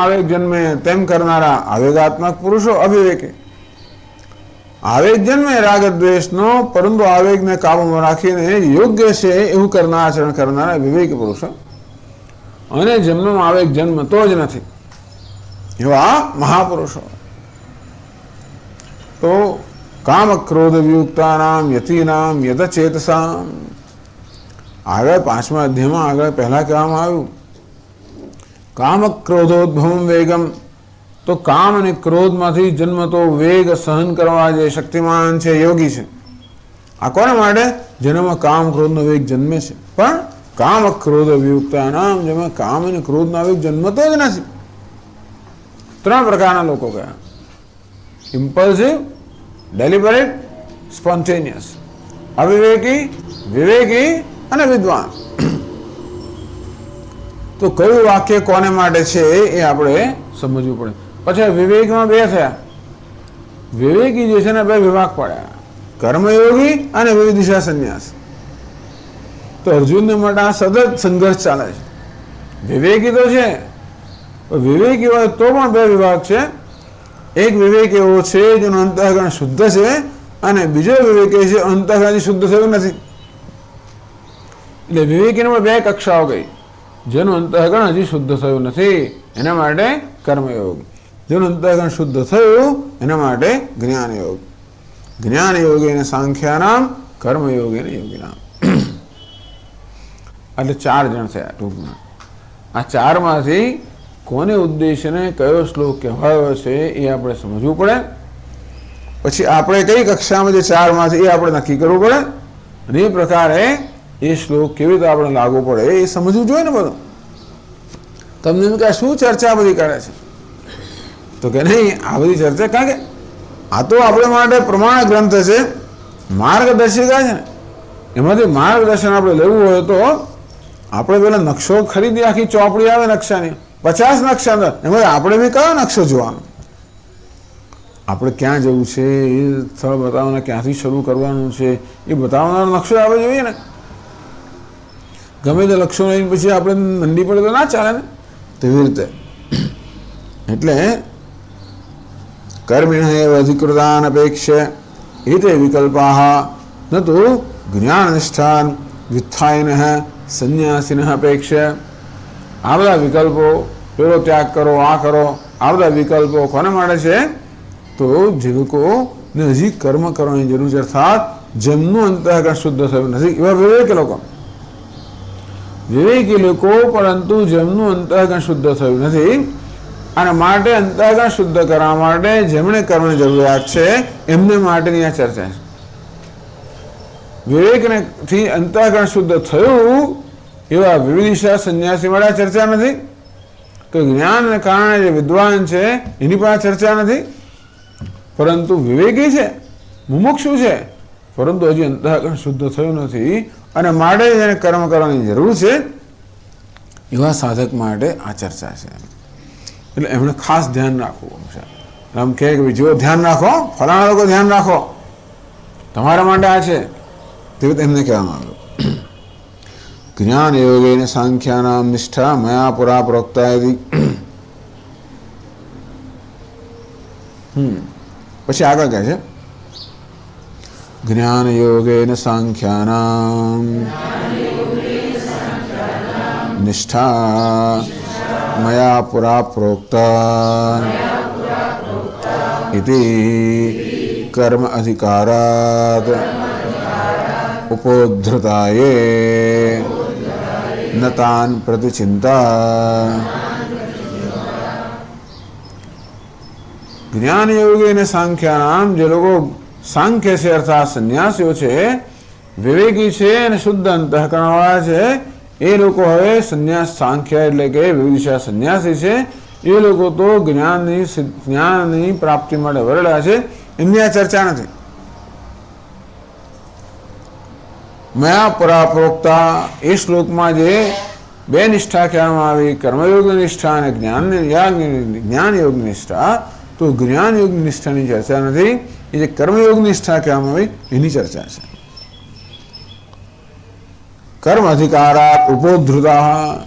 આવેગ જન્મે તેમ કરનારા આવેગાત્મક પુરુષો અવિવેકી. આવેગ જન્મે રાગ દ્વેષનો, પરંતુ આવેગને કાબુમાં રાખીને યોગ્ય છે એવું આચરણ કરનારા વિવેકી પુરુષો. અને જેમનો આવેગ જન્મતો જ નથી એવા મહાપુરુષો. તો કામ ક્રોધ વિયુક્તાનામ યતિનામ યતચેતસામ. આગળ 5મા અધ્યાયમાં આગળ પહેલા કહેવામાં આવ્યું કામ ક્રોધોદ્ભવમ વેગમ. તો કામ અને ક્રોધમાંથી જન્મતો વેગ સહન કરવા જે શક્તિમાન છે, યોગી છે. આ કોના માટે? જેનામાં કામ ક્રોધનો વેગ જન્મે છે. પણ કામ ક્રોધ વિયુક્તાનામ, જેમાં કામ અને ક્રોધનો વેગ જન્મતો જ નથી. 3 પ્રકારના લોકો કયા: ઇમ્પલ્સિવ, ડેલિબરેટ, સ્પોન્ટેનિયસ. અવિવેકી, વિવેકી અને વિદ્વાન. તો કયું વાક્ય કોને માટે છે એ આપણે સમજવું પડે. પછી વિવેકમાં 2 થયા. વિવેકી જે છે ને 2 વિભાગ પડ્યા: કર્મયોગી અને વિવિધિશા સંન્યાસ. તો અર્જુનને માટે આ સતત સંઘર્ષ ચાલે છે. વિવેકી તો છે, વિવેકી હોય તો પણ 2 વિભાગ છે. એક વિવેક એવો છે જેનો અંતઃકરણ શુદ્ધ છે, અને બીજો વિવેક એ છે અંતઃકરણ શુદ્ધ થયું નથી. એટલે વિવેકીને 2 કક્ષાઓ ગઈ. જેનું અંતઃકરણ હજી શુદ્ધ થયું નથી એના માટે કર્મયોગ, જેનું અંતઃકરણ શુદ્ધ થયું એના માટે જ્ઞાન યોગ. જ્ઞાન યોગીને સાંખ્યાનામ, કર્મયોગીને યોગીનામ. એટલે 4 જણ થયા ટૂંકમાં. આ 4માંથી કોને ઉદ્દેશને કયો શ્લોક કહેવાયો છે એ આપણે સમજવું પડે. પછી આપણે કઈ કક્ષામાં જે 4માંથી એ આપણે નક્કી કરવું પડે, અને એ પ્રકારે એ શ્લોક કેવી રીતે આપણે લાગુ પડે એ સમજવું જોઈએ ને બધું. તમને એમ કે શું ચર્ચા બધી કરે છે? તો કે નહીં, આ બધી ચર્ચા, કારણ કે આ તો આપણે માટે પ્રમાણ ગ્રંથ છે, માર્ગદર્શિકા છે ને. એમાંથી માર્ગદર્શન આપણે લેવું હોય તો આપણે પેલા નકશો ખરીદી, આખી ચોપડી આવે નકશાની, 50 નકશા અંદર. એમાં આપણે બી કયો નકશો જોવાનો? આપણે ક્યાં જવું છે, એ સ્થળ બતાવવાના, ક્યાંથી શરૂ કરવાનું છે એ બતાવવાનો નકશો આપણે જોઈએ ને. ગમે તે લક્ષ્યો લઈને પછી આપણે મંડી પડે તો ના ચાલે ને. તેવી રીતે એટલે કર્મિણ એવ અધિકૃતાન અપેક્ષા એતે વિકલ્પાહ ન તો જ્ઞાન નિષ્ઠાન વિત્થાયન સંન્યાસીન અપેક્ષા. આ બધા વિકલ્પો, પેલો ત્યાગ કરો, આ કરો, આ બધા વિકલ્પો કોને માટે છે? તો જે લોકોને હજી કર્મ કરવાની જરૂર છે, અર્થાત જેમનું અંતઃકરણ શુદ્ધ થયું નથી એવા વિવેકી લોકો. વિવેકી લોકો, પરંતુ જેમનું અંતઃકરણ શુદ્ધ થયું નથી, અને માટે અંતઃકરણ શુદ્ધ કરવા માટે જેમણે કર્મની જરૂરિયાત છે એમને માટેની આ ચર્ચા છે. વિવેકથી અંતઃકરણ શુદ્ધ થયું એવા વિવિધિશા સંન્યાસી માટે ચર્ચા નથી. તો જ્ઞાનને કારણે જે વિદ્વાન છે એની પાસે ચર્ચા નથી. પરંતુ વિવેકી છે, મુમુક્ષુ છે, પરંતુ હજી અંતઃકરણ શુદ્ધ થયું નથી અને માટે જેને કર્મ કરવાની જરૂર છે એવા સાધક માટે આ ચર્ચા છે. એટલે એમણે ખાસ ધ્યાન રાખવું છે. આમ કહે કે જો ધ્યાન રાખો, ફલાણા લોકો ધ્યાન રાખો, તમારા માટે આ છે, તેવું એમને કહેવામાં આવ્યું. જ્ઞાન યોગેન સાંખ્યાનામ નિષ્ઠા મયા પુરા પ્રોક્તા. પછી આગળ કહે છે જ્ઞાન યોગેન સાંખ્યાનામ નિષ્ઠા મયા પુરા પ્રોક્તા ઇતિ કર્મ અધિકારાત ઉપોદ્ધૃતાયે નતાન પ્રતિચિંતા. જ્ઞાન યોગી અને સાંખ્યાનામ, જે લોકો સાંખ્ય છે અર્થાત સંન્યાસીઓ છે, વિવેકી છે અને શુદ્ધ અંતઃકરણવાળા છે, એ લોકો હવે સંન્યાસ સાંખ્ય એટલે કે વિવિધિશા સંન્યાસી છે. એ લોકો તો જ્ઞાનની પ્રાપ્તિ માટે વરડા છે, એમની આ ચર્ચા નથી. મયા પરાપ્રોક્તા એ શ્લોકમાં જે 2 નિષ્ઠા કહેવામાં આવી, કર્મયોગની નિષ્ઠા અને જ્ઞાન યોગની નિષ્ઠા, તો જ્ઞાન યોગની નિષ્ઠાની ચર્ચા નથી. એ જે કર્મયોગની નિષ્ઠા કહેવામાં આવી એની ચર્ચા છે. કર્મ અધિકારાત ઉપોદ્ધૃતા,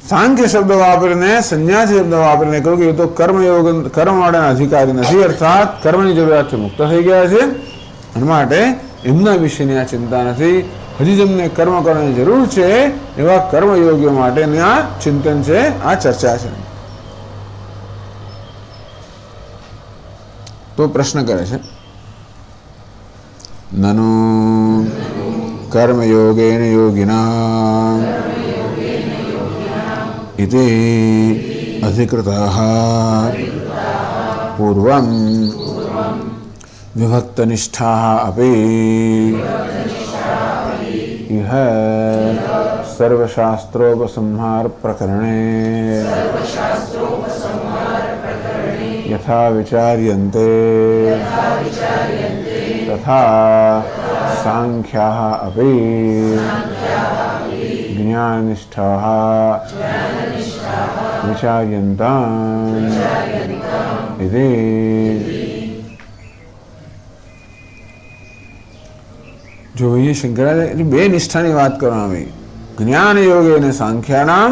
સાંખ્ય શબ્દ વાપરીને, સંન્યાસી શબ્દ વાપરીને કહ્યું કે એ તો કર્મયોગ, કર્મ માટેના અધિકારી નથી, અર્થાત કર્મની જરૂરિયાતથી મુક્ત થઈ ગયા છે અને માટે એમના વિશેની આ ચિંતા નથી. હજી જેમને કર્મ કરવાની જરૂર છે એવા કર્મયોગીઓ માટેની આ ચિંતન છે, આ ચર્ચા છે. તો પ્રશ્ન કરે છે, નનુ કર્મયોગેન યોગિના ઇતિ અધિકૃતાઃ પૂર્વં વિભક્તનિષ્ઠાઃ અપી ઇહ સર્વશાસ્ત્રોપસંહાર પ્રકરણે यथा विचार्यन्ते तथा सांख्याः अपि ज्ञाननिष्ठाः विचार्यन्ताम् इति. જો એ શંકરાચાર્ય બે નિષ્ઠાની વાત કરવામાં આવી, જ્ઞાન યોગે ને સાંખ્યાનામ,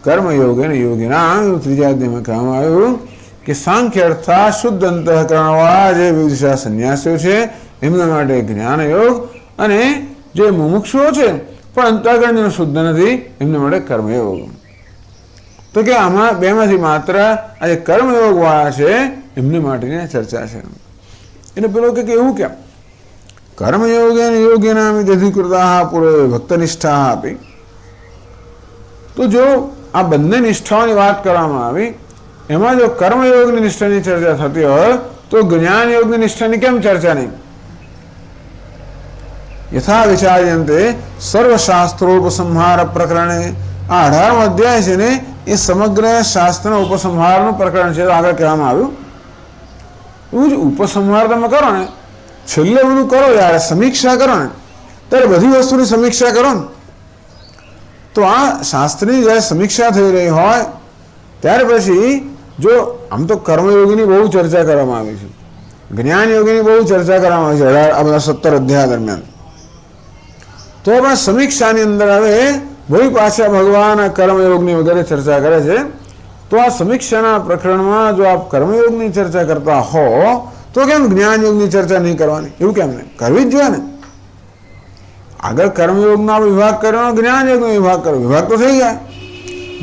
કર્મ યોગે ને યોગીનામ. એવું ત્રીજા અધ્યાયમાં કહેવામાં આવ્યું કે સાંખ્ય અર્થાત શુદ્ધ અંતઃકરણવાળા જે વિવિધ સંન્યાસીઓ છે એમના માટે જ્ઞાન યોગ, અને જે મુમુક્ષુઓ છે પણ અંતઃકરણ શુદ્ધ નથી એમના માટે કર્મયોગ. તો કે આમાં બેમાંથી માત્ર આ જે કર્મયોગ વાળા છે એમને માટેની ચર્ચા છે. એટલે પેલો કે એવું કેમ કર્મયોગે યોગીનામ અધિકૃતાઃ પૂર્વે ભક્તનિષ્ઠા આપી. તો જો આ બંને નિષ્ઠાઓની વાત કરવામાં આવી, એમાં જો કર્મયોગની નિષ્ઠાની ચર્ચા થતી હોય તો જ્ઞાન યોગની નિષ્ઠાની કેમ ચર્ચા નહીં? યથા વિચાર્યંતે સર્વશાસ્ત્રોપસંહાર પ્રકરણે. આ 18મો અધ્યાય છે ને એ સમગ્ર શાસ્ત્રના ઉપસંહારનું પ્રકરણ છે. આગળ કહેવામાં આવ્યું એવું જ ઉપસંહાર તમે કરો ને, છેલ્લે બધું કરો યાર, સમીક્ષા કરો ને, ત્યારે બધી વસ્તુની સમીક્ષા કરો ને. તો આ શાસ્ત્રની જ્યારે સમીક્ષા થઈ રહી હોય ત્યાર પછી જો આમ તો કર્મયોગીની બહુ ચર્ચા કરવામાં આવી છે, જ્ઞાન યોગીની બહુ ચર્ચા કરવામાં આવી છે આ બધા 17 અધ્યાય દરમિયાન. તો પણ સમીક્ષાની અંદર હવે વળી પાછા ભગવાન કર્મયોગની વગેરે ચર્ચા કરે છે. તો આ સમીક્ષાના પ્રકરણમાં જો આપ કર્મયોગની ચર્ચા કરતા હો તો કેમ જ્ઞાન યોગની ચર્ચા નહીં કરવાની? એવું કેમ નહીં? કરવી જ જોઈએ ને. આગળ કર્મયોગનો વિભાગ કર્યો, જ્ઞાન યોગનો વિભાગ કર્યો, વિભાગ તો થઈ ગયા.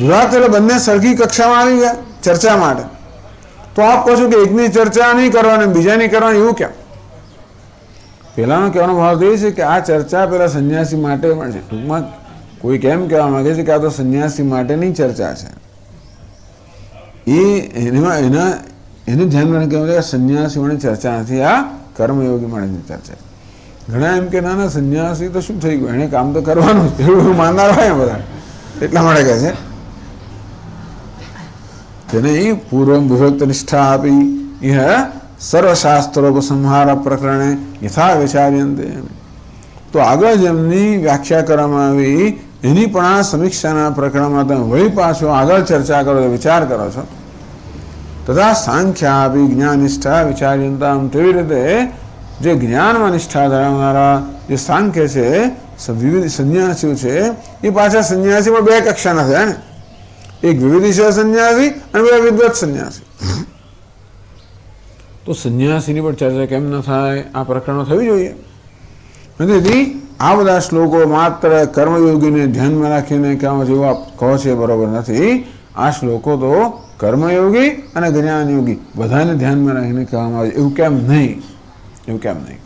વિભાગ એટલે બંને સરખી કક્ષામાં આવી ગયા ચર્ચા માટે. તો આપ કહો છો કે એકની ચર્ચા નહીં કરવાની બીજાની કરવાની, એવું કેમ? પહેલાનો કહેવાનો ભાવ તો એ છે કે આ ચર્ચા પેલા સંન્યાસી માટે પણ છે. ટૂંકમાં કોઈ કેમ કહેવા માંગે છે કે આ તો સંન્યાસી માટેની ચર્ચા છે. એનું ધ્યાન કહેવાય કે સંન્યાસીઓની ચર્ચા નથી, આ કર્મયોગી માટેની ચર્ચા. ઘણા એમ કે ના ના સંન્યાસી તો શું થઈ ગયું, એને કામ તો કરવાનું જ, એવું માનનાર હોય બધા, એટલા માટે કહે છે. તેને પૂર્વ વિભક્ત નિષ્ઠા આપી ઇહ સર્વશાસ્ત્રોપસંહાર પ્રકરણે યથા વિચાર્યંતે. તો આગળ જેમની વ્યાખ્યા કરવામાં આવી એની પણ આ સમીક્ષાના પ્રકરણમાં તમે વળી પાછો આગળ ચર્ચા કરો, વિચાર કરો છો. તથા સાંખ્યા આપી જ્ઞાન નિષ્ઠા વિચાર્યંતા. તેવી રીતે જે જ્ઞાનમાં નિષ્ઠા ધરાવનારા જે સાંખ્ય છે, વિવિધ સંન્યાસીઓ છે, એ પાછા સંન્યાસી પણ બે કક્ષાના થયા ને. એક વિવિધિશય સંન્યાસી અને બે વિદ્વત સંન્યાસી. તો સંન્યાસીની પણ ચર્ચા કેમ ન થાય? આ પ્રકરણો થવી જોઈએ. તેથી આ બધા શ્લોકો માત્ર કર્મયોગીને ધ્યાનમાં રાખીને કહેવા જેવું આપ કહો છે બરોબર નથી. આ શ્લોકો તો કર્મયોગી અને જ્ઞાનયોગી બધાને ધ્યાનમાં રાખીને કહેવામાં આવે. એવું કેમ નહીં? એવું કેમ નહીં?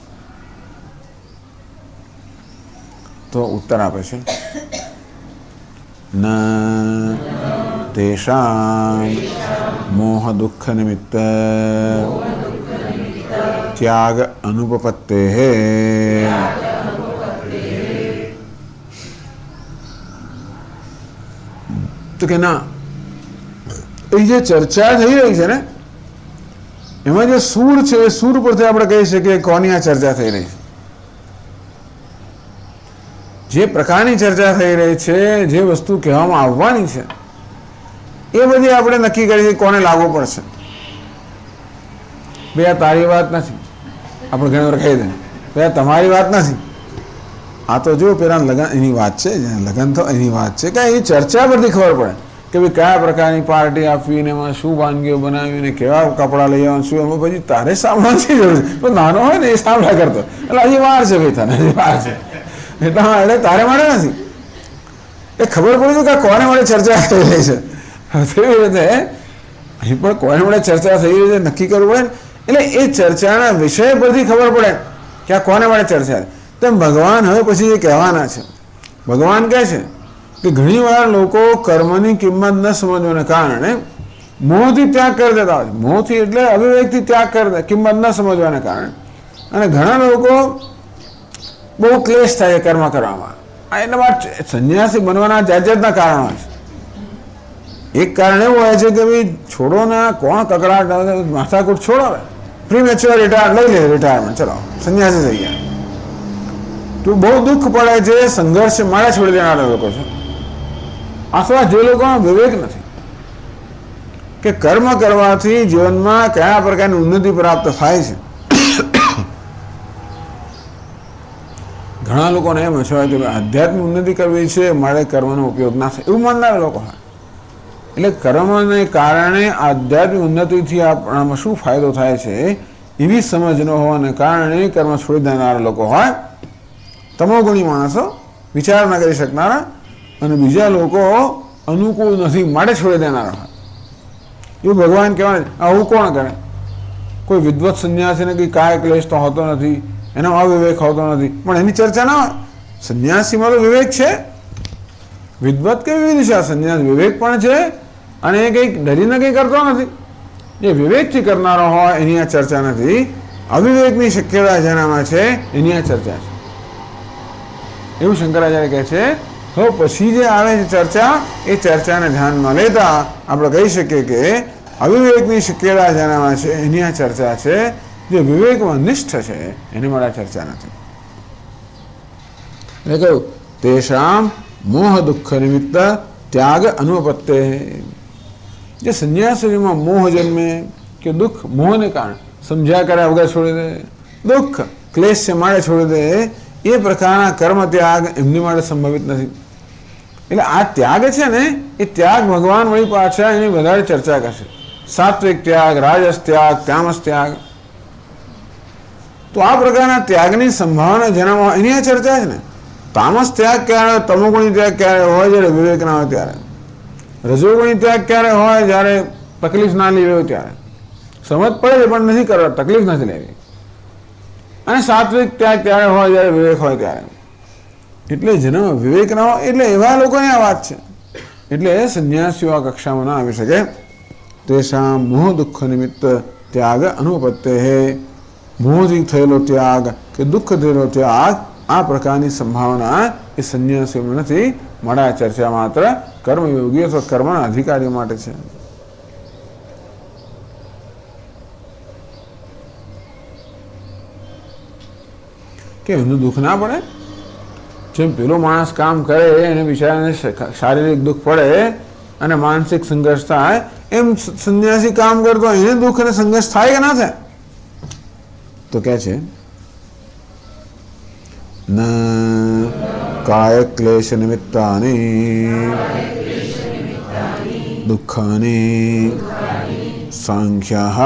તો ઉત્તર આપે છે ન તેષાં મોહ દુઃખ નિમિત્ત ત્યાગ અનુપપત્તેઃ. તો કે ના, એ જે ચર્ચા થઈ રહી છે ને એમાં જે સૂર છે એ સૂર પરથી આપણે કહી શકીએ કોની આ ચર્ચા થઈ રહી છે. જે પ્રકારની ચર્ચા થઈ રહી છે, જે વસ્તુ કહેવામાં આવવાની છે એ બધી આપણે નક્કી કરી કોને લાગુ પડશે. બે આ તારી વાત નથી, આપણે ઘણી વાર કહી દઈએ બે તમારી વાત નથી, આ તો જો પેલા લગન એની વાત છે, લગન તો એની વાત છે. કે એ ચર્ચા પરથી ખબર પડે કે ભાઈ કયા પ્રકારની પાર્ટી આપવી ને એમાં શું વાનગીઓ બનાવી ને કેવા કપડાં લઈ આવવાનું શું, એમાં પછી તારે સાંભળવાની જરૂર છે. પણ નાનો હોય ને એ સાંભળા કરતો, એટલે હજી વાર છે ભાઈ, તને હજી વાર છે. એટલે તારે માટે નથી, એ ખબર પડી કે કોને માટે ચર્ચા થઈ રહી છે. એવી રીતે અહીં પણ કોને માટે ચર્ચા થઈ રહી છે નક્કી કરવું પડે ને. એટલે એ ચર્ચાના વિષય પરથી ખબર પડે કે આ કોને માટે ચર્ચા. તેમ ભગવાન હવે પછી એ કહેવાના છે. ભગવાન કહે છે કે ઘણી વાર લોકો કર્મની કિંમત ન સમજવાને કારણે મોહથી ત્યાગ કરી દેતા હોય છે. મોહથી એટલે અવિવેકથી ત્યાગ કરી દે, કિંમત ન સમજવાને કારણે. અને ઘણા લોકો બહુ ક્લેશ થાય કર્મ કરવામાં. એટલા માટે સંન્યાસી બનવાના જાત જાતના કારણો હોય છે. એક કારણ એવું હોય છે કે ભાઈ છોડો ને કોણ કકડાટ માથાકૂટ છોડો, પ્રી મેચ્યોર લઈ લે રિટાયરમેન્ટ, ચલો સંન્યાસી થઈ ગયા. તો બહુ દુઃખ પડે છે, સંઘર્ષ મારે છોડી દેનારા લોકો છે. અથવા જે લોકોનો વિવેક નથી કે કર્મ કરવાથી જીવનમાં કયા પ્રકારની ઉન્નતિ પ્રાપ્ત થાય છે. ઘણા લોકોને એમ હશે કે આધ્યાત્મિક ઉન્નતિ કરવી છે, મારે કર્મનો ઉપયોગ ના થાય એવું માનનારા લોકો હોય. એટલે કર્મને કારણે આધ્યાત્મિક ઉન્નતિથી આપણામાં શું ફાયદો થાય છે એવી સમજ ન હોવાને કારણે કર્મ છોડી દેનારા લોકો હોય. તમોગુણી માણસો, વિચાર ના કરી શકનારા, અને બીજા લોકો અનુકૂળ નથી માટે છોડી દેનારા હોય. એવું ભગવાન કહેવાય. આવું કોણ કરે? કોઈ વિદ્વત સંન્યાસીને કંઈ કાય ક્લેશ તો હોતો નથી, એનો અવિવેક હોતો નથી, પણ એની ચર્ચા ના હોય. સંન્યાસીમાં તો વિવેક છે. વિદ્વત કેવી રીતે છે? સંન્યાસ વિવેક પણ છે, અને એ કંઈક ડરીને કંઈ કરતો નથી. જે વિવેકથી કરનારો હોય એની આ ચર્ચા નથી. અવિવેકની શક્યતા જેનામાં છે એની આ ચર્ચા છે. એવું શંકરાચાર્ય કહે છે. તો પછી જે આવે છે ચર્ચા, એ ચર્ચાને ધ્યાનમાં લેતા આપણે કહી શકીએ કે અવિવેકની શક્યતા જેનામાં છે એની આ ચર્ચા છે. જે વિવેકમાં નિષ્ઠ છે એની માટે ચર્ચા નથી. એટલે કહ્યું તેષામ મોહ દુઃખ નિમિત્ત ત્યાગ અનુપત્તે. જે સંન્યાસીમાં મોહ જન્મે કે દુઃખ મોહને કારણે સમજ્યા કર્યા વગર છોડી દે, દુઃખ ક્લેશ છે મારે છોડી દે, એ પ્રકારના કર્મ ત્યાગ એમની માટે સંભવિત નથી. એટલે આ ત્યાગ છે ને એ ત્યાગ ભગવાન વળી પાછા એની વધારે ચર્ચા કરશે. સાત્વિક ત્યાગ, રાજસ ત્યાગ, તામસ ત્યાગ. તો આ પ્રકારના ત્યાગની સંભાવના જેનામાં એની આ ચર્ચા છે ને. તામસ ત્યાગ ક્યારે, તમોગુણી ત્યાગ ક્યારે હોય? જ્યારે વિવેક ના હોય ત્યારે. રજોગુણી ત્યાગ ક્યારે હોય? જ્યારે તકલીફ ના લેવી હોય ત્યારે. સમજ પડે છે પણ નથી કરવા, તકલીફ નથી લેવી. અને સાત્વિક ત્યાગ ત્યારે હોય જ્યારે વિવેક હોય ત્યારે. એટલે જેનામાં વિવેક ના હોય એટલે એવા લોકોની આ વાત છે. એટલે સંન્યાસીઓ આ કક્ષામાં ના આવી શકે. તેષામ મોહ દુઃખ નિમિત્ત ત્યાગ અનુપત્તે હે. મોહથી થયેલો ત્યાગ કે દુઃખ થયેલો ત્યાગ આ પ્રકારની સંભાવના એ સંન્યાસીઓમાં નથી. મળા ચર્ચા માત્ર કર્મયોગી અથવા કર્મના અધિકારીઓ માટે છે. કે એમનું દુઃખ ના પડે? જેમ પેલો માણસ કામ કરે એને બિચારાને શારીરિક દુઃખ પડે અને માનસિક સંઘર્ષ થાય, એમ સંન્યાસી કામ કરતો એને દુઃખ અને સંઘર્ષ થાય કે ના થાય? તો કે છે ન કાય ક્લેશ નિમિત્તાની દુઃખાની સાંખ્યાઃ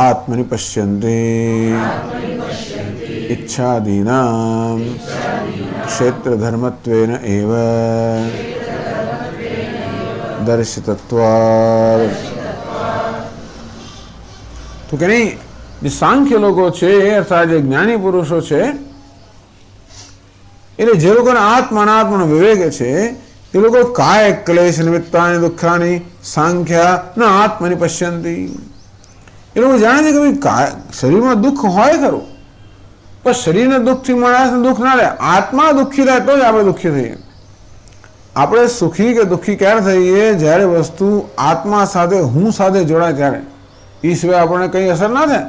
આત્મનિ પશ્યન્તિ ઈચ્છાદીનાં ક્ષેત્રધર્મત્વેન એવ દર્શિતત્વાत्. તો કે નહીં, જે સાંખ્ય લોકો છે અર્થાત જે જ્ઞાની પુરુષો છે, એટલે જે લોકોને આત્માનો વિવેક છે એ લોકો કાય ક્લેશ નિમિત્તાની દુઃખાની સાંખ્યા ન આત્મનિ પશ્યંતિ. એ લોકો જાણે છે કે ભાઈ શરીરમાં દુઃખ હોય ખરું, પણ શરીરના દુઃખથી માણસને દુઃખ ના રહે. આત્મા દુઃખી રહે તો જ આપણે દુઃખી થઈએ. આપણે સુખી કે દુઃખી ક્યારે થઈએ? જ્યારે વસ્તુ આત્મા સાથે, હું સાથે જોડાય ત્યારે. એ સિવાય આપણને કંઈ અસર ના થાય.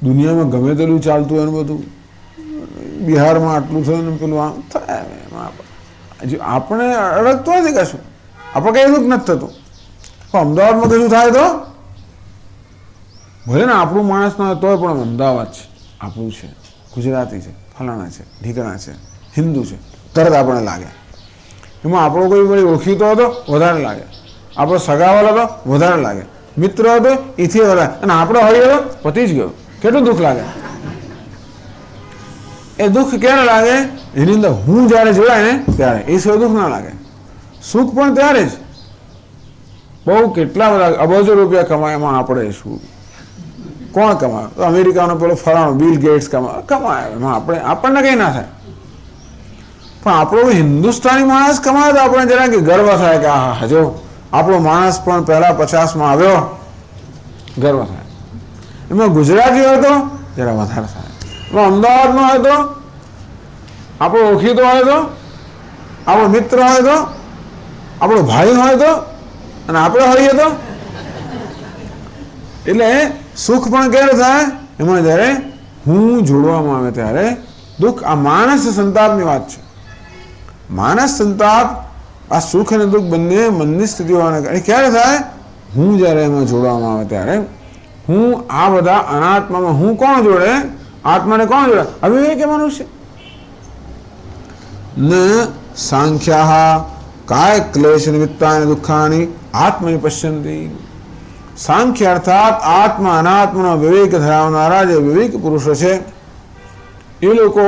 દુનિયામાં ગમે તેટલું ચાલતું હોય બધું, બિહારમાં આટલું થયું ને પેલું આમ થાય, આપણે અડગતું નથી કશું, આપણે કંઈ દુઃખ નથી થતું. પણ અમદાવાદમાં કશું થાય તો ભલે ને આપણું માણસ ના હોય તોય પણ અમદાવાદ છે, આપણું છે, ગુજરાતી છે, ફલાણા છે, ઢીકણા છે, હિન્દુ છે, તરત આપણને લાગે. એમાં આપણો કોઈ વળી ઓળખીતો હતો વધારે લાગે, આપણો સગાવાલો હતો વધારે લાગે, મિત્ર હતો એથી વધારે, અને આપણો હળી હતો પતી જ ગયો, કેટલું દુઃખ લાગે. એ દુઃખ ક્યારે લાગે? એની અંદર હું જ્યારે જોડાય ને ત્યારે. એ સિવાય દુઃખ ના લાગે. સુખ પણ ત્યારે જ. બહુ કેટલા બધા અબજો રૂપિયા કમાય, એમાં આપણે શું? કોણ કમાય? તો અમેરિકાનો પેલો ફલાણો બિલ ગેટ્સ કમાય, એમાં આપણને કંઈ ના થાય. પણ આપણો હિન્દુસ્તાની માણસ કમાય તો આપણે જરા કે ગર્વ થાય કે આ હજો આપણો માણસ પણ પહેલા 50માં આવ્યો, ગર્વ થાય. એમાં ગુજરાતી હોય તો જરા વધારે થાય. એમાં અમદાવાદનો હોય તો, આપણો ઓળખીતો હોય તો, આપણો મિત્ર હોય તો, આપણો ભાઈ હોય તો, અને આપણે હોઈએ તો. એટલે સુખ પણ ક્યારે થાય? એમાં જ્યારે હું જોડવામાં આવે ત્યારે દુઃખ. આ માનસ સંતાપની વાત છે. માનસ સંતાપ, આ સુખ અને દુઃખ બંને મનની સ્થિતિ હોવાને કારણે ક્યારે થાય? હું જ્યારે એમાં જોડવામાં આવે ત્યારે. હું આ બધા અનાત્મામાં હું કોણ જોડે? આત્માને કોણ જોડે? અવિવેક મનુષ્ય. ન સાંખ્યા કાય ક્લેશ નિમિત્તાની દુઃખાની આત્મની પશ્યંતી. સાંખ્ય અર્થાત આત્મા અનાત્માનો વિવેક ધરાવનારા જે વિવેક પુરુષો છે એ લોકો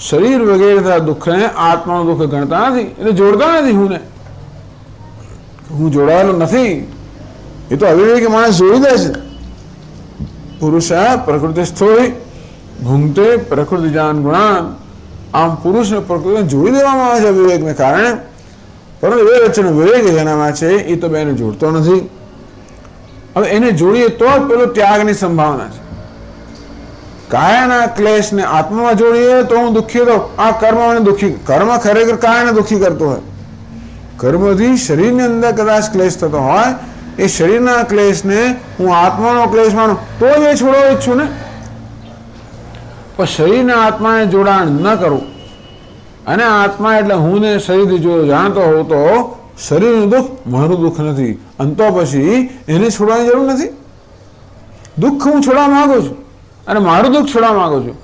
શરીર વગેરે દુઃખને આત્માનું દુઃખ ગણતા નથી, એટલે જોડતા નથી. હું જોડાયેલો નથી, એ તો અવિવેકી માણસ જોડી દે છે. પુરુષ પ્રકૃતિસ્થો ભૂંગતે પ્રકૃતિ જાન ગુણાન. આમ પુરુષને પ્રકૃતિને જોડી દેવામાં આવે છે અવિવેકને કારણે, પરંતુ એ વચ્ચેનો વિવેક જેનામાં છે એ તો બેને જોડતો નથી. હવે એને જોડીએ તો જ પેલો ત્યાગની સંભાવના છે. કાયાના ક્લેશને આત્મામાં જોડીએ તો હું દુઃખી તો આ કર્મ મને દુઃખી. કર્મ ખરેખર કાયાને દુઃખી કરતો હોય. કર્મથી શરીરની અંદર કદાચ ક્લેશ થતો હોય, એ શરીરના ક્લેશને હું આત્માનો ક્લેશ માનું તો જ એ છોડવા ઈચ્છું ને. પણ શરીરના આત્માને જોડાણ ન કરું, અને આત્મા એટલે હું ને શરીરથી જો જાણતો હોઉં તો શરીરનું દુઃખ મારું દુઃખ નથી, અને તો પછી એને છોડવાની જરૂર નથી. દુઃખ હું છોડવા માંગુ છું અને મારું દુઃખ છોડવા માંગુ છું,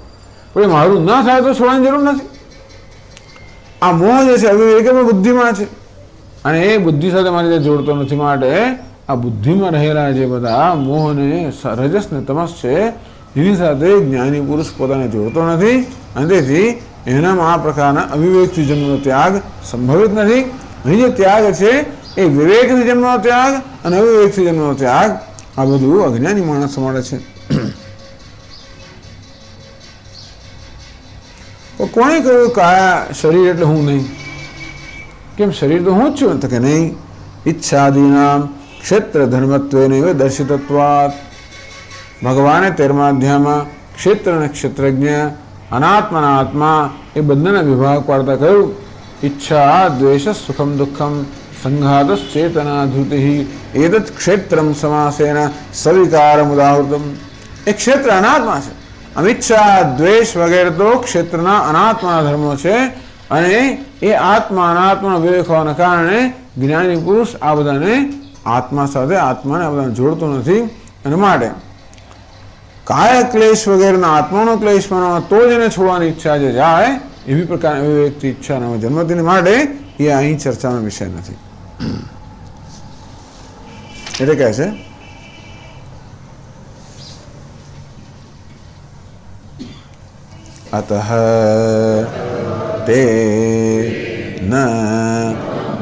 પણ મારું ના થાય તો છોડવાની જરૂર નથી. આ મોહ જે છે અવિવેક બુદ્ધિમાં છે, અને એ બુદ્ધિ સાથે મારી રીતે જોડતો નથી. માટે આ બુદ્ધિમાં રહેલા જે બધા મોહને રજસ ને તમસ છે એની સાથે જ્ઞાની પુરુષ પોતાને જોડતો નથી, અને તેથી એનામાં આ પ્રકારના અવિવેકથી જન્મનો ત્યાગ સંભવિત નથી. અહીં જે ત્યાગ છે એ વિવેકથી જન્મનો ત્યાગ અને અવિવેકથી જન્મનો ત્યાગ, આ બધું અજ્ઞાની માણસો માટે છે. કોણે કહ્યું કાયા શરીર એટલે હું નહીં? કેમ શરીર તો હું જ છું? તો કે નહીં. ઈચ્છાદીનામ ક્ષેત્ર ધર્મત્વેનૈવ દર્શિતત્વાत्. ભગવાને 13મા અધ્યાયમાં ક્ષેત્ર અને ક્ષેત્રજ્ઞ, અનાત્માના આત્મા એ બંનેના વિભાગ પાડતા કહ્યું, ઈચ્છા દ્વેષ સુખમ દુઃખમ સંઘાત ચેતના ધૃતિ એતત ક્ષેત્રમ સમાસેન સવિકારમ ઉદાહૃતમ. એ ક્ષેત્ર અનાત્મા છે. આમ ઈચ્છા દ્વેષ વગેરે તો ક્ષેત્રના અનાત્માના ધર્મો છે, અને એ આત્મા અનાત્માનો વિવેક હોવાના કારણે જ્ઞાની પુરુષ આ બધાને આત્મા સાથે આત્માને આ બધાને જોડતો નથી. અને માટે કાય ક્લેશ વગેરેના આત્માનો ક્લેશ માનવામાં તો જ એને છોડવાની ઈચ્છા જે જાય, એવી પ્રકારની અવિવેકથી ઈચ્છા જન્મતીને માટે એ અહીં ચર્ચાનો વિષય નથી. એટલે કહે છે અતઃ તે ન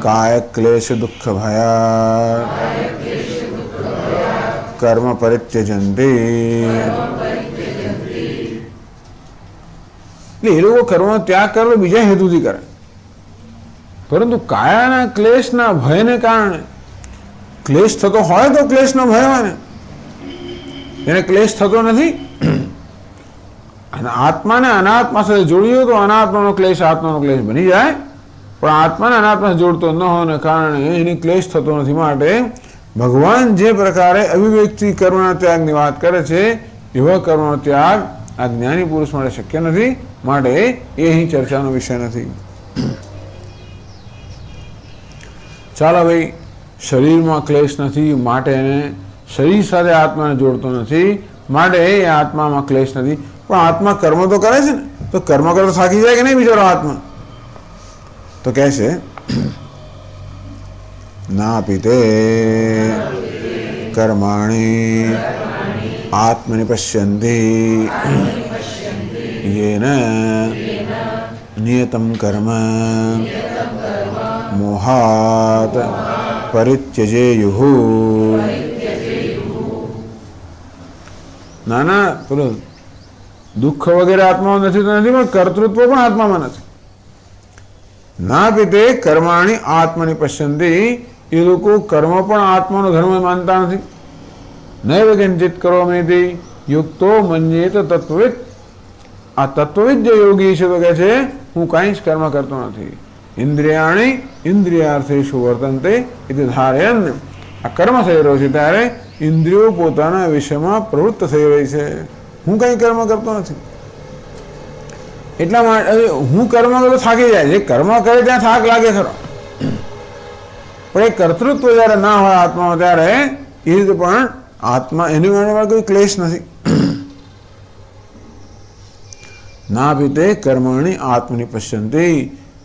કાય ક્લેશ દુઃખ ભયા કર્મ પરિત્યજંતિ. એટલે એ લોકો કર્મનો ત્યાગ કરવો બીજા હેતુથી કરે, પરંતુ કાયાના ક્લેશના ભયને કારણે, ક્લેશ થતો હોય તો ક્લેશનો ભય હોય ને, એને ક્લેશ થતો નથી. અને આત્માને અનાત્મા સાથે જોડીએ તો અનાત્માનો ક્લેશ આત્માનો ક્લેશ બની જાય, પણ આત્માને અનાત્મા જોડતો ન હોવાને કારણે એને ક્લેશ થતો નથી. માટે ભગવાન જે પ્રકારે અવિવેકથી કર્મના ત્યાગની વાત કરે છે એવા કર્મનો ત્યાગ આ જ્ઞાની પુરુષ માટે શક્ય નથી. માટે એ અહીં ચર્ચાનો વિષય નથી. ચાલો ભાઈ, શરીરમાં ક્લેશ નથી માટે એને શરીર સાથે આત્માને જોડતો નથી, માટે એ આત્મામાં ક્લેશ નથી. પણ આત્મા કર્મ તો કરે છે ને, તો કર્મ કરતો થાકી જાય કે નહીં બિચારો આત્મા? તો કહે છે નાપી તે કર્માણિ આત્મનિ પશ્યન્તિ યેન નિયતમ કર્મ મોહાત પરિત્યજેયુઃ. ના ના, પેલો દુઃખ વગેરે આત્મામાં નથી તો નથી, પણ કર્તૃત્વ પણ આત્મામાં નથી. ના પીતે કર્માણી આત્મની પશ્યંતિ, એ લોકો કર્મ પણ આત્માનો ધર્મ માનતા નથી. નૈવ કિંચિત કરોમીતિ યુક્તો મન્યેત તત્વવિદ. આ તત્વવિદ જે યોગી છે તો કહે છે હું કાંઈ જ કર્મ કરતો નથી. ઇન્દ્રિયાણી ઇન્દ્રિયાર્થેષુ વર્તન્તે ઇતિ ધારયન. આ કર્મ થઈ રહ્યો છે ત્યારે ઇન્દ્રિયો પોતાના વિષયમાં પ્રવૃત્ત થઈ રહી છે, હું કંઈ કર્મ કરતો નથી. એટલા માટે હું કર્મ કરતો થાકી જાય, જે કર્મ કરે ત્યાં થાક લાગે ખરો, પણ એ કર્તૃત્વ જ્યારે ના હોય આત્મામાં ત્યારે એ રીતે પણ આત્મા એની માટે કોઈ ક્લેશ નથી. ના પીતે કર્મણી આત્મની પશ્યંતિ,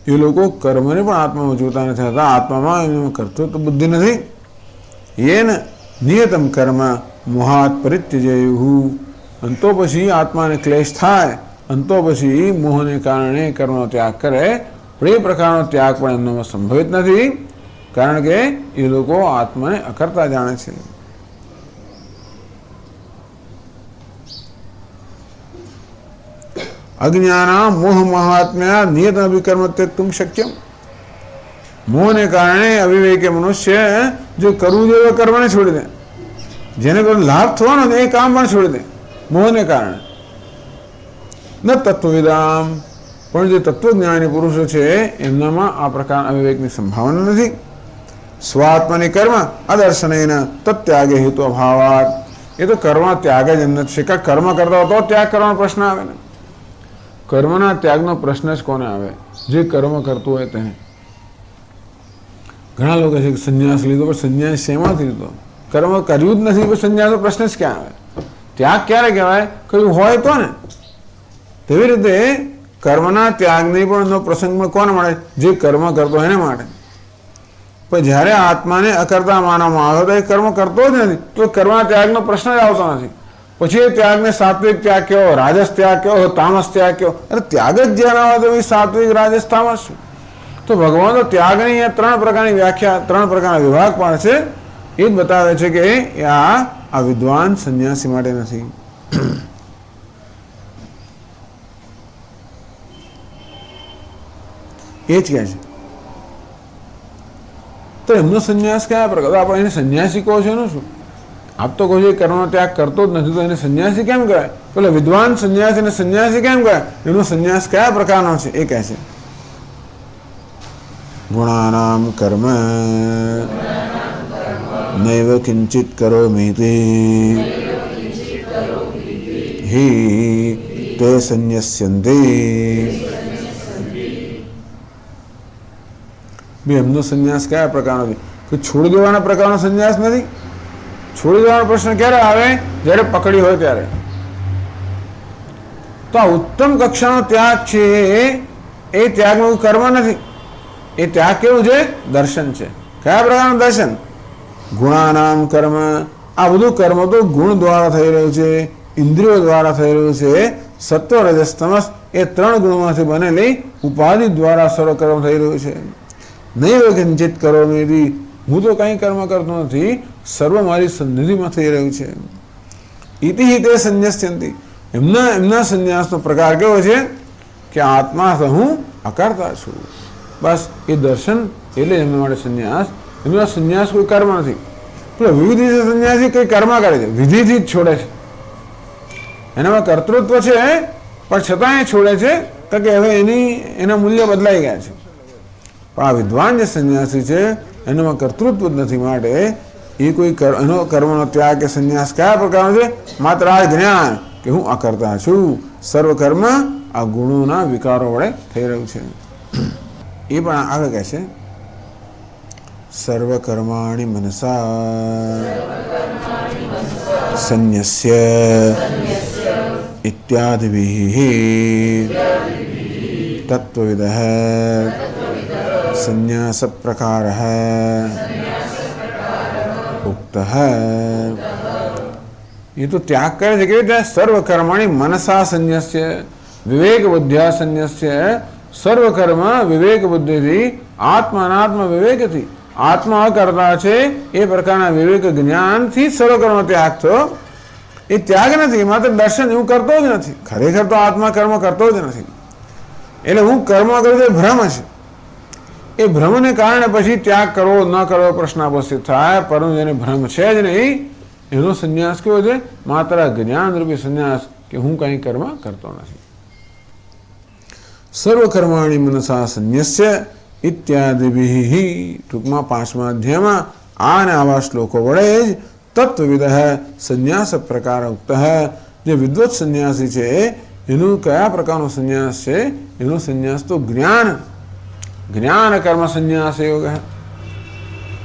એ લોકો કર્મને પણ આત્મામાં જોતા નથી હતા, આત્મામાં એનું કર્તૃત્વ બુદ્ધિ નથી. યેન નિયતમ કર્મ મોહાત પરિત્યજેયુઃ. અંતો પછી આત્માને ક્લેશ થાય, અંતો પછી મોહને કારણે કર્મનો ત્યાગ કરે, પણ એ પ્રકારનો ત્યાગ પણ એમનામાં સંભવિત નથી, કારણ કે એ લોકો આત્માને અકર્તા જાણે છે. અજ્ઞાના મોહ મહાત્મ્યા નિયત અભિકર્મ ત્યક્તુમ શક્યમ. મોહને કારણે અવિવેકી મનુષ્ય જે કરવું જોઈએ કર્મને છોડી દે, જેને કોઈ લાભ થવાનો એ કામ પણ છોડી દે મોહને કારણે. ન તત્વવિદામ, પણ જે તત્વજ્ઞાની પુરુષો છે એમનામાં આ પ્રકાર અવિવેકની સંભાવના નથી. સ્વાત્મની કર્મ અદર્શનેન તત્યાગે હેતુ અભાવાત. એ તો કર્મ ત્યાગ જ એમ નથી. કર્મ કરતા હોય તો ત્યાગ કરવાનો પ્રશ્ન આવે ને. કર્મના ત્યાગનો પ્રશ્ન જ કોને આવે? જે કર્મ કરતું હોય તેને. ઘણા લોકો છે કે સંન્યાસ લીધો, પણ સંન્યાસ શેમાંથી લીધો? કર્મ કર્યું જ નથી, પણ સંન્યાસનો પ્રશ્ન જ ક્યાં આવે? ત્યાગ ક્યારે કહેવાય? કયું હોય તો ને. તેવી રીતે કર્મના ત્યાગની પણ પ્રસંગમાં કોને મળે? જે કર્મ કરતો એને માટે. પણ જ્યારે આત્માને અકર્તા માનવામાં આવે તો એ કર્મ કરતો જ નથી, તો કર્મના ત્યાગનો પ્રશ્ન જ આવતો નથી. પછી એ ત્યાગને સાત્વિક ત્યાગ કયો, રાજસ ત્યાગ કયો, તામસ ત્યાગ કયો? અરે ત્યાગ જ જ્યાં આવે તો સાત્વિક, રાજસ, તામસ. તો ભગવાન તો ત્યાગની અહીંયા 3 પ્રકારની વ્યાખ્યા, 3 પ્રકારના વિભાગ પણ છે. એ જ બતાવે છે કે આ વિદ્વાન સંન્યાસી માટે નથી. એ જ કહે છે. તો એમનો સંન્યાસ કયા પ્રકાર? આપણે એને સંન્યાસી કહો છો એનું શું? આપ તો કહો છો કર્મનો ત્યાગ કરતો જ નથી, તો એને સંન્યાસી કેમ કહેવાય? પેલો વિદ્વાન સંન્યાસીને સંન્યાસી કેમ કહેવાય? એનો સંન્યાસ કયા પ્રકારનો છે એ કહે છે. ગુણાનામ કર્મ નૈવ કિંચિત કરોમીતિ હિ તે સંન્યસ્યન્તિ. એમનો સંન્યાસ કયા પ્રકારનો છે? કોઈ છોડી દેવાના પ્રકારનો સંન્યાસ નથી. છોડી દેવાનો પ્રશ્ન ક્યારે આવે? જ્યારે પકડી હોય ત્યારે. તો આ ઉત્તમ કક્ષાનો ત્યાગ છે એ ત્યાગનું કર્મ નથી. એ ત્યાગ કેવું છે? દર્શન છે. કયા પ્રકારનું દર્શન? ગુણાનામ કર્મ. આ બધું કર્મ તો ગુણ દ્વારા થઈ રહ્યું છે, ઇન્દ્રિયો દ્વારા થઈ રહ્યું છે. સત્વ, રજસ, તમસ એ 3 ગુણોમાંથી બનેલી ઉપાધિ દ્વારા સર્વ કર્મ થઈ રહ્યું છે. નૈવ કિંચિત કરોમીતિ, હું તો કંઈ કર્મ કરતો નથી, સર્વ મારી સન્નિધિમાં થઈ રહ્યું છે. ઇતિ હિતે સંન્યસ્યન્તિ. એમના સંન્યાસનો પ્રકાર કેવો છે કે આત્મા હું અકર્તા છું. બસ એ દર્શન એટલે એમના માટે સંન્યાસ. એમનો સંન્યાસ કોઈ કર્મ નથી. પેલો વિવિધ રીતે સંન્યાસી કઈ કર્મ કરે છે, વિધિથી જ છોડે છે. એનામાં કર્તૃત્વ છે પણ છતાં એ છોડે છે કે હવે એના મૂલ્ય બદલાઈ ગયા છે. પણ આ વિદ્વાન જે સંન્યાસી છે એનામાં કર્તૃત્વ જ નથી, માટે એ કોઈ એનો કર્મનો ત્યાગ કે સંન્યાસ કયા પ્રકારનો છે? માત્ર આ જ્ઞાન કે હું અકર્તા છું. સર્વ કર્મ આ ગુણોના વિકારો વડે થઈ રહ્યું છે. એ પણ આગળ કહે છે સર્વ કર્માણિ મનસા સંન્યસ્ય ઇત્યાદિભિઃ તત્વવિદઃ संन्यास प्रकार उक्त है। ये तो त्याग करे कि सर्व कर्माणि मनसा संन्यस्य विवेक बुद्धिया संन्यस्य सर्वकर्म विवेक बुद्धि थी आत्मा अनात्म विवेक थी आत्मा करता है ये प्रकार विवेक ज्ञान थी सर्वकर्म त्याग तो ये त्याग नहीं मात्र दर्शन हूँ करतो ज नहीं खरेखर तो आत्मा कर्म करतो ज नहीं એટલે હું કર્મ કરું તો ભ્રમ છે એ ભ્રમને કારણે પછી ત્યાગ કરવો ન કરવો પ્રશ્ન ઉપસ્થિત થાય પરંતુ એને ભ્રમ છે જ નહીં એનો સંન્યાસ કેવો છે માત્ર જ્ઞાન રૂપી સંન્યાસ કે હું કંઈ કર્મ કરતો નથી સર્વકર્માણિ મનસા સંન્યસ્ય ઇત્યાદિભિઃ ટૂંકમાં 5મા અધ્યાયમાં આ અને આવા શ્લોકો વડે જ તત્વવિદ સંન્યાસ પ્રકાર ઉક્ત જે વિદ્વત સંન્યાસી છે એનું કયા પ્રકારનો સંન્યાસ છે એનો સંન્યાસ તો જ્ઞાન કર્મ સંન્યાસ યોગ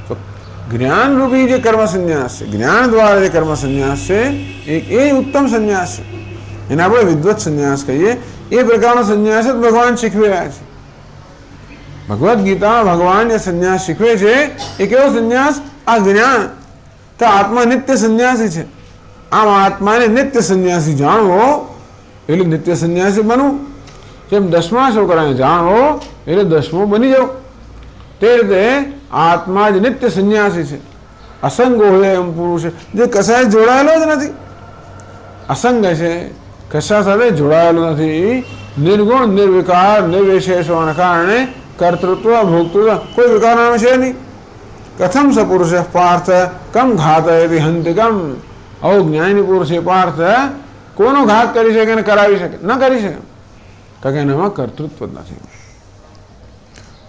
તો જ્ઞાન રૂપી જે કર્મ સંન્યાસ છે જ્ઞાન દ્વારા જે કર્મ સંન્યાસ છે એ ઉત્તમ સંન્યાસ છે એને આપણે વિદ્વત સંન્યાસ કહીએ એ પ્રકારનો સંન્યાસ જ ભગવાન શીખવી રહ્યા છે ભગવદ્ ગીતામાં ભગવાન જે સંન્યાસ શીખવે છે એ કેવો સંન્યાસ આ જ્ઞાન તો આત્મા નિત્ય સંન્યાસી છે આમ આત્માને નિત્ય સંન્યાસી જાણવો એટલે નિત્ય સંન્યાસી બનવું જેમ 10મા છોકરાને જાણવો એટલે 10મો બની જાવ તે રીતે આત્મા જ નિત્ય સંન્યાસી છે અસંગ હોય એમ પુરુષ જે કશાય જોડાયેલો જ નથી અસંગ છે કશા સાથે જોડાયેલો નથી નિર્ગુણ નિર્વિકાર નિર્વિશેષ હોવાના કારણે કર્તૃત્વ ભોક્તૃત્વ કોઈ વિકારના છે નહીં કથમ સ પુરુષ પાર્થ કમ ઘાતયતિ હંતિકમ આવો જ્ઞાની પુરુષ એ પાર્થ કોનો ઘાત કરી શકે અને કરાવી શકે ન કરી શકે કારણ કે એનામાં કર્તૃત્વ જ નથી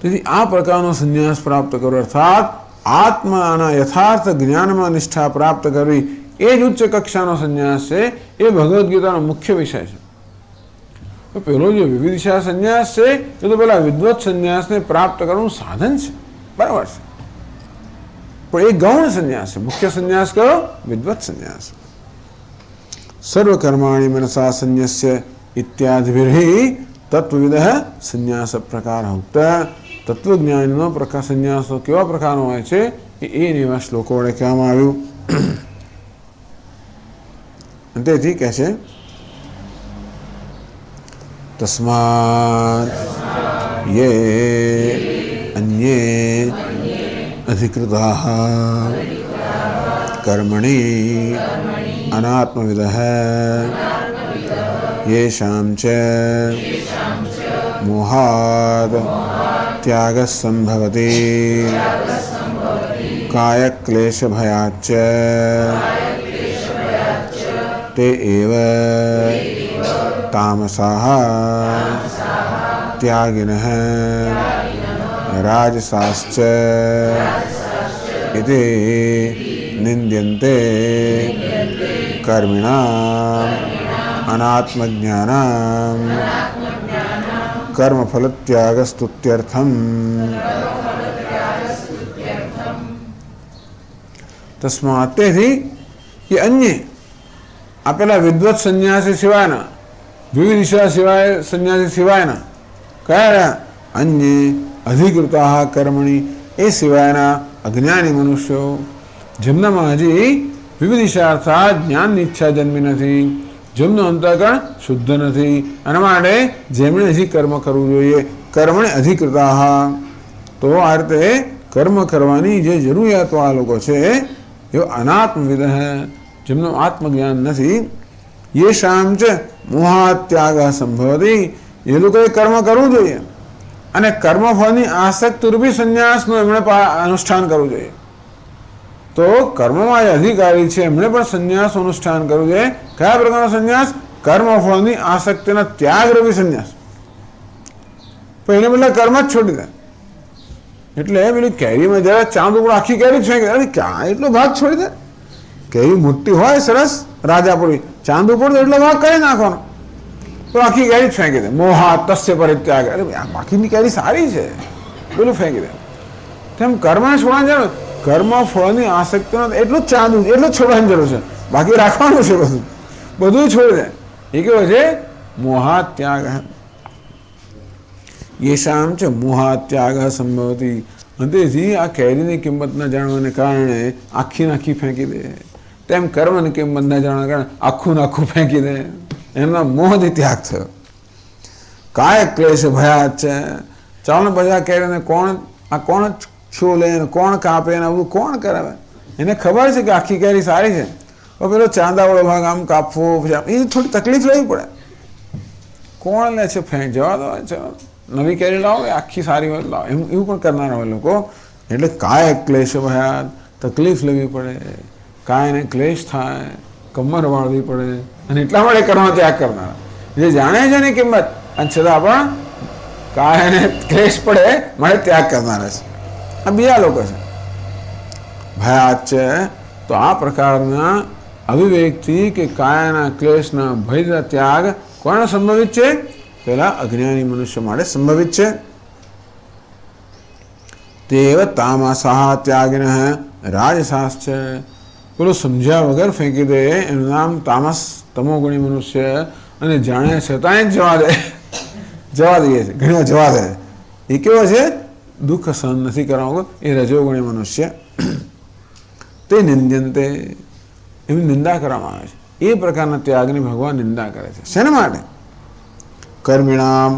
તેથી આ પ્રકારનો સંન્યાસ પ્રાપ્ત કરવો અર્થાત આત્માના યથાર્થ જ્ઞાનમાં નિષ્ઠા પ્રાપ્ત કરવી એ જ ઉચ્ચ કક્ષાનો સંન્યાસ છે એ ભગવદ્ ગીતાનો મુખ્ય વિષય છે પેલો જે વિવિધિશા સંન્યાસ છે એ તો પેલા વિદ્વત સંન્યાસને પ્રાપ્ત કરવાનું સાધન છે બરાબર છે પણ એ ગૌણ સંન્યાસ છે મુખ્ય સંન્યાસ કયો વિદ્વત સંન્યાસ સર્વકર્માણિ મનસા સંન્યસ્ય ઇત્યાદિભિઃ તત્વવિદ સંન્યાસ પ્રકાર ઉક્ત તત્વજ્ઞાનીનો પ્રકાર સંન્યાસ કેવા પ્રકારનો હોય છે એ એવા શ્લોકો વડે કહેવામાં આવ્યું તેથી કહે છે તસ્માत् યે અન્યે અધિકૃતાઃ કર્મણિ અનાત્મવિદઃ યેષાં ચ મોહાદ ત્યાગः સંભવતિ કાયક્લેશભયાચ્ચ તે એવ તામસાઃ ત્યાગિનઃ રાજસાશ્ચ ઇતિ નિંદ્યન્તે કર્મિણામ અનાત્મજ્ઞાનામ કર્મફલત્યાગસ્તુત્યર્થમ તસ્માत् તેથી એ અન્ય આપેલા વિદ્વત સંન્યાસી સિવાયના વિવિધિશા સિવાય સંન્યાસી સિવાયના કયા અન્ય અધિકૃતા કર્મણી એ સિવાયના અજ્ઞાની મનુષ્યો જેમનામાં હજી વિવિધિશા અર્થાત જ્ઞાનની ઈચ્છા જન્મી નથી જેમનું અંતઃકરણ શુદ્ધ નથી અને માટે જેમણે હજી કર્મ કરવું જોઈએ કર્મણે અધિકૃતા તો આ રીતે કર્મ કરવાની જે જરૂરિયાતો આ લોકો છે એ અનાત્મવિદ જેમનું આત્મજ્ઞાન નથી યેષાં ચ મોહાત્યાગ સંભવતિ એ લોકોએ કર્મ કરવું જોઈએ અને કર્મફળની આસક્તિ રૂપી સંન્યાસનું એમણે અનુષ્ઠાન કરવું જોઈએ તો કર્મમાં જે અધિકારી છે એમણે પણ સંન્યાસ અનુષ્ઠાન કરવું જોઈએ કયા પ્રકારનો સંન્યાસ કર્મફળની આસક્તિના ત્યાગ રૂપી સંન્યાસ પણ એને બદલે કર્મ જ છોડી દે એટલે પેલી કેરીમાં જરા ચાંદ ઉપર આખી કેરી જ ફેંકી દે ક્યાં એટલો ભાગ છોડી દે કેરી મોટી હોય સરસ રાજાપુરી ચાંદ ઉપર તો એટલો ભાગ કરી નાખવાનો તો આખી કેરી જ ફેંકી દે મોહા તસ્ય પરિત્યાગ અરે બાકીની કેરી સારી છે પેલું ફેંકી દે તેમ કર્મને છોડવાની જરૂર કર્મ ફળની આસક્તિ એટલું જ ચાંદ એટલું જ છોડવાની જરૂર છે બાકી રાખવાનું છે બધું છોડી દે એ કેવું છે મોહા ત્યાગ યેશામ ચ મોહાત ત્યાગ સંભવતી. અંતેથી આ કેરીની કિંમત ન જાણવાને કારણે આખી નાખી ફેંકી દે. તેમ કર્મની કિંમત ન જાણવાને કારણે આખું નાખું ફેંકી દે. એમના મોહથી ત્યાગ થયો. કાય ક્લેશ ભયાત છે. ચાલો બધા કેરીને કોણ છોલે ને કોણ કાપે ને બધું કોણ કરાવે? એને ખબર છે કે આખી કેરી સારી છે, તો પેલો ચાંદાવાળો ભાગ આમ કાપવો, પછી એ થોડી તકલીફ લેવી પડે. કોણ લે છે? ફેંક જવા દો, નવી કેરી લાવો, આખી સારી હોય લાવો, એવું પણ કરનારા હોય લોકો. એટલે કાય ક્લેશ ભયાત, તકલીફ લેવી પડે, કાયને ક્લેશ થાય, કમર વાળવી પડે, અને એટલા માટે કરવા ત્યાગ કરનારા જે જાણે છે ને કિંમત, અને છતાં પણ કાયને ક્લેશ પડે માટે ત્યાગ કરનારા છે. આ બીજા લોકો છે. ભયાત છે તો આ પ્રકારના અવિવેકથી કે કાયાના ક્લેશના ભયના ત્યાગ કોને સંભવિત છે? પેલા અજ્ઞાની મનુષ્ય માટે સંભવિત છે. તેવ તામસા ત્યાગિન રાજસાસ છે. પેલો સમજ્યા વગર ફેંકી દે એનું નામ તામસ, તમોગુણી મનુષ્ય. અને જાણે છતાંય જવા દઈએ છે, ઘણીવાર જવા દે. એ કેવો છે? દુઃખ સહન નથી કરવાનું, એ રજોગુણી મનુષ્ય. તે નિંદ્યંતે, એની નિંદા કરવામાં આવે છે. એ પ્રકારના ત્યાગની ભગવાન નિંદા કરે છે. શેના માટે? કર્મિણામ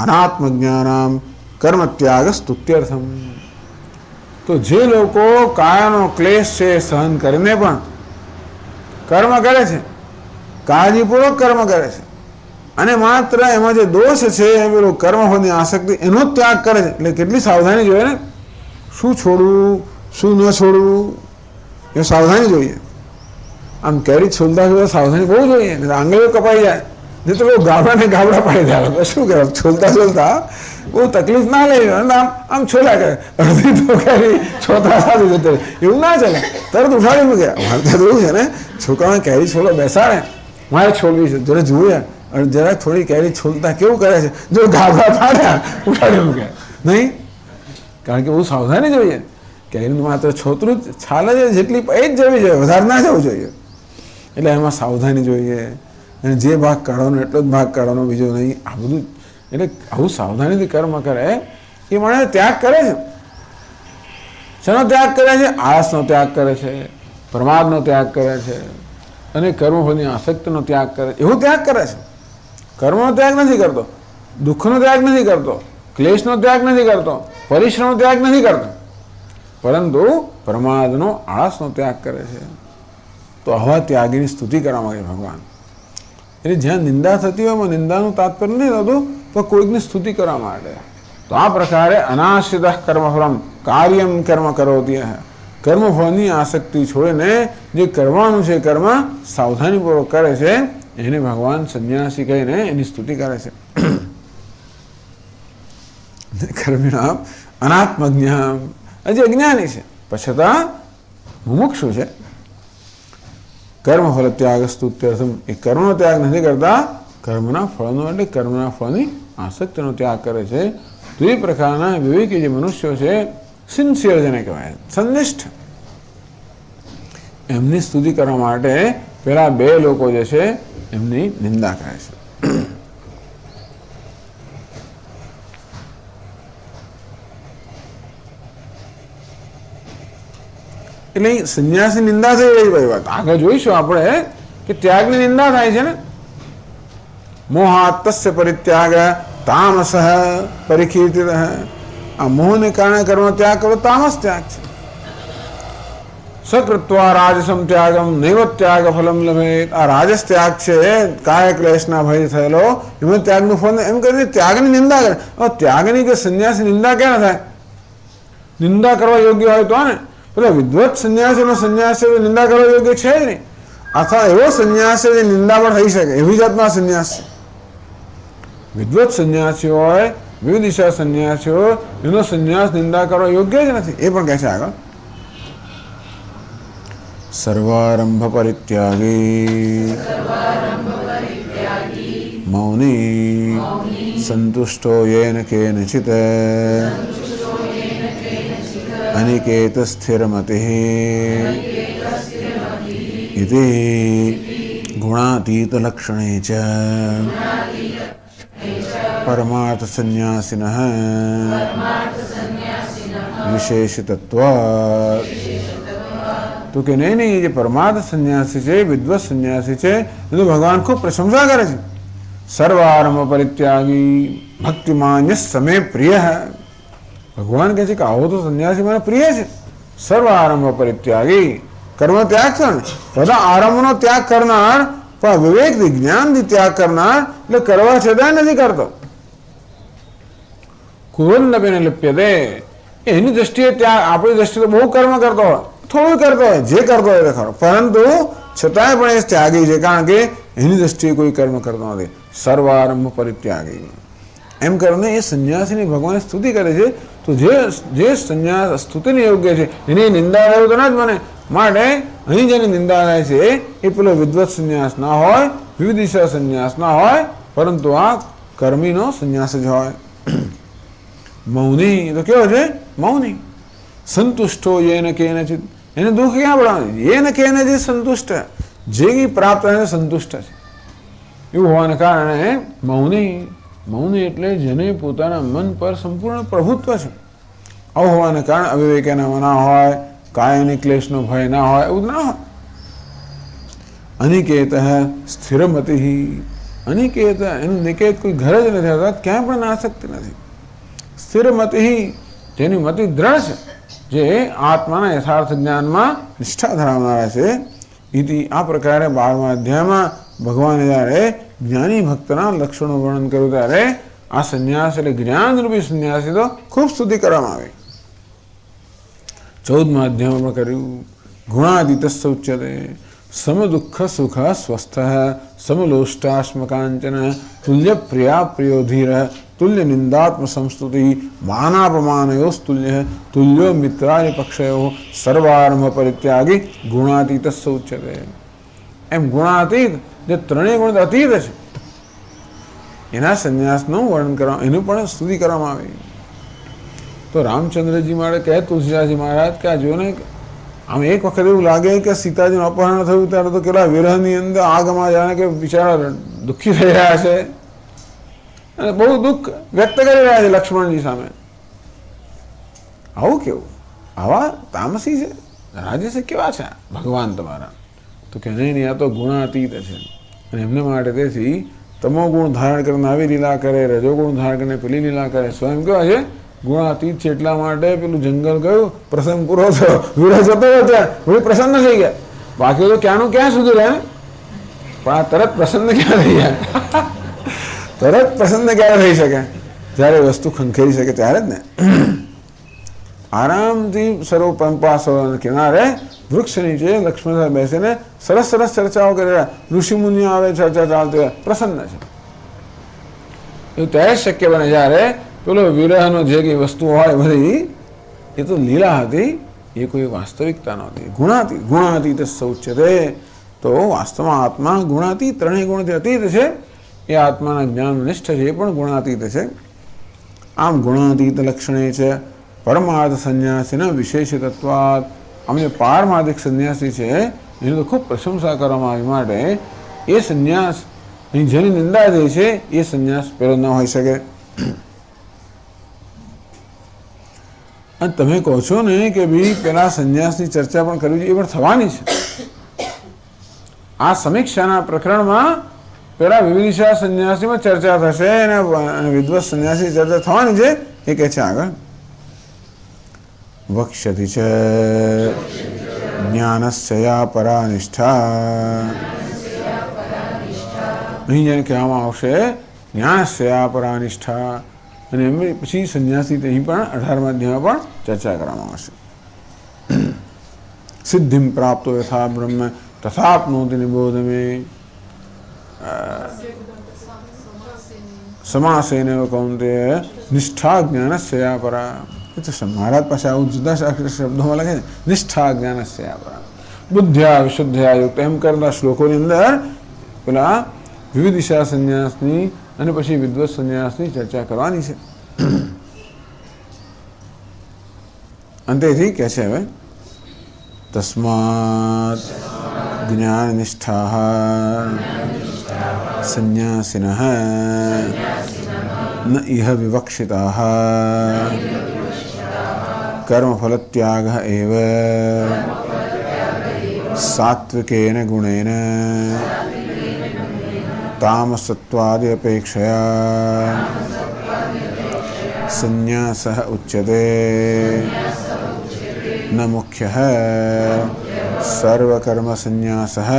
અનાત્મ જ્ઞાનામ કર્મ ત્યાગ સ્તુત્યર્થમ. તો જે લોકો કાયાનો ક્લેશ છે સહન કરીને પણ કર્મ કરે છે, કાળજીપૂર્વક કર્મ કરે છે, અને માત્ર એમાં જે દોષ છે એ પેલું કર્મફળની આસક્તિ એનો જ ત્યાગ કરે છે. એટલે કેટલી સાવધાની જોઈએ ને, શું છોડવું શું ન છોડવું, એ સાવધાની જોઈએ. આમ કેરી છોલતા છોલતા સાવધાની બહુ જોઈએ, આંગળીઓ કપાઈ જાય, નહીં તો બહુ ગાબડા પાડી જાય. શું કરે? છોલતા બહુ તકલીફ ના લે, આમ છોલ્યા કરે. અડધી તો કેરી છોતરા સાથે જતો, એવું ના ચાલે, તરત ઉઠાડી મૂકે. અમારે ત્યાં એવું છે ને, છોકરાને કેરી છોલો બેસાડે, મારે છોડવી છે, જોડે જોઈએ જરાક થોડી કેરી છોલતા કેવું કરે છે, જો ગાબડા પાડ્યા ઉઠાડી મૂકે નહીં. કારણ કે બહુ સાવધાની જોઈએ. કેરીનું માત્ર છોતરું જ છાલે છે, જેટલી એ જ જવી જોઈએ, વધારે ના જવું જોઈએ. એટલે એમાં સાવધાની જોઈએ, અને જે ભાગ કાઢવાનો એટલો જ ભાગ કાઢવાનો, બીજો નહીં. આ બધું એટલે આવું સાવધાનીથી કર્મ કરે એ માણસ ત્યાગ કરે છે. શેનો ત્યાગ કરે છે? આળસનો ત્યાગ કરે છે, પ્રમાદનો ત્યાગ કરે છે, અને કર્મફળની આસક્તિનો ત્યાગ કરે, એવો ત્યાગ કરે છે. કર્મનો ત્યાગ નથી કરતો, દુઃખનો ત્યાગ નથી કરતો, ક્લેશનો ત્યાગ નથી કરતો, પરિશ્રમનો ત્યાગ નથી કરતો, પરંતુ પ્રમાદનો, આળસનો ત્યાગ કરે છે. તો આવા ત્યાગીની સ્તુતિ કરવા માંગે ભગવાન. એટલે જ્યાં નિંદા થતી હોય એમાં નિંદાનું તાત્પર્ય નથી થતું, પણ કોઈકની સ્તુતિ કરવા માટે. તો આ પ્રકારે અનાશ્રિત કર્મફલમ કાર્યમ કર્મ કરોતી. કર્મફળની આસક્તિ છોડીને જે કરવાનું છે કર્મ સાવધાનીપૂર્વક કરે છે, એને ભગવાન સંન્યાસી કહીને એની સ્તુતિ કરે છે. કર્મિણામ અનાત્મજ્ઞામ, હજી અજ્ઞાની છે, પછતા મુમુક્ષુ છે. કર્મફળ ત્યાગ સ્તુત્યર્થમ, એ કર્મનો ત્યાગ નથી કરતા, કર્મના ફળનો એટલે કર્મના ફળની આસક્તિનો ત્યાગ કરે છે. તો એ પ્રકારના વિવેકી જે મનુષ્યો છે, સિન્સિયર જેને કહેવાય, સંનિષ્ઠ, એમની સ્તુતિ કરવા માટે પેલા બે લોકો જે છે એમની નિંદા કરે છે. એટલે સંન્યાસની નિંદા થઈ રહી ભાઈ વાત. આગળ જોઈશું આપણે કે ત્યાગની નિંદા થાય છે ને. મોહાત તસ્ય પરિત્યાગ તામસ પરિકીર્તિત. આ મોહને કારણે કર્મ ત્યાગ કરો, તામસ ત્યાગ છે. સકૃત્વા રાજસમ ત્યાગમ નૈવ ત્યાગ ફલમ લભેત. આ રાજસ ત્યાગ છે, કાય ક્લેશના ભય થયેલો, એમાં ત્યાગનું ફળ એમ કરીને ત્યાગની નિંદા કરે. હવે ત્યાગની કે સંન્યાસી નિંદા ક્યાં થાય? નિંદા કરવા યોગ્ય હોય તો ને પેલા વિદ્વત સંન્યાસીનો સંન્યાસી નિંદા કરવા યોગ્ય છે જ નહીં. અથવા એવો સંન્યાસી જે નિંદા પણ થઈ શકે, એવી જાતના સંન્યાસી. વિદ્વત સંન્યાસી હોય, વિવિધિશા સંન્યાસી હોય, એનો સંન્યાસ નિંદા કરવા યોગ્ય જ નથી. એ પણ કહે છે આગળ, સર્વારંભ પરિત્યાગી મૌની સંતુષ્ટો યેન કેનચિત અનિકેત સ્થિરમતિઃ ઇતિ ગુણાતીત લક્ષણે ચ परमार्थ संन्यासिनः विशेष तत्व। तो कि नहीं, ये परमार्थ संन्यासी છે, વિદ્વત સંન્યાસી છે, એ તો ભગવાન ખૂબ પ્રશંસા કરે છે. સર્વારંભ પરિત્યાગી ભક્તિમાન્ય સમે પ્રિય. ભગવાન કહે છે કે આવો તો સંન્યાસી મને પ્રિય છે. સર્વારંભ પરિત્યાગી, કર્મ ત્યાગ છે ને, બધા આરંભનો ત્યાગ કરનાર, પણ વિવેકથી જ્ઞાનથી ત્યાગ કરનાર, એટલે કરવા છતાં નથી કરતો. કુવન્નપેન લિપ્યતે, એની દ્રષ્ટિએ ત્યાગ, આપણી દ્રષ્ટિએ બહુ કર્મ કરતો હોય, થોડું કરતો હોય, જે કરતો હોય ખરો, પરંતુ છતાંય પણ એ ત્યાગી છે, કારણ કે એની દ્રષ્ટિએ કોઈ કર્મ કરતો નથી. સર્વારંભ પરિત્યાગી એમ કરીને એ સંન્યાસીની ભગવાન સ્તુતિ કરે છે. તો જે સંન્યાસ સ્તુતિને યોગ્ય છે એની નિંદા રહેવું તો ના જ બને. માટે અહીં જેની નિંદા રહે છે એ પેલો વિદ્વત સંન્યાસ ના હોય, વિવિધિશા સંન્યાસ ના હોય, પરંતુ આ કર્મીનો સંન્યાસ જ હોય. મૌની તો કેવો છે? મૌની. સંતુષ્ટો યેન કેનચિત, એને દુઃખ ક્યાં પડવાનું? યેન કેનચિત સંતુષ્ટ, જે પ્રાપ્ત એને સંતુષ્ટ છે એવું હોવાને કારણે મૌની. મૌની એટલે જેને પોતાના મન પર સંપૂર્ણ પ્રભુત્વ છે. આવું હોવાને કારણે અવિવેકના ના હોય, કાયની ક્લેશનો ભય ના હોય, એવું ના હોય. અનિકેત સ્થિરમતિ, અનિકેત એનું નિકેત કોઈ ઘર જ નથી હોતા, ક્યાંય પણ નાશકતી નથી. સ્થિરમતિ, જેની મતિ દ્રઢ છે, જે આત્માના યથાર્થ જ્ઞાનમાં નિષ્ઠા ધરાવનારા છે. ઇતિ આ પ્રકારે 12મા અધ્યાયમાં ભગવાને જ્યારે જ્ઞાની ભક્તના લક્ષણો વર્ણન કર્યું ત્યારે આ સંન્યાસ એટલે જ્ઞાનરૂપી સંન્યાસી તો ખૂબ સ્તુતિ કરવામાં આવી. 14મા અધ્યાયમાં કર્યું ગુણાતીતસ્ય ઉચ્યતે સમ દુઃખ સુખ સ્વસ્થ સમલોષ્ટાશ્મકાંચન તુલ્ય પ્રિયા પ્રિયો ધીર તુલ્ય નિંદાત્મ સંસ્તુતિ માનાપમાનયોસ્તુલ્ય તુલ્યો મિત્રાય પક્ષયો સર્વારંભ પરિત્યાગી ગુણાતીતસ્ય ઉચ્યતે. એમ ગુણાતીત, જે ત્રણેય ગુણ અતીત છે, એના સંન્યાસનું વર્ણન કરવા, એનું પણ સ્તુતિ કરવામાં આવી. તો રામચંદ્રજી માટે કહે તુલસીદાસજી મહારાજ કે આ જો ને, આમ એક વખત એવું લાગે કે સીતાજીનું અપહરણ થયું ત્યારે તો કેટલા વિરહની અંદર આગમાં જાણે કે બિચારા દુઃખી થઈ રહ્યા છે અને બહુ દુઃખ વ્યક્ત કરી રહ્યા છે લક્ષ્મણજી સામે. આવું કેવું? આવા તામસી છે, રાજસી કેવા છે ભગવાન તમારા? તો કે નહીં, આ તો ગુણાતીત છે. અને એમને માટે તેથી તમો ગુણ ધારણ કરીને આવી લીલા કરે, રજો ગુણ ધારણ કરીને પેલી લીલા કરે. સ્વયં કેવા છે? ગુણાતીત છે. એટલા માટે પેલું જંગલ ગયું, પ્રસંગ પૂરો થયો, વિરહ જતો ત્યાં થોડી પ્રસન્ન થઈ ગયા. બાકી તો ક્યાંનું ક્યાં સુધી રહે, પણ આ તરત પ્રસન્ન ક્યાં થઈ જાય? તરત પ્રસન્ન ક્યારે થઈ શકે? જ્યારે વસ્તુ ખંખેરી શકે ત્યારે જ ને. આરામથી સર્વ પંપા સરોવર કિનારે વૃક્ષ નીચે લક્ષ્મણ સાહેબ બેસીને સરસ સરસ ચર્ચાઓ કરી રહ્યા. ઋષિ મુનિઓ આવે, ચર્ચા ચાલતી હોય, પ્રસન્ન છે. એવું ત્યારે શક્ય બને જ્યારે પેલો વિરહનો જે કઈ વસ્તુ હોય બધી એ તો લીલા હતી, એ કોઈ વાસ્તવિકતા નહોતી. ગુણાતીત, ગુણાતીત સૌચ્યતે. તો વાસ્તવમાં આત્મા ગુણાતીત, ત્રણેય ગુણથી અતીત છે. એ આત્માના જ્ઞાન નિષ્ઠ છે, એ પણ ગુણાતીત છે. આમ ગુણાતીત લક્ષણે છે પરમાર્થ સંન્યાસીના વિશેષિતત્વાદ. આમ જે પારમાર્થિક સંન્યાસી છે એની તો ખૂબ પ્રશંસા કરવામાં આવી. માટે એ સંન્યાસ, અહીં જેની નિંદા થઈ છે એ સંન્યાસ પેલો ન હોઈ શકે. અને તમે કહો છો ને કે ભાઈ પેલા સંન્યાસની ચર્ચા પણ કરવી જોઈએ, એ પણ થવાની છે. આ સમીક્ષાના પ્રકરણમાં પેલા વિવિધિશા સંન્યાસીમાં ચર્ચા થશે અને વિદ્વત સંન્યાસી ચર્ચા થવાની છે. એ કહે છે આગળ વક્ષ્યતિ છે જ્ઞાનસ્યા પરા નિષ્ઠા. અહીં જેને કહેવામાં આવશે જ્ઞાનસ્યા પરા નિષ્ઠા, અને એમની પછી સંન્યાસી અહીં પણ 18મા અધ્યાયમાં પણ ચર્ચા કરવામાં આવશે. સિદ્ધિમ પ્રાપ્તો યથા બ્રહ્મ તથાપ્નોતિ નિબોધમે સમાસેન કૌંતેય નિષ્ઠા જ્ઞાનસ્યા પરા. મહારાજ પાસે આવું જુદા શબ્દોમાં લખે છે, નિષ્ઠા જ્ઞાનસ્યા પરા, બુદ્ધ્યા વિશુદ્ધ્યા યુક્ત, એમ કરતા શ્લોકોની અંદર પેલા વિવિધિશા સંન્યાસની અને પછી વિદ્વત સંન્યાસની ચર્ચા કરવાની છે. અંતેથી કહે છે હવે તસ્માત જ્ઞાન નિષ્ઠા સંન્યાસિનઃ न इह विवक्षिताः कर्मफलत्यागः एव सात्विकेन गुणेन तामसत्वादि अपेक्षया संन्यासः उच्यते न मुख्यः सर्वकर्म संन्यासः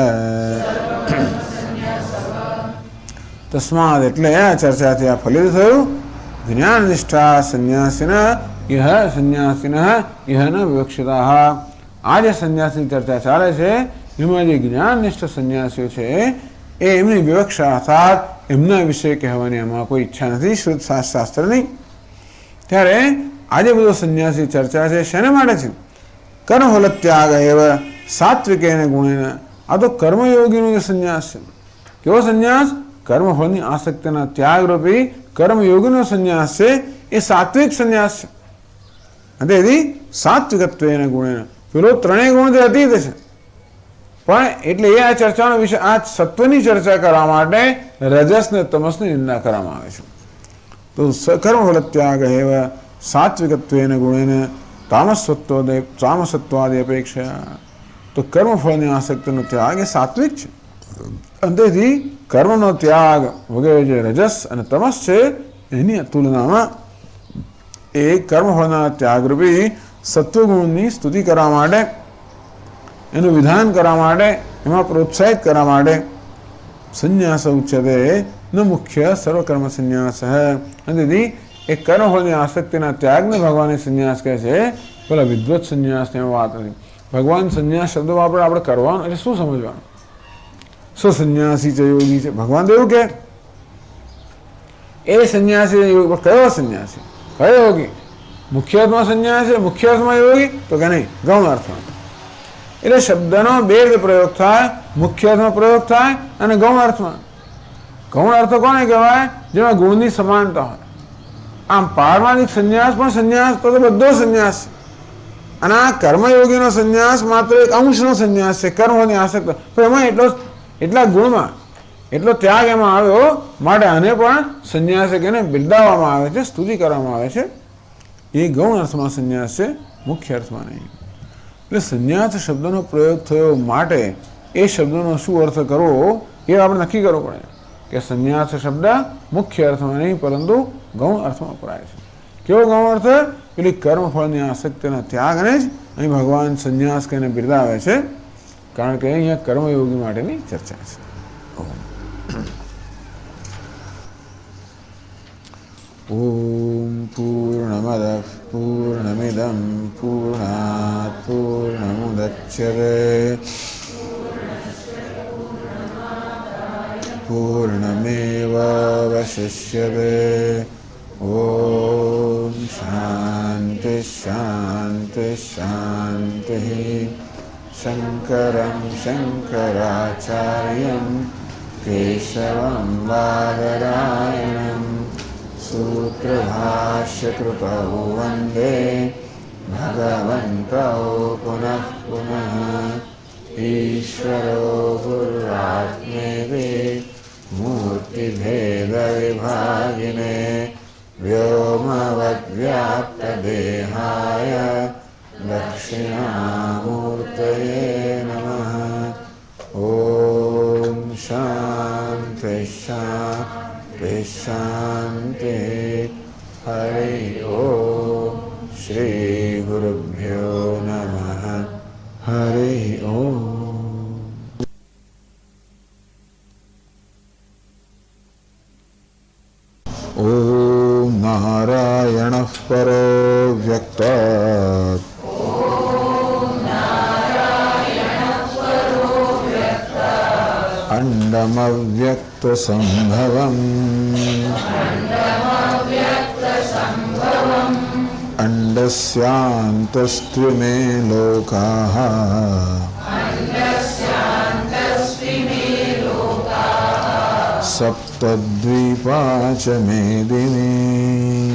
तस्मात् એટલે આ ચર્ચાથી આ ફલિત થયું જ્ઞાન નિષ્ઠા સંન્યાસિનઃ ઇહ સંન્યાસિનઃ ઇહ ન વિવક્ષિતાઃ. આ જે સંન્યાસની ચર્ચા ચાલે છે એમાં જે જ્ઞાન નિષ્ઠ સંન્યાસીઓ છે એ એમની વિવક્ષા અર્થાત એમના વિશે કહેવાની એમાં કોઈ ઈચ્છા નથી શુદ્ધ શાસ્ત્રની. ત્યારે આજે બધો સંન્યાસી ચર્ચા છે શેના માટે છે? કર્મફલ ત્યાગ એવ સાત્વિકેન ગુણેન. આ તો કર્મયોગીનો જે સંન્યાસ છે. કેવો સંન્યાસ? કર્મફળની આસક્તિના ત્યાગરૂપી કર્મયોગીનો સંન્યાસ છે. એ સાત્વિક સંન્યાસ છે. તેથી સાત્વિકત્વેન ગુણેન પેલો ત્રણેય ગુણથી અતીત છે. પણ એટલે એ આ ચર્ચાનો વિષય આ સત્વની ચર્ચા કરવા માટે રજસ ને તમસની નિંદા કરવામાં આવે છે. તો કર્મફલ ત્યાગ એવ સાત્વિકત્વેન ગુણેન તામસત્વાદી અપેક્ષા. તો કર્મફળની આસક્તિનો ત્યાગ એ સાત્વિક છે. અંતેથી કર્મનો ત્યાગ વગેરે જે રજસ અને તમસ છે એની તુલનામાં એ કર્મફળના ત્યાગરૂપી સત્વગુણની સ્તુતિ કરવા માટે એનું વિધાન કરવા માટે એમાં પ્રોત્સાહિત કરવા માટે સંન્યાસ ઉચ્યતે ન મુખ્ય સર્વકર્મ સંન્યાસ. અંતેથી એ કર્મફળની આસક્તિના ત્યાગને ભગવાનને સંન્યાસ કહે છે. પેલા વિદ્વત સંન્યાસની વાત નથી. ભગવાન સંન્યાસ શબ્દ આપણે કરવાનું એટલે શું સમજવાનું? સંન્યાસી છે યોગી છે ભગવાન તો એવું કે એ સંન્યાસી કયો સંન્યાસી કયો યોગી? મુખ્ય અર્થમાં સંન્યાસી મુખ્ય અર્થમાં યોગી તો કે નહીં, ગૌણ અર્થમાં. એટલે શબ્દનો બે રીતે પ્રયોગ થાય. મુખ્ય અર્થમાં પ્રયોગ થાય અને ગૌણ અર્થમાં. ગૌણ અર્થ કોને કહેવાય? જેમાં ગુણની સમાનતા હોય. આમ પારમાર્થિક સંન્યાસ પણ સંન્યાસ તો બધો સંન્યાસ છે. અને આ કર્મયોગીનો સંન્યાસ માત્ર એક અંશનો સંન્યાસ છે કર્મોની આસક્ત. પણ એમાં એટલા ગુણમાં એટલો ત્યાગ એમાં આવ્યો માટે આને પણ સંન્યાસ એને બિરદાવવામાં આવે છે, સ્તુતિ કરવામાં આવે છે. એ ગૌણ અર્થમાં સંન્યાસ છે, મુખ્ય અર્થમાં નહીં. એટલે સંન્યાસ શબ્દનો પ્રયોગ થયો માટે એ શબ્દનો શું અર્થ કરવો એ આપણે નક્કી કરવું પડે કે સંન્યાસ શબ્દ મુખ્ય અર્થમાં નહીં પરંતુ ગૌણ અર્થમાં વપરાય છે. કેવો ગૌણ અર્થ? પેલી કર્મફળની આસક્તિના ત્યાગને જ અહીં ભગવાન સંન્યાસ કહીને બિરદાવે છે. કારણ કે અહીંયા કર્મયોગી માટેની ચર્ચા છે. ઓમ પૂર્ણમદ પૂર્ણમિદં પૂર્ણાત પૂર્ણમુદચ્યતે પૂર્ણમેવાવશિષ્યતે. ઓમ શાંતિ શાંતિ શાંતિ. શંકરં શંકરાચાર્યં કેશવં બાદરાયણં સૂત્રભાષ્યકૃતૌ વંદે ભગવन्तૌ પુનઃ પુનઃ. ઈશ્વરો ગુરુરાત્મેતિ મૂર્તિભેદવિભાગિને વ્યોમવદ્વ્યાપ્તદેહાય દક્ષિણામૂર્તયે નમઃ. ઓમ શાંતિ શાંતિ શાંતિ. હરિ ઓમ શ્રી ગુરુભ્યો નમઃ. હરિ ઓમ. ઓમ નારાયણઃ પરો વ્યક્તાત અંડમવ્યક્તસંભવम् અંડસ્યાन्तસ્ત્વિમે લોકાઃ સપ્તદ્વીપા ચ મેદિની.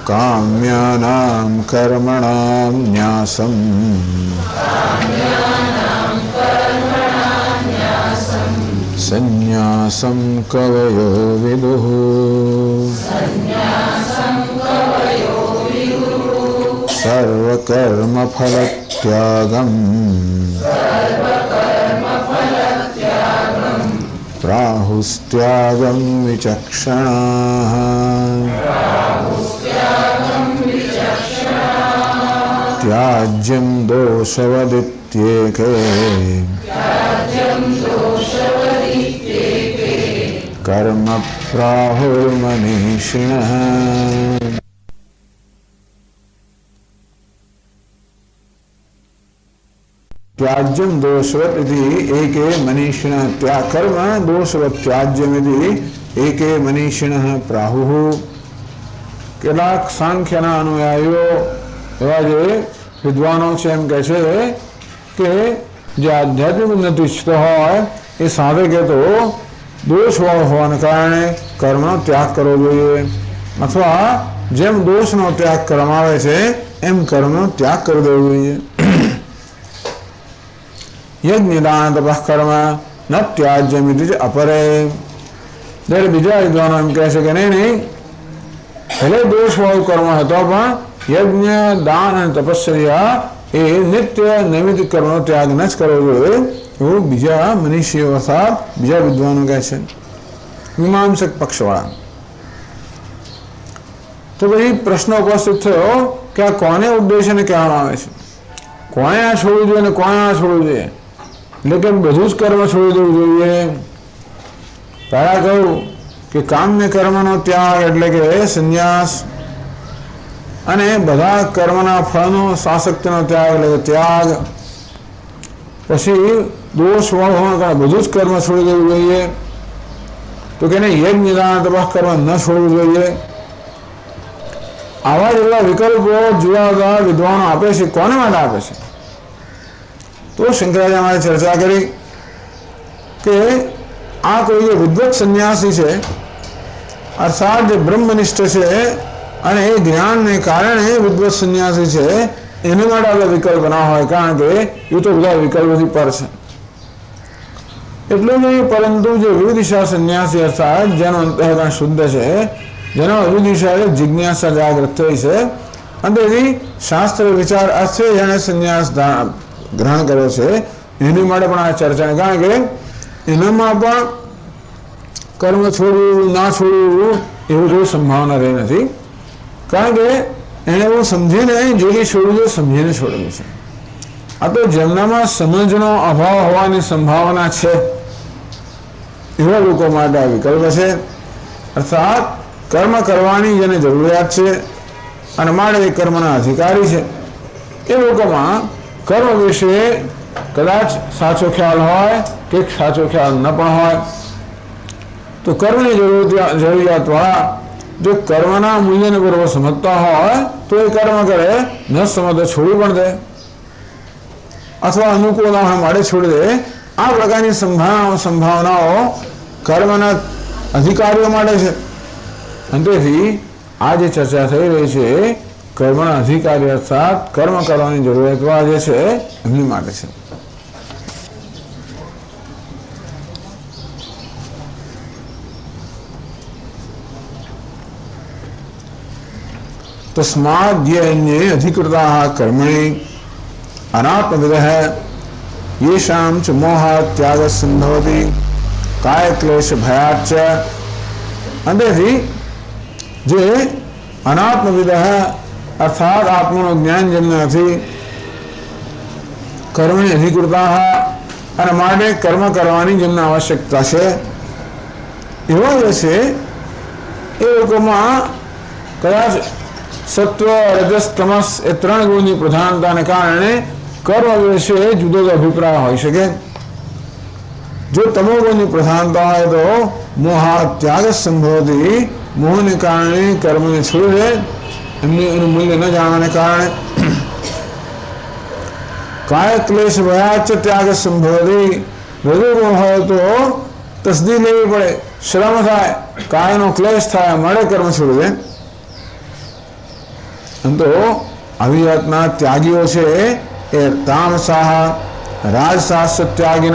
કામ્યાનાં કર્મણાં ન્યાસम् સંન્યાસં કવયો વિદુઃ સર્વકર્મફલત્યાગં પ્રાહુસ્ત્યાગં વિચક્ષણાઃ ત્યાજ્યં દોષવદિત્યેકે કર્મ પ્રાહુર્મનીષિણઃ त्याज्यम दोषवत इति एके मनीषिणः कर्म दोषवत त्याज्यम इति एके मनीषिणः प्राहुः કેટલાક સાંખ્યના અનુયાયીઓ એવા જે વિદ્વાનો છે એમ કહે છે કે જે આધ્યાત્મિક ઉન્નતિ ઈચ્છતો હોય એ સાધકે તો દોષવાળો હોવાને કારણે કર્મનો ત્યાગ કરવો જોઈએ અથવા જેમ દોષનો ત્યાગ કરવામાં આવે છે એમ કર્મનો ત્યાગ કરી દેવો જોઈએ यज्ञ दान तपः कर्म न त्याज्यमिति अपरे जયારે બીજા વિદ્વાનો એમ કહે છે કે નહીં ભલે દોષવાળું કર્મ હતો પણ યજ્ઞ દાન અને તપસ્યા એ નિત્ય નૈમિત કર્મનો ત્યાગ ન જ કરવો જોઈએ એવું બીજા મનીષીઓ અર્થાત બીજા વિદ્વાનો કહે છે મીમાંસક પક્ષવાળા તો પછી પ્રશ્ન ઉપસ્થિત થયો કે આ કોને ઉદ્દેશને કહેવામાં આવે છે કોને આ છોડવું જોઈએ અને કોને આ છોડવું જોઈએ એટલે કે બધું જ કર્મ છોડી દેવું જોઈએ પહેલા કહ્યું કે કામ્ય કર્મનો ત્યાગ એટલે કે સંન્યાસ અને બધા કર્મના ફળનો આસક્તિનો ત્યાગ એટલે કે ત્યાગ પછી દોષ વાળો હોવાના કારણે બધું જ કર્મ છોડી દેવું જોઈએ તો કે યજ્ઞ દાન તપઃ કર્મ ન છોડવું જોઈએ આવા જેવા વિકલ્પો જુદા જુદા વિદ્વાનો આપે છે કોને માટે આપે છે તો શંકરાચાર્ય ચર્ચા કરી કે આ કોઈ જે વિદ્વત સંન્યાસી છે અર્થાત જે બ્રહ્મનિષ્ઠ છે અને એ જ્ઞાનને કારણે વિદ્વત સંન્યાસી છે એને માટે આવા વિકલ્પ ના હોય કારણ કે એ તો બધા વિકલ્પોથી પર છે એટલું નહીં પરંતુ જે વિવિધિશા સંન્યાસી અર્થાત જેનો અંતઃકરણ શુદ્ધ છે જેનો વિવિધિશા જિજ્ઞાસા જાગૃત થઈ છે અને તેથી શાસ્ત્ર વિચાર અર્થે જેને સંન્યાસ ગ્રહણ કર્યો છે એની માટે પણ આ ચર્ચા કારણ કે એનામાં પણ કર્મ છોડવું ના છોડવું એવું કોઈ સંભાવના રહી નથી કારણ કે એને એવું સમજીને જે કંઈ છોડવું છે સમજીને છોડેલું છે આ તો જેમનામાં સમજનો અભાવ હોવાની સંભાવના છે એવા લોકો માટે આ વિકલ્પ છે અર્થાત કર્મ કરવાની જેને જરૂરિયાત છે અને માટે એ કર્મના અધિકારી છે એ લોકોમાં કર્મ વિશે કદાચ સાચો ખ્યાલ હોય કે સાચો ખ્યાલ ન પણ હોય તો કર્મની જરૂરિયાતવાળા જો કર્મના મૂલ્યને બરોબર સમજતા હોય તો એ કર્મ કરે ન સમજે છોડી પણ દે અથવા અનુકૂળ ના હોય માટે છોડી દે આ પ્રકારની સંભાવનાઓ કર્મના અધિકારીઓ માટે છે અને તેથી આ જે ચર્ચા થઈ રહી છે કર્મના અધિકારી અર્થાત કર્મ કરવાની જરૂરિયાત જે છે એમની માટે છે तस्माद् ये अन्ये अधिकृताः कर्मणि अनात्मविदः येषां च मोहात् त्यागः सम्भवति कायक्लेश भयाच्च अंतेથી જે અનાત્મવિદઃ અર્થાત આત્માનું જ્ઞાન જેમને નથી કર્મની અધિકૃતાઃ અને માટે કર્મ કરવાની જેમને આવશ્યકતા છે એવા જે છે એ લોકોમાં કદાચ સત્વ રજસ તમસ એ ત્રણ ગુણની પ્રધાનતાને કારણે કર્મ વિશે જુદો જુદો અભિપ્રાય હોઈ શકે જો તમોગુણની પ્રધાનતા હોય તો મોહા ત્યાગ સંભવતી મોહને કારણે કર્મને છોડી દે એનું મૂલ્ય ન જાણવાને કારણે કાય ક્લેશ ભયાચ ત્યાગ સંભવતી રજોગુણ હોય તો તસદી લેવી પડે શ્રમ થાય કાયનો ક્લેશ થાય મળે કર્મ છોડી દે તો આવી જાતના ત્યાગીઓ છે એ તામસાહ રાજસાસ્ત્ર ત્યાગીન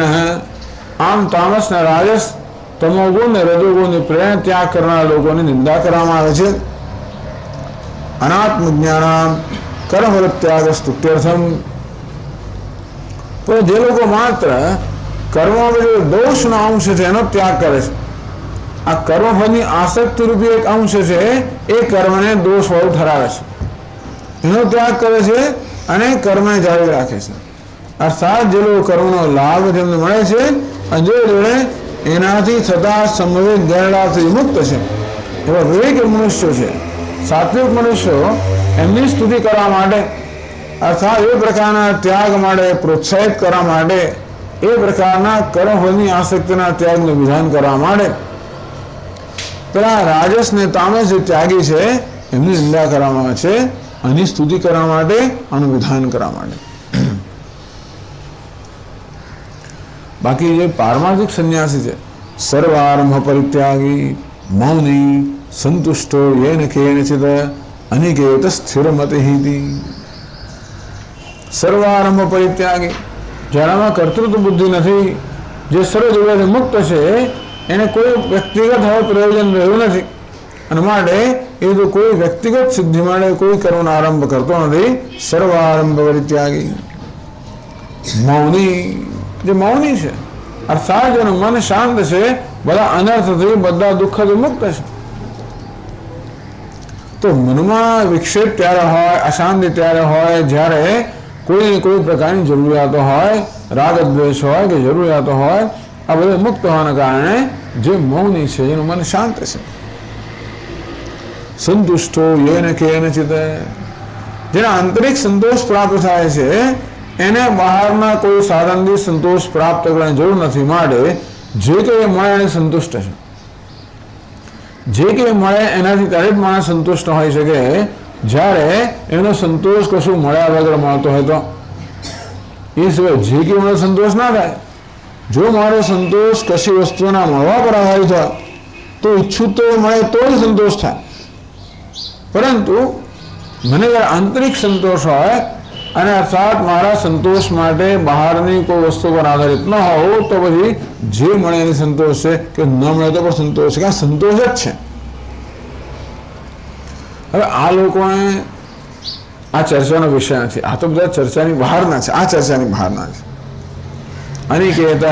આમ તામસ ને રાજસ, તમોગુણ ને રજોગુણની પ્રેરણા ત્યાગ કરનાર લોકોની નિંદા કરવામાં આવે છે. અનાત્મ જ્ઞાનામ કર્મફલ ત્યાગ સ્તુત્યર્થમ. પણ જે લોકો માત્ર કર્મમાં જે દોષનો અંશ છે એનો ત્યાગ કરે છે, આ કર્મફળની આસક્તિ રૂપી એક અંશ છે, એ કર્મને દોષ વાળું ઠરાવે છે, એનો ત્યાગ કરે છે અને કર્મને જાળવી રાખે છે. અર્થાત જે લોકો કર્મનો લાભ જેમને મળે છે અને જોડે એનાથી થતા સંભવિત ગેરલાભથી મુક્ત છે એવા વિવેકી મનુષ્યો છે, સાત્વિક મનુષ્યો, એમની સ્તુતિ કરવા માટે અર્થાત એ પ્રકારના ત્યાગ માટે પ્રોત્સાહિત કરવા માટે, એ પ્રકારના કર્મફળની આસક્તિના ત્યાગનું વિધાન કરવા માટે પેલા રાજસ ને તામસ જે ત્યાગી છે એમની નિંદા કરવામાં આવે છે, આની સ્તુતિ કરવા માટે, આનું વિધાન કરવા માટે. બાકી જે પારમાર્થિક સંન્યાસી છે, સર્વારંભ પરિત્યાગી, મૌની, સંતુષ્ટો યેન કેનચિત અનિકેત સ્થિરમતિહિ. સર્વારંભ પરિત્યાગી, જેનામાં કર્તૃત્વ બુદ્ધિ નથી, જે સર્વ જગતથી મુક્ત છે, એને કોઈ વ્યક્તિગત હવે પ્રયોજન રહ્યું નથી અને માટે એ તો કોઈ વ્યક્તિગત સિદ્ધિ માટે કોઈ કર્મનો આરંભ કરતો નથી. સર્વારંભ પરિત્યાગી. મૌની, જે મૌની છે અર્થાત જેનું મન શાંત છે, બધા અનર્થથી, બધા દુઃખથી મુક્ત છે. તો મનમાં વિક્ષેપ ત્યારે હોય, અશાંતિ ત્યારે હોય જ્યારે કોઈ કોઈ પ્રકારની જરૂરિયાતો હોય, રાગ દ્વેષ હોય કે જરૂરિયાતો હોય, આ બધા મુક્ત હોવાના કારણે જે મૌની છે એનું મન શાંત છે. સંતુષ્ટો યેન કેનચિત, જેના આંતરિક સંતોષ પ્રાપ્ત થાય છે એને બહારના કોઈ સાધનથી સંતોષ પ્રાપ્ત કરવાની જરૂર નથી. માટે જે કંઈ મળે એને સંતુષ્ટ છે, જે કંઈ મળે એનાથી ત્યારે જ માણસ સંતુષ્ટ હોઈ શકે જ્યારે એનો સંતોષ કશું મળ્યા વગર મળતો હોય તો. એ સિવાય જે કંઈ મને સંતોષ ના થાય. જો મારો સંતોષ કશી વસ્તુના મળવા પર આધારિત હોય તો ઈચ્છું તો મળે તો જ સંતોષ થાય. પરંતુ મને જયારે આંતરિક સંતોષ હોય અને અર્થાત મારા સંતોષ માટે બહારની કોઈ વસ્તુ પર આધારિત ન હોવું તો પછી જે મળે એની સંતોષ છે, કે ન મળે તો પણ સંતોષ છે, કે સંતોષ જ છે. હવે આ લોકોને આ ચર્ચાનો વિષય નથી, આ તો બધા ચર્ચાની બહારના છે, આ ચર્ચાની બહારના છે. અનિકેત,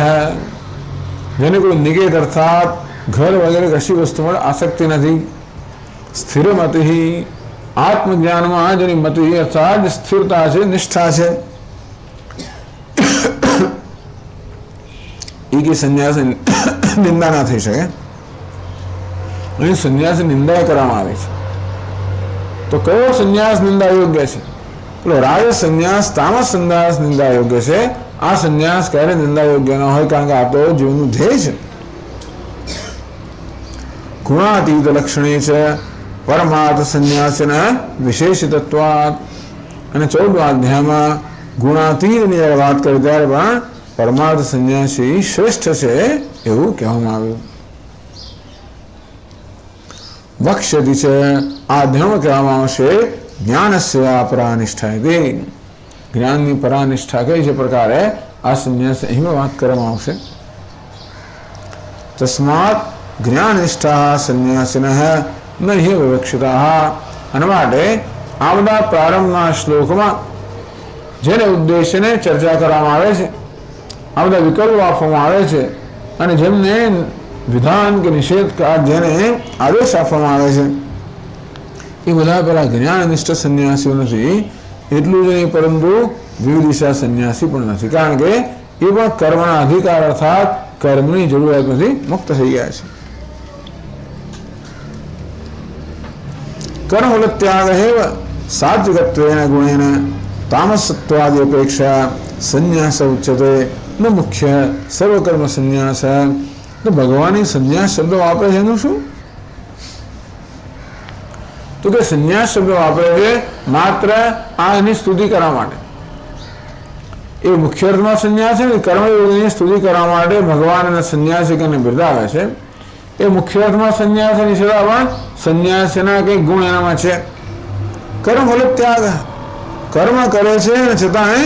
જેને કોઈ નિકેત અર્થાત ઘર વગેરે કશી વસ્તુ મળે આસક્તિ નથી. સ્થિરમતિ, આત્મજ્ઞાનમાં જેની મતિ અર્થાત સ્થિરતા છે, નિષ્ઠા છે. એ કે સંન્યાસ નિંદા ના થઈ શકે, અને સંન્યાસ નિંદા કરવામાં આવે છે. તો કયો સંન્યાસ નિંદા યોગ્ય છે? પેલો રાજ સંન્યાસ, તામસ સંન્યાસ નિંદા યોગ્ય છે. આ સંન્યાસ ક્યારે નિંદા યોગ્ય ન હોય, કારણ કે આ તો જીવનનું ધ્યેય છે. ગુણાતીત લક્ષણી છે પરમાર્થ સંન્યાસના વિશેષિતત્વાત. અને 14મા અધ્યાયમાં ગુણાતીતની જયારે વાત કરી ત્યારે પણ પરમાર્થ સંન્યાસી શ્રેષ્ઠ છે એવું કહેવામાં આવ્યું. વક્ષ્યતિ છે, આ અધ્યાયમાં કહેવામાં આવશે જ્ઞાનસ્ય પરાનિષ્ઠા. જ્ઞાનની પરાનિષ્ઠા કઈ છે પ્રકારે આ સંન્યાસ અહીં વાત કરવામાં આવશે. તસ્માત જ્ઞાનિષ્ઠા સંન્યાસિનઃ નહિ વિવક્ષિતાઃ. અને માટે આ બધા પ્રારંભના શ્લોકમાં જેને ઉદ્દેશને ચર્ચા કરવામાં આવે છે, આ બધા વિકલ્પો આપવામાં આવે છે અને જેમને વિધાન કે નિષેધ જેને આદેશ આપવામાં આવે છે એ બધા પેલા જ્ઞાનનિષ્ઠ સંન્યાસીઓ નથી. એટલું જ નહીં, પરંતુ વિવિધિશા સંન્યાસી પણ નથી, કારણ કે એ પણ કર્મના અધિકાર અર્થાત કર્મની જરૂરિયાતમાંથી મુક્ત થઈ ગયા છે. કર્મફલ ત્યાગ હેવ સાત્વિકત્વેન ગુણેન તામસત્વાદી અપેક્ષા સંન્યાસ ઉચ્યતે. ન મુખ્ય સર્વકર્મ સંન્યાસ. તો ભગવાન સંન્યાસ શબ્દ વાપરે છે એનું શું? તો કે સંન્યાસ શબ્દ વાપરે છે માત્ર આ એની સ્તુતિ કરવા માટે. એ મુખ્ય અર્થમાં સંન્યાસ છે, કર્મયોગીની સ્તુતિ કરવા માટે ભગવાન અને સંન્યાસિકોને બિરદાવે છે. એ મુખ્ય અર્થમાં સંન્યાસની છતાં પણ સંન્યાસના કંઈક ગુણ એનામાં છે. કર્મફલ ત્યાગ, કર્મ કરે છે અને છતાં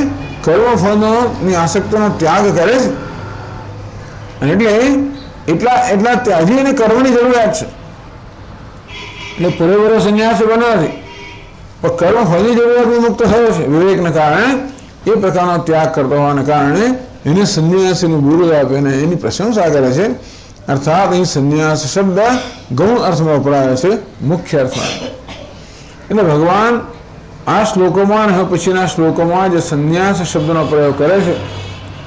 કર્મફળની આસક્તિનો ત્યાગ કરે છે. અને એટલા હજી એને કર્મની જરૂરિયાત છે. એટલે પૂરેપૂરો સંન્યાસ બન્યો નથી, પણ કર્મ ફળની જરૂરિયાતથી મુક્ત થયો છે. વિવેકને કારણે એ પ્રકારનો ત્યાગ કરતો હોવાને કારણે એને સંન્યાસીનું બિરુદ આપે અને એની પ્રશંસા કરે છે. અર્થાત અહીં સંન્યાસ શબ્દ ગૌણ અર્થમાં વપરાયો છે, મુખ્ય અર્થમાં. એટલે ભગવાન આ શ્લોકોમાં અને પછીના શ્લોકોમાં જે સંન્યાસ શબ્દનો પ્રયોગ કરે છે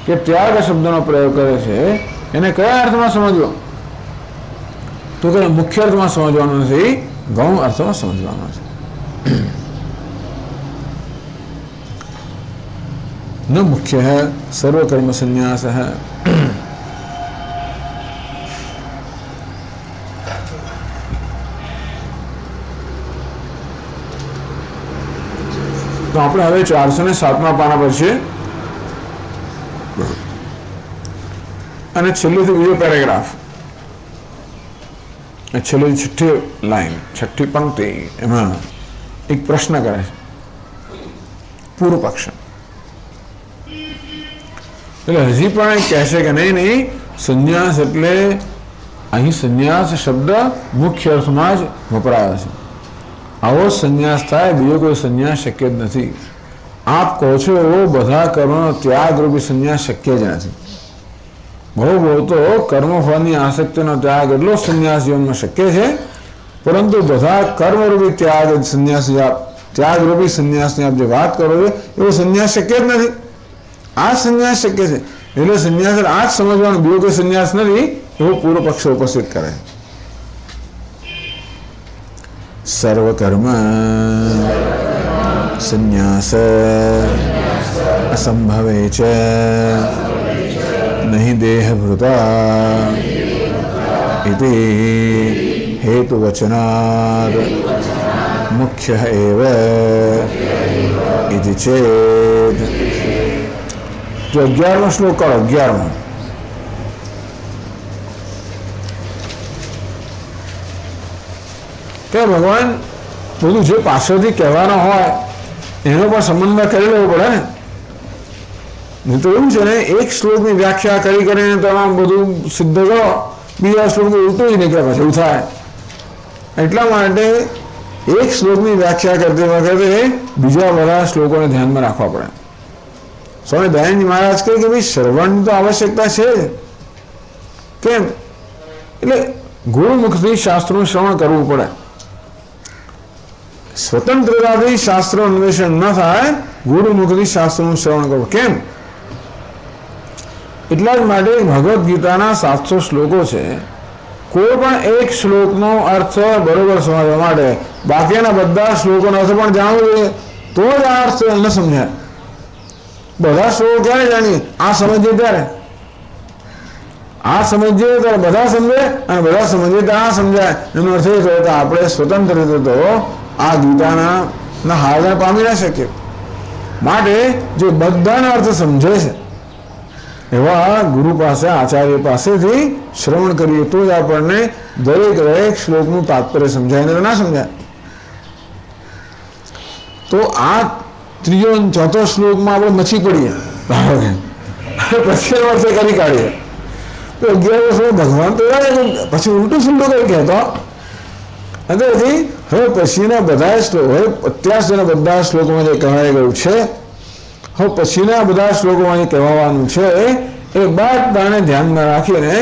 કે ત્યાગ શબ્દનો પ્રયોગ કરે છે, એને કયા અર્થમાં સમજવો? તો કે મુખ્ય અર્થમાં સમજવાનો નથી, ગૌણ અર્થમાં સમજવાનો છે. ન મુખ્ય है सर्वकर्म संन्यास है. તો આપણે હવે 407મા પાના પર છે અને છેલ્લેથી બીજો પેરેગ્રાફ, છેલ્લી છઠ્ઠી લાઈન, છઠ્ઠી પંક્તિ, એમાં એક પ્રશ્ન કરે છે પૂર્વ પક્ષ. એટલે હજી પણ કહે છે કે નહીં, સંન્યાસ એટલે અહીં સંન્યાસ શબ્દ મુખ્ય અર્થમાં જ વપરાયો છે. આવો સંન્યાસ થાય, બીજો કોઈ સંન્યાસ શક્ય જ નથી. આપ કહો છો એવો બધા કર્મનો ત્યાગ રૂપી સંન્યાસ શક્ય જ નથી. બહુ તો કર્મફળની આસક્તિનો ત્યાગ એટલો સંન્યાસ જીવનમાં શક્ય છે, પરંતુ બધા કર્મરૂપી ત્યાગરૂપી સંન્યાસની આપ જે વાત કરો છો એવો સંન્યાસ શક્ય જ નથી. આ સંન્યાસ શક્ય છે. એટલે સંન્યાસ આ જ સમજવાનો, બીજો કોઈ સંન્યાસ નથી, એવો પૂર્વ પક્ષ ઉપસ્થિત કરે. સર્વકર્મ સંન્યાસ અસંભવે છે નહીં દેહભૃતા ઇતિ હેતુવચનાદ મુખ્ય એવ ઇતિ ચેદ. જો 11મો શ્લોક કરો, 11મો. કે ભગવાન બધું જે પાછળથી કહેવાનો હોય એનો પણ સમન્વય કરી લેવો પડે ને. નહીં તો એવું છે ને, એક શ્લોકની વ્યાખ્યા કરીને તમામ બધું સિદ્ધ કરો, બીજા શ્લોકનું ઉલટું જ નીકળે, પછી એવું થાય. એટલા માટે એક શ્લોકની વ્યાખ્યા કરતી વખતે બીજા બધા શ્લોકોને ધ્યાનમાં રાખવા પડે. સ્વામી દયાનંદજી મહારાજ કહે કે ભાઈ શ્રવણની તો આવશ્યકતા છે જ. કેમ? એટલે ગુરુમુખથી શાસ્ત્રોનું શ્રવણ કરવું પડે. સ્વતંત્રતાથી શાસ્ત્ર અન્વેષણ ન થાય, ગુરુમુખથી શાસ્ત્રનું શ્રવણ કરવું. કેમ? એટલા જ માટે ભગવદ્ ગીતાના 700 શ્લોકો છે. કોઈ પણ એક શ્લોકનો અર્થ બરોબર સમજવા માટે બાકીના બધા શ્લોકોનો અર્થ પણ જાણવું જોઈએ, તો જ આ અર્થ ન સમજાય. બધા શ્લોકો ક્યારે જાણીએ? આ સમજીએ ત્યારે. આ સમજીએ ત્યારે બધા સમજે, અને બધા સમજીએ ત્યારે આ સમજાય. એનો અર્થ એ થયો કે આપણે સ્વતંત્ર રીતે તો આ ગીતાના હાલને પામી ના શકીએ. માટે જે બધાનો અર્થ સમજે છે એવા ગુરુ પાસે, આચાર્ય પાસેથી શ્રવણ કરીએ તો જ આપણને દરેક શ્લોકનું તાત્પર્ય સમજાય, ને ના સમજાય. તો આ ત્રીજો અને ચોથો શ્લોકમાં આપણે મચી પડીએ, પછી વર્ષે કરી કાઢીએ તો 11મો શ્લોક ભગવાન તો પછી ઉલટું સુલટું કઈ કહેતો. અને હવે પછીના બધા શ્લોક, હવે અત્યાર સુધીના બધા શ્લોકોમાં જે કહેવાય ગયું છે, હવે પછીના બધા શ્લોકોમાં જે કહેવાનું છે એ બધાને ધ્યાનમાં રાખીને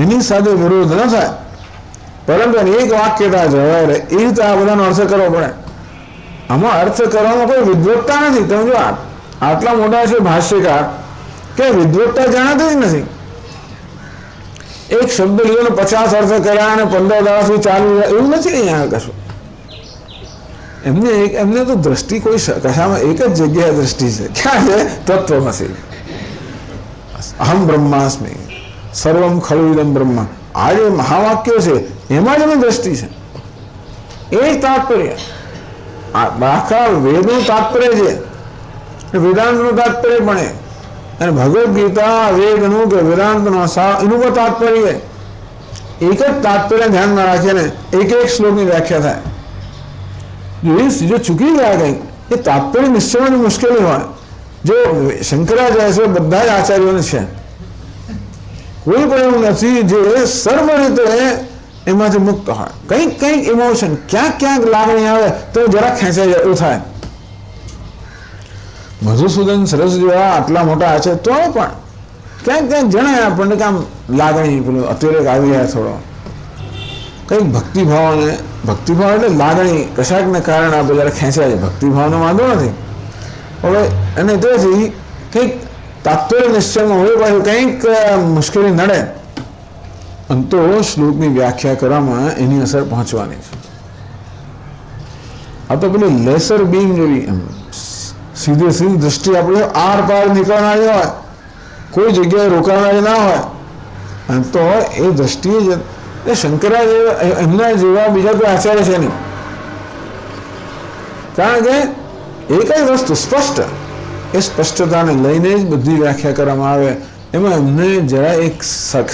એની સાથે વિરોધ ન થાય, પરંતુ એક વાક્યતા જવાય રહે એ રીતે આ બધાનો અર્થ કરવો પડે. આમાં અર્થ કરવામાં કોઈ વિદ્વત્તા નથી. તમે જો આટલા મોટા છે ભાષ્યકાર કે વિદ્વત્તા જણાતી જ નથી. એક શબ્દ લીધો 50 અર્થ કર્યા અને 15 દાડા સુધી ચાલુ, એવું નથી અહીંયા કશું. એમને તો દ્રષ્ટિ કોઈ કશામાં એક જ જગ્યાએ દ્રષ્ટિ છે. ક્યાં છે? તત્વમસી, અહમ બ્રહ્માસ્મિ, સર્વમ ખલુ ઇદમ બ્રહ્મ. આ જે મહાવાક્યો છે એમાં જ એની દ્રષ્ટિ છે. એ જ તાત્પર્ય. આખા વેદનું તાત્પર્ય છે, વેદાંતનું તાત્પર્ય પણ એ, અને ભગવદ્ ગીતા વેદનું કે વેદાંતનું એનું પણ તાત્પર્ય એક જ તાત્પર્ય ધ્યાનમાં રાખીએ ને એક શ્લોકની વ્યાખ્યા થાય. જો ચૂકી ગયા કંઈ એ તાત્પર્ય નિશ્ચયની મુશ્કેલી હોય. જો શંકરાચાર્ય છે બધા જ આચાર્યોને છે, કોઈ પણ એવું નથી જે સર્વ રીતે એમાંથી મુક્ત હોય. કંઈક કંઈક ઇમોશન, ક્યાંક ક્યાંક લાગણી આવે તો જરા ખેંચાઈ જાય એવું થાય. મધુસૂદન સરસ જેવા આટલા મોટા છે તો પણ ક્યાંક ક્યાંક જણાય આપણને કે આમ લાગણી પેલું અતિરેક આવી જાય થોડો. કંઈક ભક્તિભાવ એટલે લાગણી કશાકને કારણે આપણે જયારે ખેંચાય છે. ભક્તિભાવનો વાંધો નથી. હવે અને તેથી કંઈક તાત્પર્ય નિશ્ચયમાં હોય પાછું કંઈક મુશ્કેલી નડે અને તો શ્લોકની વ્યાખ્યા કરવામાં એની અસર પહોંચવાની છે. આ તો પેલી લેસર બીંગ જેવી એમ સીધી દ્રષ્ટિ આપણે આર પાર નીકળનારી હોય, કોઈ જગ્યાએ રોકાનારી ના હોય અને તો એ દ્રષ્ટિએ જ શંકરાચાર્ય એમના જેવા બીજા કોઈ આચાર્ય છે નહીં. કારણ કે એ કઈ વસ્તુ સ્પષ્ટ, એ સ્પષ્ટતાને લઈને જ બધી વ્યાખ્યા કરવામાં આવે. એમાં એમને જરા એક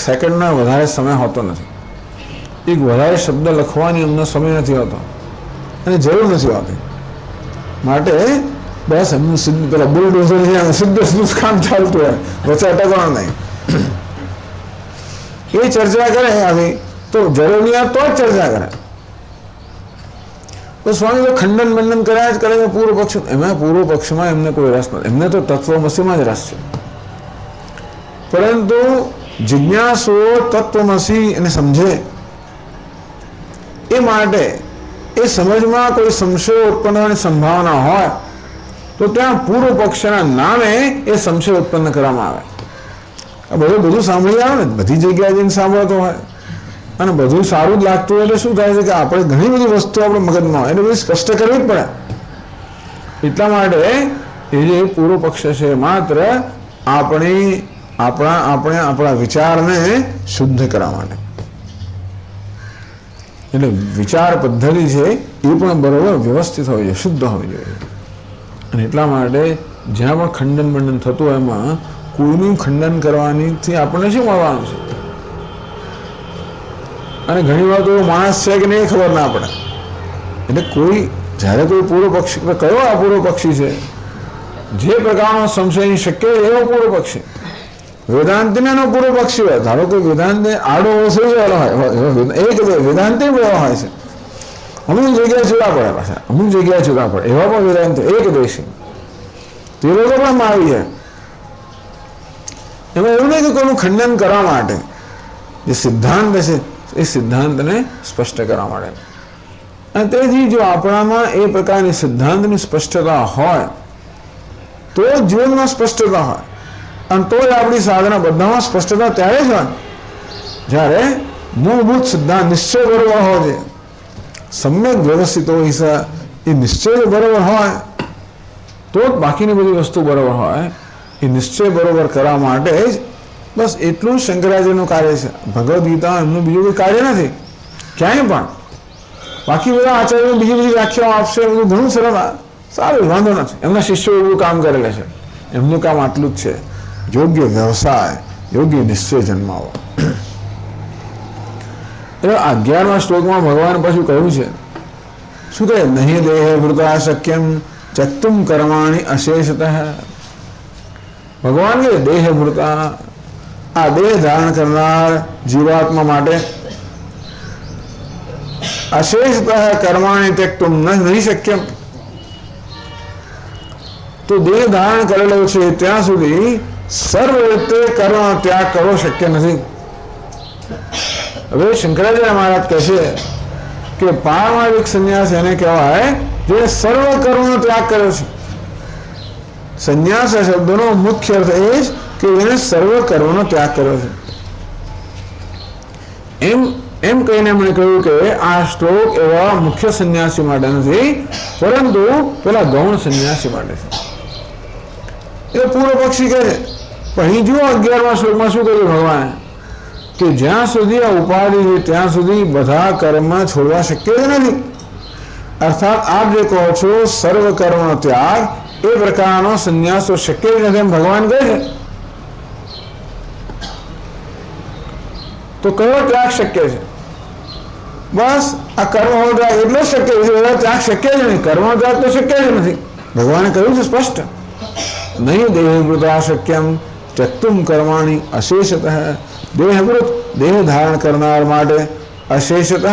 સેકન્ડના વધારે સમય હોતો નથી. એક વધારે શબ્દ લખવાની એમનો સમય નથી હોતો અને જરૂર નથી હોતી. માટે બસ એમનું સીધું પેલા બુલડોઝર સીધું કામ ચાલતું હોય, વચ્ચે અટકવાનું નહીં. એ ચર્ચા કરે આવી તો જરૂરિયાત તો જ ચર્ચા કરે. તો સ્વામી તો ખંડન બંડન કર્યા જ કરે છે પૂર્વ પક્ષ. એમાં પૂર્વ પક્ષમાં એમને કોઈ રસ નથી. એમને તો તત્વમસીમાં જ રસ છે. પરંતુ જિજ્ઞાસુઓ તત્વમસી એને સમજે એ માટે એ સમજમાં કોઈ સંશય ઉત્પન્ન થવાની સંભાવના હોય તો ત્યાં પૂર્વ પક્ષના નામે એ સંશય ઉત્પન્ન કરવામાં આવે. આ બધું સાંભળી આવે ને, બધી જગ્યાએ જઈને સાંભળતો હોય અને બધું સારું જ લાગતું હોય એટલે શું થાય છે કે આપણે ઘણી બધી વસ્તુઓ આપણે મગજમાં હોય એને બધી સ્પષ્ટ કરવી જ પડે. એટલા માટે એ જે પૂર્વ પક્ષ છે માત્ર આપણા વિચારને શુદ્ધ કરવા માટે. એટલે વિચાર પદ્ધતિ છે એ પણ બરોબર વ્યવસ્થિત હોવી જોઈએ, શુદ્ધ હોવી જોઈએ. અને એટલા માટે જ્યાં પણ ખંડન બંડન થતું હોય એમાં કોઈનું ખંડન કરવાનીથી આપણને શું મળવાનું છે? અને ઘણી વાર તો માણસ છે કે નહીં ખબર ના પડે. એટલે જ્યારે કોઈ પૂર્વ પક્ષી, કયો આ પૂર્વ પક્ષી છે જે પ્રકારનો સંશય શક્ય એવો પૂર્વ પક્ષી. વેદાંતિનો પૂર્વ પક્ષી હોય, ધારો કે વેદાંતને આડો હોય, એક વેદાંતિ એવા હોય છે. અમુક જગ્યાએ જુદા પડે પાછા, અમુક જગ્યાએ જુદા પડે એવા પણ વેદાંત એક દેશી તે લોકો પણ આવી જાય. એમાં એવું નહીં કે કોઈનું ખંડન કરવા માટે, જે સિદ્ધાંત છે એ સિદ્ધાંતને સ્પષ્ટ કરવા માટે. અને તેથી જો આપણામાં એ પ્રકારની સિદ્ધાંતની સ્પષ્ટતા હોય તો જીવનમાં સ્પષ્ટતા હોય અને તો જ આપણી સાધના બધામાં સ્પષ્ટતા ત્યારે જ હોય જ્યારે મૂળભૂત સિદ્ધાંત નિશ્ચય બરોબર હોવો જોઈએ. સમ્યક વ્યવસ્થિત હોય, એ નિશ્ચય બરોબર હોય તો જ બાકીની બધી વસ્તુ બરોબર હોય. એ નિશ્ચય બરોબર કરવા માટે જ બસ એટલું જ શંકરાચાર્યનું કાર્ય છે. ભગવદ્ ગીતા એમનું બીજું કોઈ કાર્ય નથી ક્યાંય પણ. બાકી બધા આચાર્યો બીજી બધી વ્યાખ્યાઓ આપશે, બધું ઘણું સરળ, સારું, વાંધો નથી. એમના શિષ્યો એવું કામ કરેલા છે. એમનું કામ આટલું જ છે, યોગ્ય વ્યવસાય, યોગ્ય નિશ્ચય જન્માવો. એટલે 11મા શ્લોકમાં ભગવાન પાછું કહ્યું છે, શું કહે? નહીં દેહ વૃતા શક્યમ ચક્તુમ કર્માણી અશેષતઃ. ભગવાન કે દેહ વૃતા, આ દેહ ધારણ કરનાર જીવાત્મા માટે અશેષતઃ કર્માણી ત્યક્તુમ નહીં શક્યમ. તો દેહ ધારણ કરેલો છે ત્યાં સુધી સર્વ રીતે કર્મ ત્યાગ કરવો શક્ય નથી. હવે શંકરાચાર્ય મહારાજ કહે છે કે પારમાર્થિક સંન્યાસ એને કહેવાય જે સર્વ કર્મનો ત્યાગ કર્યો છે. સંન્યાસ શબ્દનો મુખ્ય અર્થ એ જ કે એને સર્વ કર્મનો ત્યાગ કર્યો છે. એમ કહીને એમણે કહ્યું કે આ શ્લોક એવા મુખ્ય સંન્યાસી માટે નથી, પરંતુ પેલા ગૌણ સંન્યાસી માટે છે. એ પૂર્વ પક્ષી કહે છે. પણ અહીં જુઓ 11મા શ્લોકમાં શું કહ્યું ભગવાને કે જ્યાં સુધી આ ઉપાધિ છે ત્યાં સુધી બધા કર્મ છોડવા શક્ય જ નથી. અર્થાત આપ જે કહો છો સર્વ કર્મનો ત્યાગ, એ પ્રકારનો સંન્યાસ તો શક્ય જ નથી એમ ભગવાન કહે છે. તો કયો ત્યાગ શક્ય છે? બસ આ કર્મનો ત્યાગ એટલો શક્ય છે, ત્યાગ શક્ય જ નહીં. કર્મનો ત્યાગ તો શક્ય જ નથી. ભગવાને કહ્યું છે સ્પષ્ટ, નહીં દેહ વૃતા શક્યમ ત્યક્તુમ કર્માણી અશેષતઃ. દેહવૃત દેહ ધારણ કરનાર માટે અશેષતઃ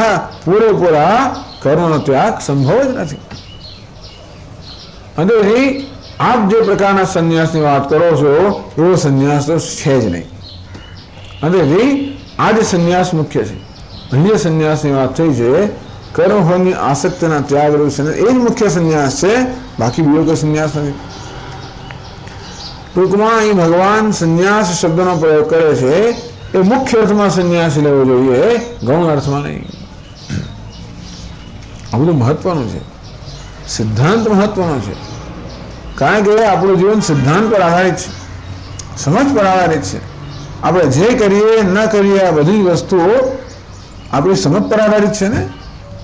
પૂરેપૂરા કર્મનો ત્યાગ સંભવ જ નથી. અને આપ જે પ્રકારના સંન્યાસની વાત કરો છો એવો સંન્યાસ તો છે જ નહીં. અને આ જે સંન્યાસ મુખ્ય છે, અન્ય સંન્યાસની વાત થઈ છે, કર્મફળની આસક્તિના ત્યાગ રૂપ છે, એ જ મુખ્ય સંન્યાસ છે, બાકી બીજો કોઈ સંન્યાસ નથી. ટૂંકમાં અહીં ભગવાન સંન્યાસ શબ્દનો પ્રયોગ કરે છે એ મુખ્ય અર્થમાં સંન્યાસ લેવો જોઈએ, ગૌણ અર્થમાં નહીં. આ બધું મહત્વનું છે, સિદ્ધાંત મહત્વનો છે. કારણ કે આપણું જીવન સિદ્ધાંત પર આધારિત છે, સમજ પર આધારિત છે. આપણે જે કરીએ ન કરીએ આ બધી વસ્તુઓ આપણી સમજ પર આધારિત છે ને.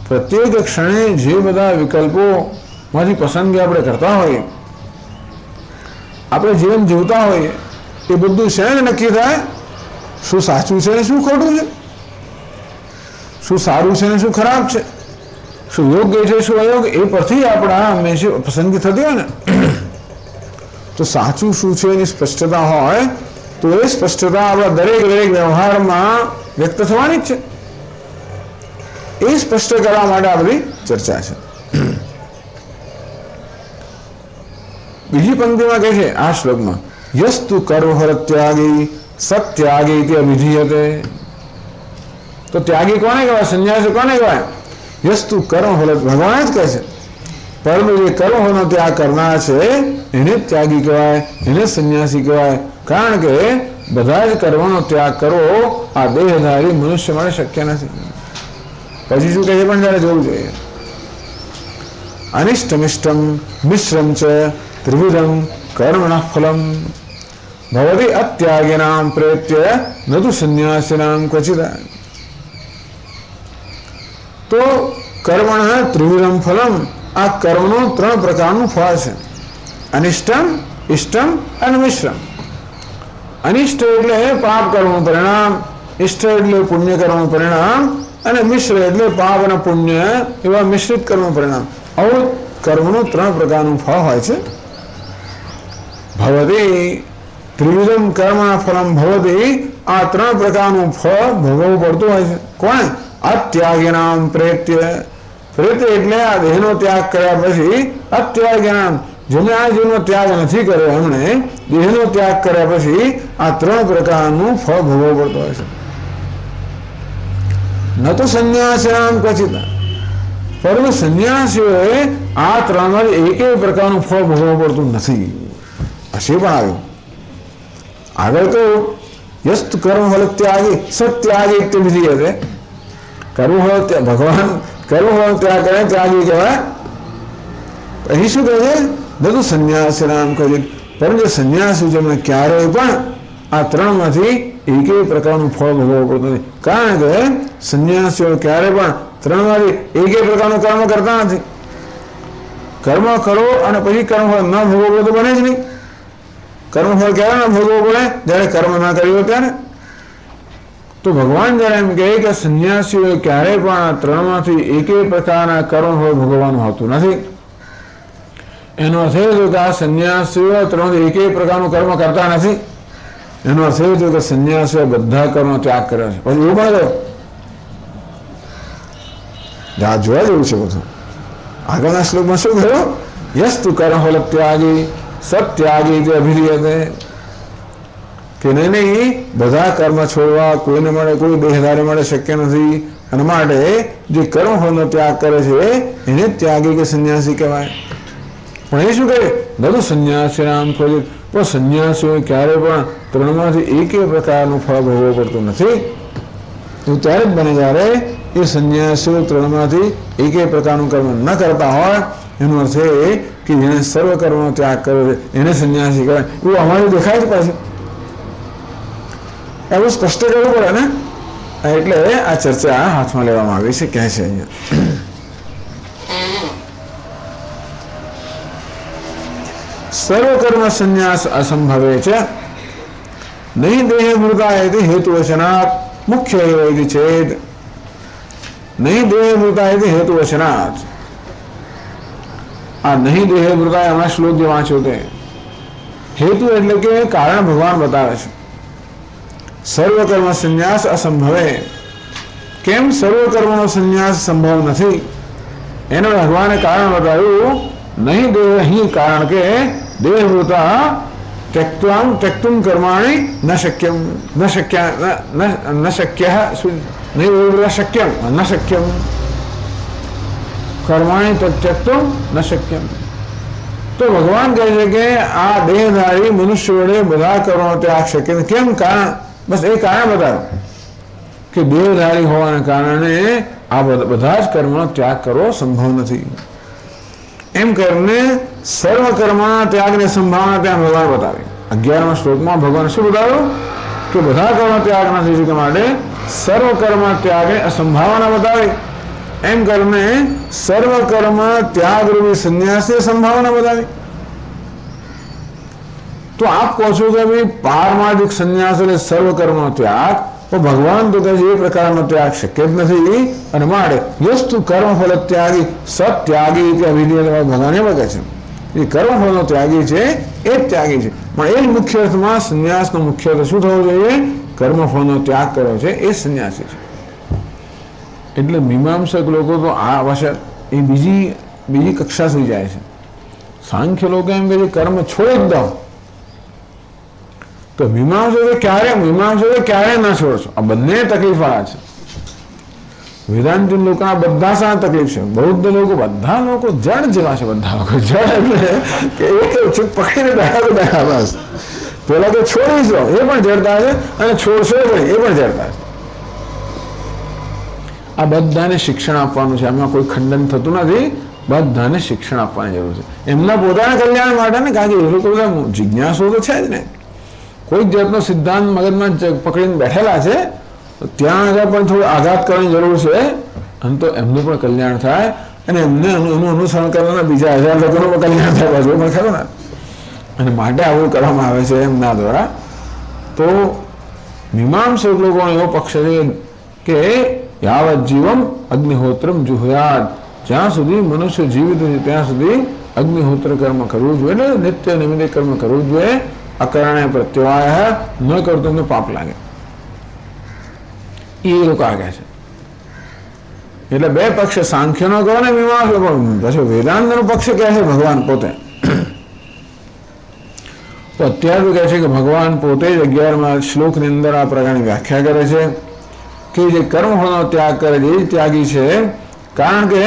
પ્રત્યેક ક્ષણે જે બધા વિકલ્પોમાંથી પસંદગી આપણે કરતા હોઈએ, આપણે જીવન જીવતા હોઈએ, એ બધું શેને નક્કી થાય? શું સાચું છે ને શું ખોટું છે, શું સારું છે ને શું ખરાબ છે, શું યોગ્ય છે શું અયોગ્ય, એ પરથી આપણા હંમેશા પસંદગી થતી હોય ને. તો સાચું શું છે એની સ્પષ્ટતા હોય તો એ સ્પષ્ટતા આપણા દરેક વ્યવહારમાં વ્યક્ત થવાની જ છે. એ સ્પષ્ટ કરવા માટે આ બધી ચર્ચા છે. બીજી પંક્તિમાં કહે છે આ શ્લોકમાં, યસ્તુ કર્મફળ ત્યાગી સત્યાગી તે અભિધીયતે. તો ત્યાગી કોને કહેવાય? સંન્યાસી કોને કહેવાય? યસ્તુ કર્મફળ, ભગવાન જ કહે છે. પરંતુ જે કર્મફળનો ત્યાગ કરનાર છે એને ત્યાગી કહેવાય, એને સંન્યાસી કહેવાય. કારણ કે બધા જ કર્મનો ત્યાગ કરવો આ દેહધારી મનુષ્ય માટે શક્ય નથી. પછી શું કહે છે પણ જયારે જોવું જોઈએ. અનિષ્ટમિષ્ટમ મિશ્રમ ચ ત્રિવિધમ કર્મણઃ ફલમ ભવતિ અત્યાગિનામ પ્રેત્ય ન તુ સંન્યાસિનામ ક્વચિદ. તો કર્મણઃ ત્રિવિધમ ફલમ, આ કર્મનું 3 પ્રકારનું ફળ છે. અનિષ્ટમ, ઇષ્ટમ અને મિશ્રમ. અનિષ્ટ એટલે પાપ કર્મનું પરિણામ, ઇષ્ટ એટલે પુણ્ય કર્મનું પરિણામ, અને મિશ્ર એટલે પાપ અને પુણ્ય એવા મિશ્રિત કર્મનું પરિણામ. આવું કર્મનું 3 પ્રકારનું ફળ હોય છે. ભવતી ત્રિવિધમ કર્મના ફલમ ભવતી, આ 3 પ્રકારનું ફળ ભોગવવું પડતું હોય છે. કોણ? અત્યાગિનામ પ્રેત્ય. પ્રેત્ય એટલે આ દેહનો ત્યાગ કર્યા પછી અત્યાગિનામ, જેને આ જીવનો ત્યાગ નથી કર્યો એમણે દેહનો ત્યાગ કર્યા પછી આ 3 પ્રકારનું ફળ ભોગવવું પડતું હોય છે. ન તો સંન્યાસિનામ ક્વચિત, પરંતુ સંન્યાસીઓએ આ 3માંથી એકેય પ્રકારનું ફળ ભોગવવું પડતું નથી. હશે પણ આવ્યું આગળ તો યસ્ત કર્મફળ ત્યાગી સત્યાગી તે વિધિ હશે. કર્મફળ ભગવાન કર્મફળ ત્યાગ કરે ત્યાગી કહેવાય. અહીં શું કહે છે? બધું સંન્યાસિનામ ક્વચિત, પરંતુ સંન્યાસી જેમને ક્યારેય પણ આ 3માંથી એકેય પ્રકારનું ફળ ભોગવવું પડતું નથી. કારણ કે સંન્યાસીઓ ક્યારે પણ 3માંથી એકેય પ્રકારનું કર્મ કરતા નથી. કર્મ કરો અને પછી કર્મફળ ન ભોગવવું તો બને જ નહીં. કર્મફળ ક્યારે ન ભોગવવું પડે? જ્યારે કર્મ ના કર્યું ત્યારે. તો ભગવાન જ્યારે એમ કહે કે સંન્યાસીઓ ક્યારેય પણ આ 3માંથી એકેય પ્રકારના કર્મફળ ભોગવવાનું હોતું નથી, એનો અર્થ એ છે કે આ સંન્યાસીઓ 3માંથી એકેય પ્રકારનું કર્મ કરતા નથી. એનો અર્થ એ છે કે સંન્યાસીઓ બધા કર્મનો ત્યાગ કર્યો છે. પછી એવું પણ જોવા જેવું છે બધું. આગળના શ્લોકમાં શું કહ્યું? યસ્તુ કર્મફળ ત્યાગી સત્યાગી તે અભિધીયતે. કે નહીં બધા કર્મ છોડવા કોઈને મળે, કોઈ દેહધારી મળે શક્ય નથી. અને માટે જે કર્મફળનો ત્યાગ કરે છે એને ત્યાગી કે સંન્યાસી કહેવાય. પણ એ શું કહે? બધું સંન્યાસિનામ ક્વચિત, પણ સંન્યાસીઓ ક્યારે પણ 3માંથી એકેય પ્રકારનું ફળ ભોગવવું પડતું નથી. એવું ત્યારે જ બને જ્યારે એ સંન્યાસીઓ 3માંથી એકેય પ્રકારનું કર્મ ન કરતા હોય. એનો અર્થ એ કે જેને સર્વ કર્મનો ત્યાગ કર્યો છે એને સંન્યાસી કહેવાય. એવું અમારું દેખાય જ પાછું. એવું સ્પષ્ટ કરવું પડે ને. એટલે આ ચર્ચા હાથમાં લેવામાં આવી છે. કહે છે અહીંયા સર્વકર્મ સંન્યાસ અસંભવે છે નહીં દેહ મૃતા હેતુવચનાત મુખ્ય એવ ચેત. નહીં દેહ મૃતા હેતુવચનાત. આ નહીં દેહ મૃતા હમણાં શ્લોક જે વાંચ્યો તે હેતુ એટલે કે કારણ ભગવાન બતાવે છે. સર્વકર્મ સંન્યાસ અસંભવે. કેમ સર્વકર્મનો સંન્યાસ સંભવ નથી? એને ભગવાને કારણ બતાવ્યું. નહીં દેહી, કારણ કે દેહભૂતા त्यक्तुम कर्माणि न शक्यम न शक्य न शक्य नहीं शक्यम न शक्यम कर्माणि त्यक्तुम न शक्यम. तो भगवान કહે છે કે આ દેહધારી મનુષ્ય વડે બધા કર્મો ત્યાગ શક્ય નથી. કેમ? કારણ બસ એ કારણ બતાવો કે દેહધારી હોવાના કારણે આ બધા જ કર્મનો ત્યાગ કરવો સંભવ નથી. એમ કરીને સર્વ કર્મના ત્યાગની સંભાવના ત્યાં ભગવાન બતાવી. 11મા શ્લોકમાં ભગવાન શું બતાવ્યું? કે બધા કર્મ ત્યાગ નથી શક્ય માટે સર્વ કર્મ ત્યાગની અસંભાવના બતાવી. એમ કરીને સર્વ કર્મ ત્યાગરૂપી સંન્યાસની સંભાવના બતાવી. તો આપ કહો છો કે ભાઈ પારમાર્થિક સંન્યાસ એટલે સર્વ કર્મનો ત્યાગ, તો ભગવાન તો કહે છે એ પ્રકારનો ત્યાગ શક્ય જ નથી. અને માટે વસ્તુ કર્મફળ ત્યાગી સત્યાગી કે અભિધેય ભગવાન એમ કહે છે એ કર્મફળનો ત્યાગી છે એ જ ત્યાગી છે. પણ એ જ મુખ્ય અર્થમાં સંન્યાસનો મુખ્ય અર્થ શું થવો જોઈએ? કર્મફળનો ત્યાગ કર્યો છે એ સંન્યાસી છે. એટલે મીમાંસક લોકો તો આ ભાષા એ બીજી કક્ષા સુધી જાય છે. સાંખ્ય લોકો એમ કે કર્મ છોડી જ દો. તો મીમાંસકો ક્યારે ના છોડશો? આ બંને તકલીફવાળા છે. વેદાંતિ લોકોના બધા સારા તકલીફ છે. બૌદ્ધ લોકો બધા લોકો જડ જેવા છે. બધા લોકો જડ એટલે કે એક પકડીને બેઠા બસ. પેલા તો છોડીશો એ પણ જડતા છે અને છોડશો એ પણ જડતા છે. આ બધાને શિક્ષણ આપવાનું છે. આમાં કોઈ ખંડન થતું નથી. બધાને શિક્ષણ આપવાની જરૂર છે એમના પોતાના કલ્યાણ માટે ને. કારણ કે એ લોકો બધા જિજ્ઞાસુ તો છે જ ને. કોઈક જાતનો સિદ્ધાંત મગજમાં પકડીને બેઠેલા છે, ત્યાં આગળ પણ થોડું આઘાત કરવાની જરૂર છે. અને તો એમનું પણ કલ્યાણ થાય અને એમને એનું અનુસરણ કરવાના બીજા 1000 લોકોનું પણ કલ્યાણ થાય પાછું પણ ખરું ને. અને માટે આવું કરવામાં આવે છે એમના દ્વારા. તો મીમાંસક લોકોનો એવો પક્ષ છે કે યાવત જીવમ અગ્નિહોત્રમ જુહયાત. જ્યાં સુધી મનુષ્ય જીવિત છે ત્યાં સુધી અગ્નિહોત્ર કર્મ કરવું જોઈએ, એટલે નિત્ય નિમિત્તે કર્મ કરવું જોઈએ. અકરણે પ્રત્યવાય ન કરતો તો પાપ લાગે. એ લોકો આગળ છે. એટલે બે પક્ષ સાંખ્યનો કહો ને મીમાંસકો, પછી વેદાંતનો પક્ષ કહે છે ભગવાન પોતે. તો અત્યારે કહે છે કે ભગવાન પોતે જ 11મા શ્લોકની અંદર આ પ્રકારની વ્યાખ્યા કરે છે કે જે કર્મફળનો ત્યાગ કરે છે એ ત્યાગી છે. કારણ કે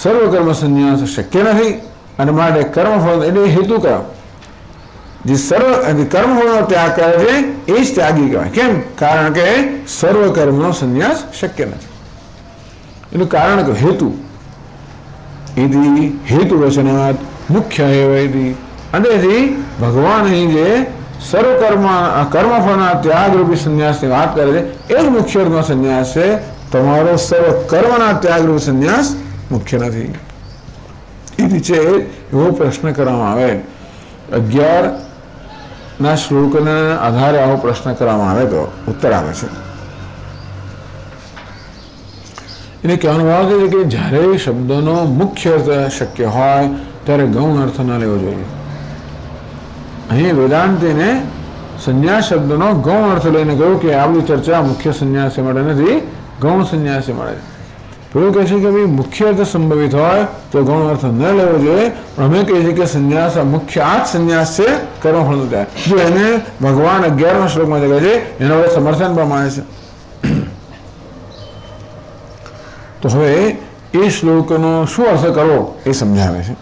સર્વકર્મ સંન્યાસ શક્ય નથી અને માટે કર્મફળ એટલે હેતુ કર્મ જે કર્મફળનો ત્યાગ કરે છે એ જ ત્યાગી કહેવાય. કેમ? કારણ કે સર્વકર્મનો સંન્યાસ શક્ય નથી. એનું કારણ કે હેતુ હેતુ વચનાત મુખ્ય હેવૈતિ. અને ભગવાન અહીં જે કર્મફળના ત્યાગરૂપી સંન્યાસની વાત કરે છે એ જ મુખ્ય અર્થમાં સંન્યાસ છે. તમારો સર્વ કર્મના ત્યાગરૂપી સંન્યાસ મુખ્ય નથી. એ રીતે એવો પ્રશ્ન કરવામાં આવે. 11ના શ્લોકના આધારે આવો પ્રશ્ન કરવામાં આવે તો ઉત્તર આવે છે. એને કહેવાનો ભાવ છે કે જ્યારે શબ્દનો મુખ્ય અર્થ શક્ય હોય ત્યારે ગૌણ અર્થ ન લેવો જોઈએ. અહીં વેદાંતિને સંન્યાસ શબ્દનો ગૌણ અર્થ લઈને કહ્યું કે આ બધી ચર્ચા મુખ્ય સંન્યાસી માટે નથી, ગૌણ સંન્યાસી મળે. પેલું કહે છે કે ભાઈ મુખ્ય અર્થ સંભવિત હોય તો ગૌણ અર્થ ન લેવો જોઈએ. પણ અમે કહીએ છીએ કે સંન્યાસ મુખ્ય આ જ સંન્યાસ છે કર્મફળનો ત્યાગ. જો એને ભગવાન 11મા શ્લોકમાં કહે છે એના વડે સમર્થન પ્રમાણે છે. તો હવે એ શ્લોકનો શું અર્થ કરવો એ સમજાવે છે.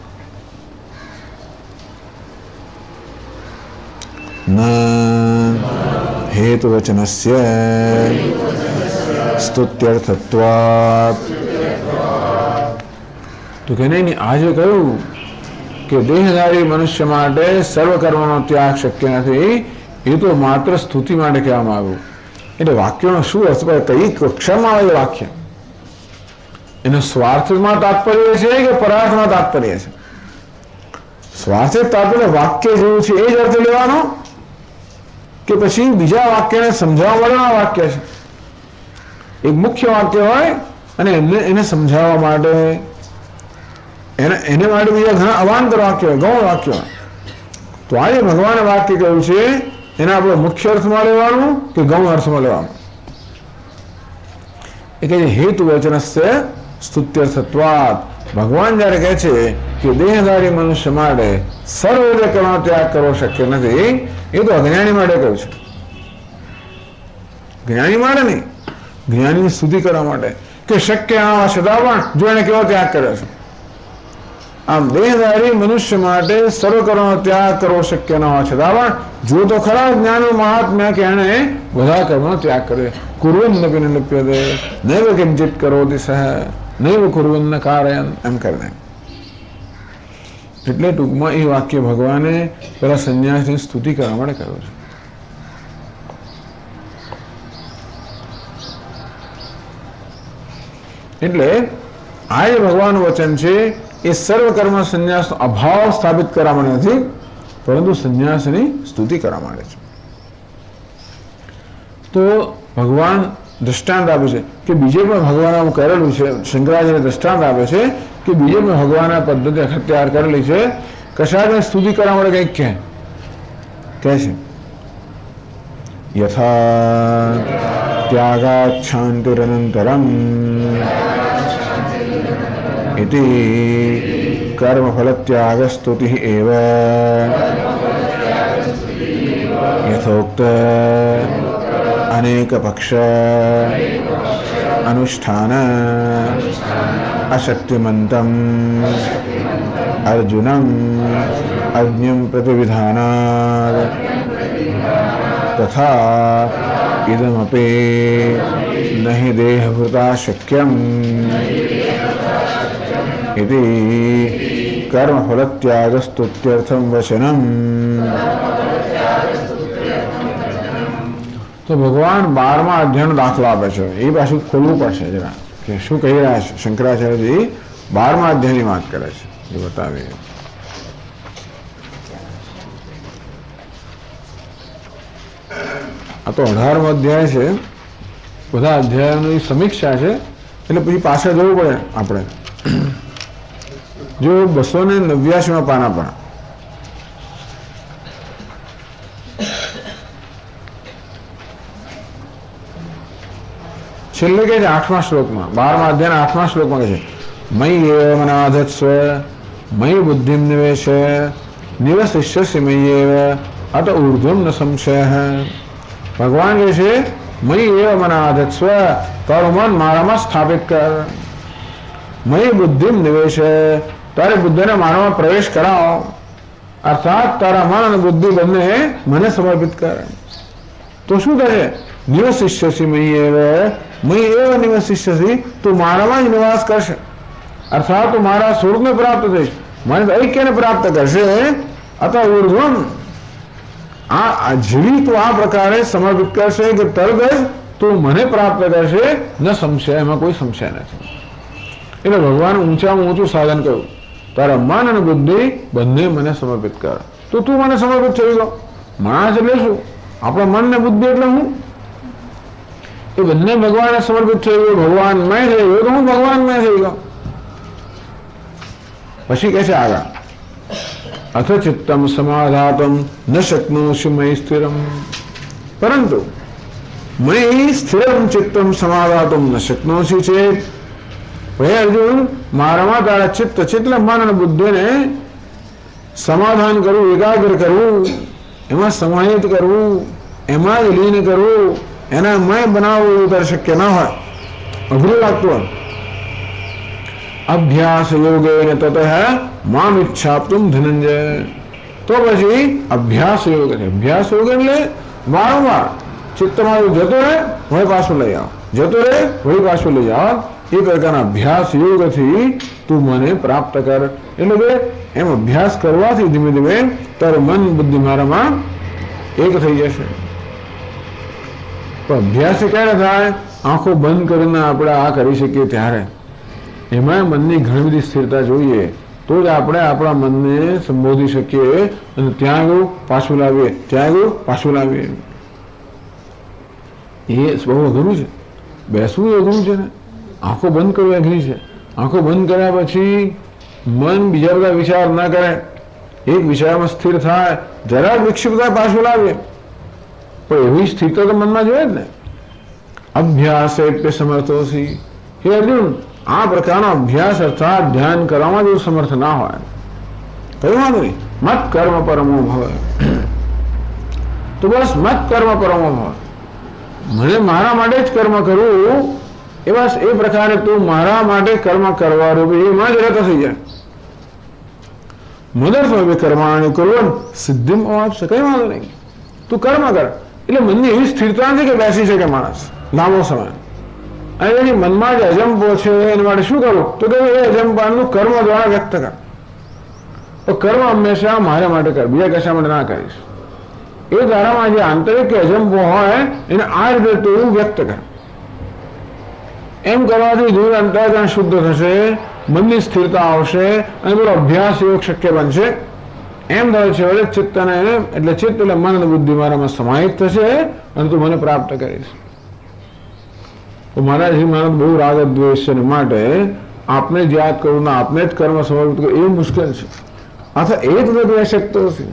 ન હેતુવચનસ્ય સ્તુત્યર્થત્વાत्. તો કે નહીં, આજે કહ્યું કે દેહધારી મનુષ્ય માટે સર્વકર્મનો ત્યાગ શક્ય નથી, એ તો માત્ર સ્તુતિ માટે કહેવામાં આવ્યું. એટલે વાક્યનો શું અર્થ, કઈ કક્ષામાં આવે વાક્ય? એનો સ્વાર્થમાં તાત્પર્ય છે કે પરાર્થમાં તાત્પર્ય છે? સ્વાર્થ તાત્પર્ય વાક્ય જેવું છે એ જ અર્થ લેવાનો કે પછી બીજા વાક્યને સમજાવવા વાળા વાક્ય છે? એક મુખ્ય વાક્ય હોય અને એને સમજાવવા માટે એને માટે બીજા ઘણા અવાંતર વાક્ય હોય, ગૌણ વાક્ય હોય. તો આજે ભગવાને વાક્ય કહ્યું છે એને આપણે મુખ્ય અર્થમાં લેવાનું કે ગૌણ અર્થમાં લેવાનું? એ કહે છે હેતુ વચનસ્ય સ્તુત્યર્થત્વાत्. ભગવાન જયારે કહે છે કે દેહધારી મનુષ્ય માટે સર્વ રીતે કર્મનો ત્યાગ કરવો શક્ય નથી, એ તો અજ્ઞાની માટે કહ્યું છે. જ્ઞાની માટે નહીં, જ્ઞાનીની સ્તુતિ કરવા માટે કે શક્ય ના છતાં પણ જો એને કેવો ત્યાગ કર્યો છે. આમ દેહધારી મનુષ્ય માટે સર્વ કર્મનો ત્યાગ કરવો શક્ય ન હોવા છતાં પણ જો તો ખરા જ્ઞાનનું મહાત્મ્ય કે એને બધા કર્મનો ત્યાગ કર્યો. કુર્વન્નપિ ન લિપ્યતે નૈવ કિંચિત કરોતિ સહ નૈવ કુર્વન્ન કારયન, એમ કરીને. એટલે ટૂંકમાં એ વાક્ય ભગવાને પેલા સંન્યાસની સ્તુતિ કરવા માટે કહ્યું છે. એટલે આ જે ભગવાનનું વચન છે એ સર્વ કર્મ સંન્યાસનો અભાવ સ્થાપિત કરવા માટે નથી, પરંતુ સંન્યાસની સ્તુતિ કરવા માટે છે. તો ભગવાન દ્રષ્ટાંત આપે છે કે બીજે પણ ભગવાન આવું કરેલું છે. શંકરાચાર્ય દ્રષ્ટાંત આપે છે કે બીજે પણ ભગવાન આ પદ્ધતિ અખત્યાર કરેલી છે. કશાકની સ્તુતિ કરવા માટે કંઈક કહે છે યથા ત્યાગાત શાંતિરનંતરમ इति कर्मफलत्यागस्तुतिः एव यथोक्त अनेकपक्ष अनुष्ठान अशक्तिमन्तम् अर्जुनम् अज्ञं प्रतिविधानात् तथा इदमपि न हि देहभृता शक्यम् इति कर्मफलत्यागस्तुत्यर्थं वचनम्. તો ભગવાન 12મા અધ્યાયનો દાખલો આપે છે. એ પાછું ખોલવું પડશે જરા કે શું કહી રહ્યા છે શંકરાચાર્યજી. 12મા અધ્યાયની વાત કરે છે એ બતાવીએ. આ તો 18મો અધ્યાય છે. બધા અધ્યાયોની સમીક્ષા છે એટલે પછી પાછળ જવું પડે આપણે. જો 289માં પાના પણ છેલ્લે કે છે 8મા શ્લોકમાં 12મા અધ્યાયના 8મા શ્લોકમાં કહે છે મયि એવ મનાધત્સ્વ મયि બુદ્ધિમ નિવેશ નિવસિષ્યસि મયि એવ અત ઊર્ધ્વમ ન સંશયઃ. ભગવાન કહે છે મયि એવ મનાધત્સ્વ, તારું મન મારામાં સ્થાપિત કર. મયि બુદ્ધિમ નિવેશ, તારે બુદ્ધિને મારામાં પ્રવેશ કરાવો. અર્થાત તારા મન અને બુદ્ધિ બંને મને સમર્પિત કર. તો શું કહે? નિવસિષ્યસि મયि એવ, મયि એવ નિવસિષ્યસि, તું મારામાં જ નિવાસ કરશે. અર્થાત તું મારા સ્વરૂપને પ્રાપ્ત થઈશ, મને ઐક્યને પ્રાપ્ત કરશે. અત ઊર્ધ્વમ, આ જેવી તું આ પ્રકારે સમર્પિત કરશે કે તરત જ તું મને પ્રાપ્ત કરશે. ન સંશય, એમાં કોઈ સંશય નથી. એટલે ભગવાન ઊંચામાં ઊંચું સાધન કહ્યું, તારા મન અને બુદ્ધિ બંને મને સમર્પિત કર. તો તું મને સમર્પિત થઈ ગયો. માણસ એટલે શું? આપણા મન ને બુદ્ધિ એટલે હું? એ બંને ભગવાનને સમર્પિત થઈ ગયો. ભગવાનમય થઈ ગયો તો હું ભગવાનમય થઈ ગયો. પછી કહે છે આગળ, અથ ચિત્તમ સમાધાતમ ન શક્નોષિ મયि સ્થિરમ, પરંતુ મયि સ્થિરમ ચિત્તમ સમાધાતમ ન શક્નોષિ ચેત. હે અર્જુન, મારામાં તારા ચિત્ત એટલે મન અને બુદ્ધિને સમાધાન કરવું, એકાગ્ર કરવું, એમાં સમાહિત કરવું, એમાં જ લીન કરવું, એના મય બનાવવું તારે શક્ય ના હોય, અઘરું લાગતું હોય. અભ્યાસ યોગેન તતઃ મામ ઈચ્છાપ્તુમ ધનંજય. તો પછી અભ્યાસ યોગ છે. અભ્યાસ યોગ એટલે વારંવાર ચિત્તમાં જતો રહે વળી પાછું લઈ આવ, જતો રહે વળી પાછું લઈ આવ. એ પ્રકારના અભ્યાસ યોગથી તું મને પ્રાપ્ત કર. એટલે કે એમ અભ્યાસ કરવાથી ધીમે ધીમે તારું મન બુદ્ધિ મારામાં એક થઈ જશે. તો અભ્યાસ ક્યારે થાય? આંખો બંધ કરીને આપણે આ કરી શકીએ ત્યારે. એમાં મનની ઘણી બધી સ્થિરતા જોઈએ તો જ આપણે આપણા મનને સંબોધી શકીએ અને ત્યાં આગળ પાછું લાવીએ, ત્યાં આગળ પાછું લાવીએ. એ બહુ અઘરું છે. બેસવું અઘરું છે ને, આંખો બંધ કરવી અઘરી છે. આંખો બંધ કર્યા પછી મન બીજા બધા વિચાર ના કરે, એક વિચારમાં સ્થિર થાય, જરાક વિક્ષિપ્ત થાય પાછું લાવીએ. પણ એવી સ્થિતિ તો મનમાં જોઈએ જ ને. અભ્યાસ એટલે સમર્થોસી. હે અર્જુન, આ પ્રકારનો અભ્યાસ અર્થાત ધ્યાન કરવામાં જો સમર્થ ના હોય, કઈ વાંધો નહીં, મત કર્મ પરમો ભવ, તો બસ મત કર્મ પરમો ભવ, મને મારા માટે જ કર્મ કરવું, એ બસ એ પ્રકારે તું મારા માટે કર્મ કરવા રૂપી એમાં જ રત થઈ જાય. મદર્થ કર્માણી કરવું સિદ્ધિમ આપશે, કઈ વાંધો નહીં, તું કર્મ કર. એટલે મનની એવી સ્થિરતા નથી કે બેસી શકે માણસ લાંબો સમય, અને એની મનમાં જ અજંપો છે, એના માટે શું કરવું, તો કે એ અજંપાનું કર્મ દ્વારા વ્યક્ત કર. તો કર્મ હંમેશા મારા માટે કર, બીજા કશા માટે ના કરીશ. એ તારામાં જે આંતરિક અજંપો હોય એને આ રીતે તું વ્યક્ત કર. એમ કરવાથી દૂર અંતર્જ્ઞાન શુદ્ધ થશે, મનની સ્થિરતા આવશે અને પેલો અભ્યાસ યોગ શક્ય બનશે. એમ થાય છે વડે ચિત્તને, એટલે ચિત્ત એટલે મન અને બુદ્ધિ મારામાં સમાહિત થશે અને તું મને પ્રાપ્ત કરીશ. તો મહારાજ બહુ રાગ દ્વેષ છે, માટે આપને જ યાદ કરવું ને આપને જ કર્મ સમર્પિત કરવું એ મુશ્કેલ છે. અથવા એ જ નથી શકતો છે,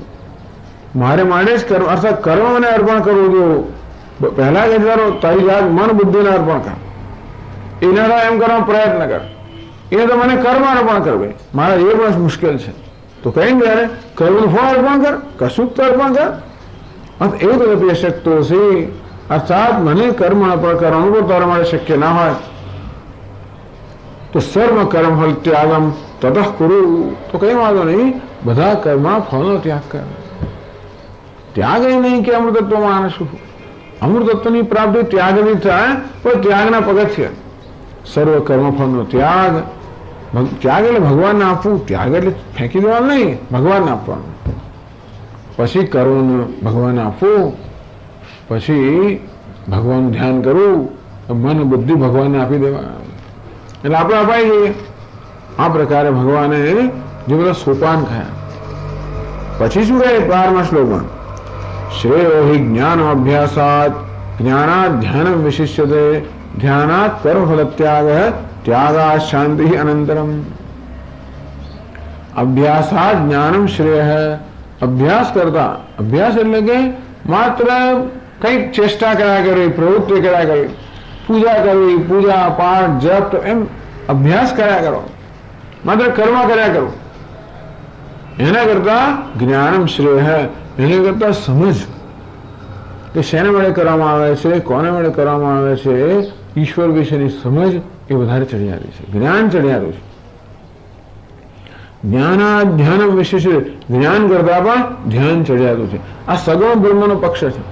મારે માટે જ કર્મ, અર્થાત કર્મને અર્પણ કરવું. જો પહેલા જ કરો તારી જાત મન બુદ્ધિને અર્પણ કર, એના એમ કરવાનો પ્રયત્ન કર, એ તો મને કર્મ અર્પણ કરવે. મારા એ પણ મુશ્કેલ છે, તો કઈ ત્યારે કર્મનું ફળ અર્પણ કર, કશું તો અર્પણ કર. એવું તો નથી શકતો છે, અર્થાત મને કર્મ અર્પણ કરવાનું પણ તારા માટે શક્ય ના હોય તો સર્વ કર્મ ફલ ત્યાગમ તતઃ કુરુ, તો કઈ વાંધો નહીં, બધા કર્મ ફળનો ત્યાગ કર. ત્યાગ એ નહીં કે અમૃતત્વ માનશું, અમૃતત્વની પ્રાપ્તિ ત્યાગની થાય, પણ ત્યાગના પગથિયા સર્વ કર્મફળનો ત્યાગ. ત્યાગ એટલે ભગવાનને આપવું, ત્યાગ એટલે ફેંકી દેવાનું નહીં, ભગવાનને આપવાનું. પછી કર્મ ભગવાનને આપવું, પછી ભગવાનનું ધ્યાન કરવું, મન બુદ્ધિ ભગવાનને આપી દેવા, એટલે આપણે અપાઈ જઈએ. આ પ્રકારે ભગવાને જે બધા સોપાન ખાયા. પછી શું કહે 12મા શ્લોકમાં, શ્રેયો હિ જ્ઞાન અભ્યાસાત જ્ઞાનાત ધ્યાન વિશિષ્યતે ધ્યાનાત કર્મફલ ત્યાગ ત્યાગાત શાંતિ અનંતરમ. અભ્યાસાત જ્ઞાનમ શ્રેય. અભ્યાસ કરતા, અભ્યાસ એટલે કે માત્ર કંઈક ચેષ્ટા કર્યા કરવી, પ્રવૃત્તિ કર્યા કરવી, પૂજા કરવી, પૂજા પાઠ જપ, એમ અભ્યાસ કર્યા કરો, માત્ર કર્મ કર્યા કરો. એના કરતા જ્ઞાનમ શ્રેય, એના કરતા સમજ કે શેના માટે કરવામાં આવે છે, કોને માટે કરવામાં આવે છે, ઈશ્વર વિશેની સમજ એ વધારે ચડિયાતી છે, જ્ઞાન ચડિયાતું છે. જ્ઞાના ધ્યાન વિશેષ, જ્ઞાન કરતા પણ ધ્યાન ચડિયાતું છે. આ સગુણ બ્રહ્મનો પક્ષ છે.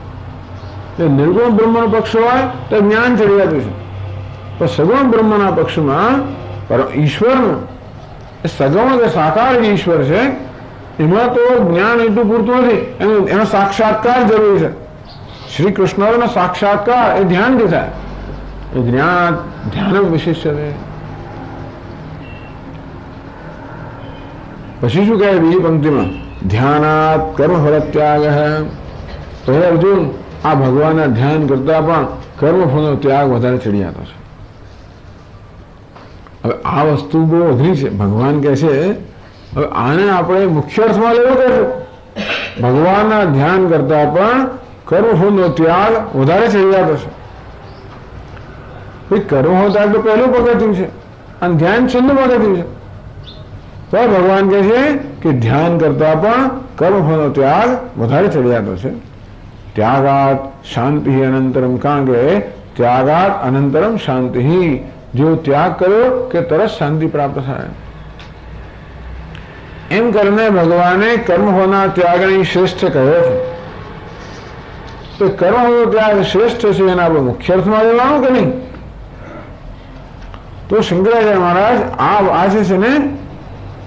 નિર્ગુણ બ્રહ્મનો પક્ષ હોય તો જ્ઞાન ચડિયાતું છે, પણ સગુણ બ્રહ્મના પક્ષમાં ઈશ્વરનું સગુણ કે સાકાર જે ઈશ્વર છે એમાં તો જ્ઞાન એટલું પૂરતું નથી, એનો સાક્ષાત્કાર જરૂરી છે. શ્રી કૃષ્ણનો સાક્ષાત્કાર એ ધ્યાનથી થાય. એ જ્ઞાન ધ્યાન વિશેષ છે. પછી શું કહે બીજી પંક્તિમાં, ધ્યાનાત કર્મફળ ત્યાગ. તો હે અર્જુન, આ ભગવાનના ધ્યાન કરતા પણ કર્મફળનો ત્યાગ વધારે ચડિયાતો છે. હવે આ વસ્તુ બહુ અઘરી છે. ભગવાન કહે છે, હવે આને આપણે મુખ્ય અર્થમાં લેવો કહેશું, ભગવાનના ધ્યાન કરતા પણ કર્મફળનો ત્યાગ વધારે ચડિયાતો છે. ભાઈ કર્મફળ ત્યાગ તો પહેલું પગથિયું છે અને ધ્યાન છેલ્લું પગથિયું છે. તો ભગવાન કહે છે કે ધ્યાન કરતા પણ કર્મફળનો ત્યાગ વધારે ચડિયાતો છે. ત્યાગાત શાંતિ અનંતરમ, કારણ કે ત્યાગાત અનંતરમ શાંતિ, જેવો ત્યાગ કર્યો કે તરત શાંતિ પ્રાપ્ત થાય. એમ કરીને ભગવાને કર્મફળના ત્યાગને શ્રેષ્ઠ કહ્યો છે. તો કર્મફળનો ત્યાગ શ્રેષ્ઠ છે, એના આપણે મુખ્ય અર્થમાં લેવાનું કે નહીં? તો શંકરાચાર્ય મહારાજ આ છે ને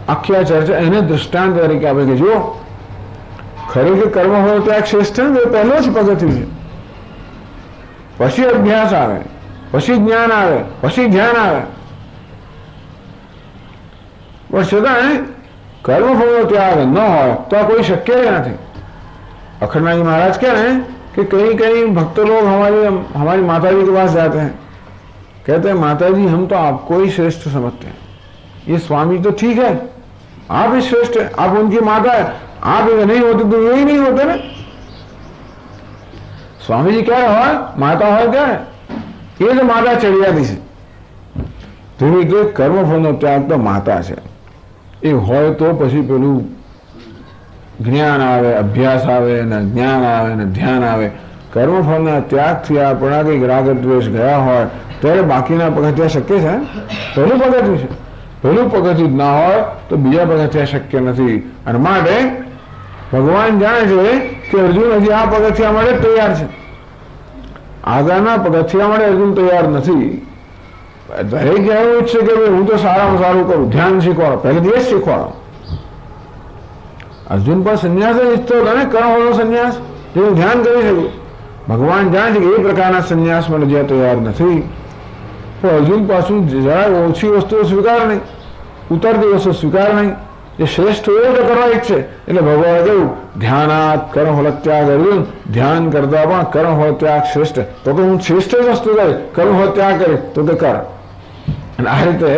આખી આ ચર્ચા એને દૃષ્ટાંત તરીકે આપે કે જો ખરેખર કર્મફળનો ત્યાગ શ્રેષ્ઠ ને પહેલો જ પગથિયું છે. પછી અભ્યાસ આવે, પછી જ્ઞાન આવે, પછી ધ્યાન આવે, પણ છતાં કર્મફળનો ત્યાગ ન હોય તો આ કોઈ શક્ય જ નથી. अखंडनाथ महाराज कह रहे हैं कि कहीं कहीं भक्त लोग हमारी माता जी के पास जाते हैं, कहते हैं माता जी हम तो आपको ही श्रेष्ठ समझते हैं, ये स्वामी तो ठीक है, आप ही श्रेष्ठ है, आप उनकी माता है, आप नहीं होते तो यही नहीं होते ना। સ્વામીજી ક્યારે હોય? માતા હોય ત્યારે. એ જ માતા ચડિયાતી છે. તેવી રીતે કર્મફળનો ત્યાગ તો માતા છે. એ હોય તો પછી પેલું જ્ઞાન આવે, અભ્યાસ આવે, ને જ્ઞાન આવે, ને ધ્યાન આવે. કર્મફળના ત્યાગથી આપણા કંઈક રાગ દ્વેષ ગયા હોય ત્યારે બાકીના પગથિયા શક્ય છે. પહેલું પગથિયું છે. પહેલું પગથિયું ના હોય તો બીજા પગથિયા શક્ય નથી. અને માટે ભગવાન જાણે છે કે અર્જુન હજી આ પગથિયા માટે તૈયાર છે. આગળના પગથિયા માટે અર્જુન તૈયાર નથી. દરેક એવું ઈચ્છે કે હું તો સારામાં સારું કરું, ધ્યાન શીખવાડો, પહેલે દિવસ શીખવાડો. અર્જુન પર સંન્યાસ જ ઈચ્છતો હતો ને, કર્મફળનો સંન્યાસ, જે હું ધ્યાન કરી શકું. ભગવાન જાણે છે કે એ પ્રકારના સંન્યાસ મને જ્યાં તૈયાર નથી. પણ અર્જુન પાછું જરા ઓછી વસ્તુઓ સ્વીકાર નહીં, ઉતરતી વસ્તુ સ્વીકાર નહીં. એ શ્રેષ્ઠ હોય તો કરવા ઈચ્છે. એટલે ભગવાને કહ્યું ધ્યાનાત કર્મફળ ત્યાગ. અર્જુન ધ્યાન કરતા પણ કર્મફળ ત્યાગ શ્રેષ્ઠ. તો કે હું શ્રેષ્ઠ વસ્તુ કરીશ, કર્મફળ ત્યાગ કરીશ તો કે કર. અને આ રીતે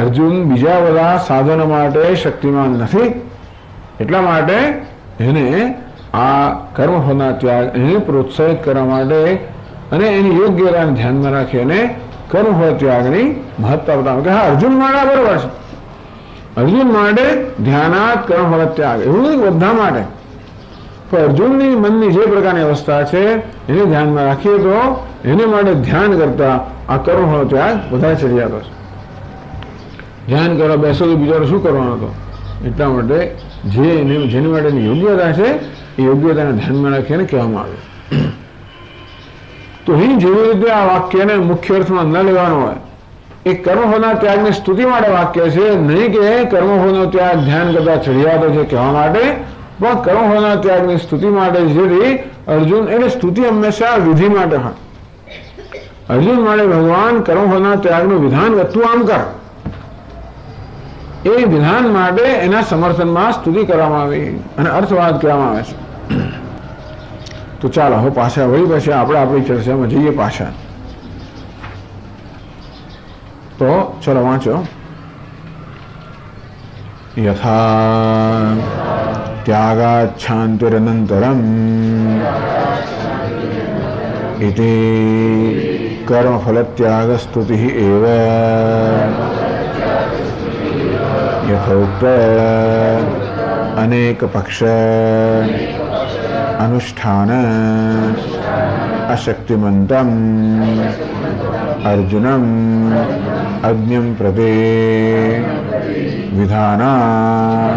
અર્જુન બીજા બધા સાધનો માટે શક્તિમાન નથી. એટલા માટે એને આ કર્મફળના ત્યાગ એને પ્રોત્સાહિત કરવા માટે અને એની યોગ્યતાને ધ્યાનમાં રાખી અને કર્મફળ ત્યાગની મહત્તા બતાવે કે હા અર્જુન માટે બરોબર છે. અર્જુન માટે ધ્યાનાત કર્મફળ ત્યાગ એવું નથી બધા માટે. પણ અર્જુનની મનની જે પ્રકારની અવસ્થા છે એને ધ્યાનમાં રાખીએ તો એને માટે ધ્યાન કરતા આ કર્મફળ ત્યાગ વધારે ચડિયાતો છે. ધ્યાન કરવા બેસો તો બીજાને શું કરવાનો હતો? એટલા માટે જેની માટેની યોગ્યતા છે એ યોગ્યતાને ધ્યાનમાં રાખીને કહેવામાં આવે. તો અહીં જેવી રીતે આ વાક્યને મુખ્ય અર્થમાં ન લેવાનો હોય, એ કર્મફળના ત્યાગની સ્તુતિ માટે વાક્ય છે, નહીં કે કર્મફળનો ત્યાગ ધ્યાન કરતા ચડિયાતો છે કહેવા માટે, પણ કર્મફળના ત્યાગની સ્તુતિ માટે જેથી અર્જુન એટલે સ્તુતિ હંમેશા વિધિ માટે હોય. અર્જુન માટે ભગવાન કર્મફળના ત્યાગનું વિધાન તું આમ કર, એ વિધાન માટે એના સમર્થનમાં સ્તુતિ કરવામાં આવી અને અર્થવાદ કહેવામાં આવે છે. તો ચાલો હવે પાછા વળી પછી આપણે આપણી ચર્ચામાં જઈએ પાછા. તો ચલો વાંચો. યથા ત્યાગાચ્છાંતિરનંતરમ ઇતિ કર્મફલત્યાગસ્તુતિ એવ યથોક્ત અનેક પક્ષ અનુષ્ઠાન અશક્તિમંતમ અર્જુનમ અજ્ઞમ પ્રતિ વિધાના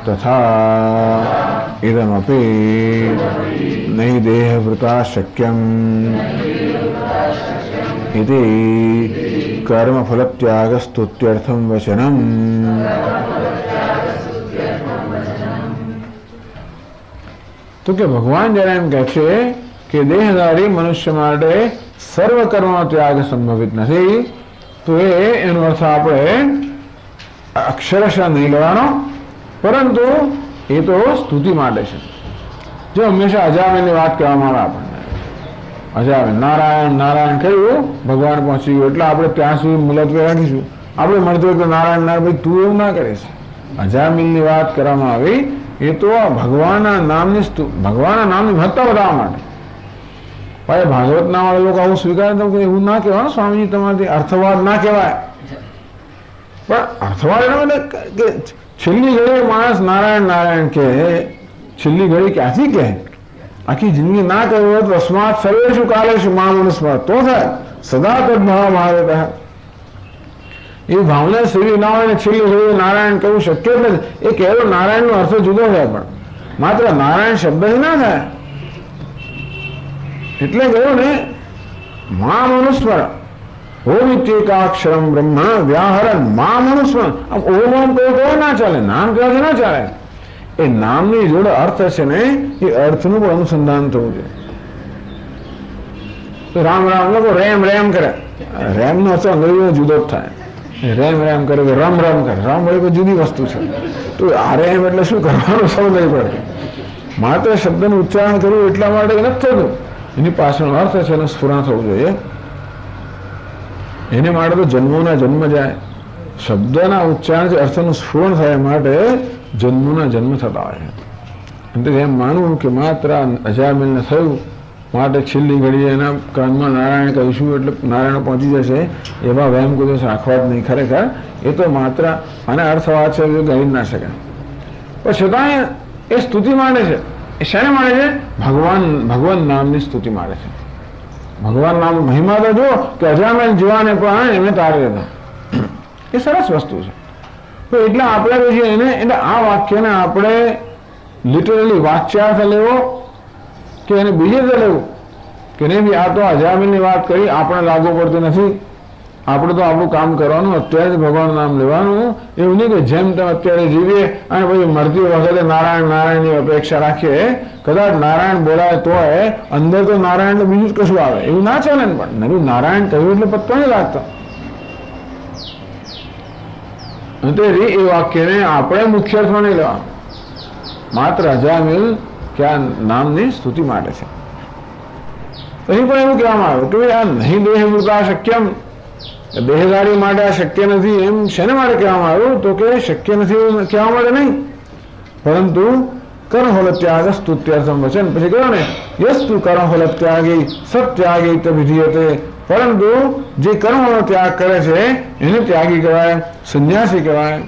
તથા ઇદમપી નહી દેહવૃતા શક્યમ ઇતિ કર્મફલત્યાગસ્તુત્યર્થમ વચનમ. તો કે ભગવાન જયારે એમ કહે છે કે દેહધારી મનુષ્ય માટે સર્વ કર્મનો ત્યાગ સંભવિત નથી, તો એનો અર્થ આપણે અક્ષરશઃ નહીં લેવાનો, પરંતુ એ તો સ્તુતિ માટે છે. જો હંમેશા અજામિલની વાત કહેવામાં આવે આપણને, અજામિલ નારાયણ નારાયણ કહ્યું ભગવાન પહોંચી ગયું એટલે આપણે ત્યાં સુધી મુલતવી રાખીશું. આપણે મળતું હોય તો નારાયણ નારાયણ, તું એવું ના કરીશ. અજામિલની વાત કરવામાં આવી એ તો ભગવાનના નામની મહત્તા બતાવવા માટે. ભાઈ ભાગવતના વાળા લોકો આવું સ્વીકાર કે એવું ના કહેવાય સ્વામીજી, તમારાથી અર્થવાદ ના કહેવાય. પણ અર્થવાદ એટલે કે છેલ્લી ઘડી માણસ નારાયણ નારાયણ કહે, છેલ્લી ઘડી ક્યાંથી કહે? આખી જિંદગી ના કહ્યું હોય તો અસ્માત સર્વેષુ કાલેષુ મામ અનુસ્મર તો થાય સદા તદ્ભાવ મહાવેદ. એ ભાવના સેવી ના હોય ને છેલ્લી ઘડી નારાયણ કહેવું શક્ય જ નથી. એ કહેલો નારાયણનો અર્થ જુદો થાય, પણ માત્ર નારાયણ શબ્દથી ના થાય. એટલે કહ્યું ને મામ અનુસ્મર ઓમ ઇત્યેકાક્ષરમ બ્રહ્મ વ્યાહરણ મામ અનુસ્મર. ઓમ ઓમ કહ્યું તો ના ચાલે, નામ કહેવાથી ના ચાલે. એ નામની જોડે અર્થ છે ને એ અર્થનું પણ અનુસંધાન થવું જોઈએ. તો રામ રામ લોકો રેમ રેમ કરે, રેમ નો અર્થ અંગ્રેજીમાં જુદો જ થાય. રેમ રેમ કરે કે રમ રમ કરે, રમ વળી કોઈ જુદી વસ્તુ છે. તો આ રેમ એટલે શું કરવાનું સમજ નહીં પડતી. માત્ર શબ્દનું ઉચ્ચારણ કરવું એટલા માટે નથી થતું, એની પાછળનો અર્થ છે એનું સ્ફુરણ થવું જોઈએ. એને માટે તો જન્મોના જન્મ જાય, શબ્દના ઉચ્ચારણથી અર્થનું સ્ફુરણ થાય માટે જન્મોના જન્મ થતા હોય. એમ માનવું કે માત્ર અજામિલને થયું માટે છેલ્લી ઘડીએ એના કાનમાં નારાયણ કહીશું એટલે નારાયણ પહોંચી જશે એવા વહેમ કોઈ દિવસ રાખવા જ નહીં. ખરેખર એ તો માત્ર અને અર્થવાદ છે, ગણી ના શકે. પણ છતાં એ સ્તુતિ માંડે છે. એ શાને માંડે છે? ભગવાન નામની સ્તુતિ માંડે છે. ભગવાન નામ મહિમા તો જો કે અજામિલ જીવાને પણ એમને તારે હતા. એ સરસ વસ્તુ છે. તો એટલે આપણે પછી એને એટલે આ વાક્યને આપણે લિટરલી વાચ્યાર્થ લેવો કે એને બીજી રીતે લેવું કે નહીં બી આ તો અજામિલની વાત કરી, આપણે લાગુ પડતું નથી. આપણે તો આપણું કામ કરવાનું, અત્યારે જ ભગવાનનું નામ લેવાનું. એવું નહીં કે જેમ તેમ અત્યારે જીવીએ અને પછી મરતી વખતે નારાયણની અપેક્ષા રાખીએ. કદાચ નારાયણ બોલાય તો અંદર તો નારાયણ તો બીજું જ કશું આવે એવું ના ચાલે ને. પણ નવું નારાયણ કહ્યું એટલે પત્તો નહીં લાગતો. એ વાક્યને આપણે મુખ્ય અર્થમાં નહીં લેવાનું. માત્ર અજામિલ કે આ નામની સ્તુતિ માટે છે. અહીં પણ એવું કહેવામાં આવ્યું કે આ નહીં દેહ મૃતા શક્યમ, દેહધારી માટે આ શક્ય નથી. એમ શેને માટે કહેવામાં આવ્યું? તો કે શક્ય નથી એવું કહેવા માટે નહીં, પરંતુ કર્મફલ ત્યાગ સ્તુત્યર્થમ વચન. પછી કહ્યું ને યસ્તુ કર્મફલ ત્યાગી સત્યાગી વિધીયતે. પરંતુ જે કર્મનો ત્યાગ કરે છે એને ત્યાગી કહેવાય, સંન્યાસી કહેવાય.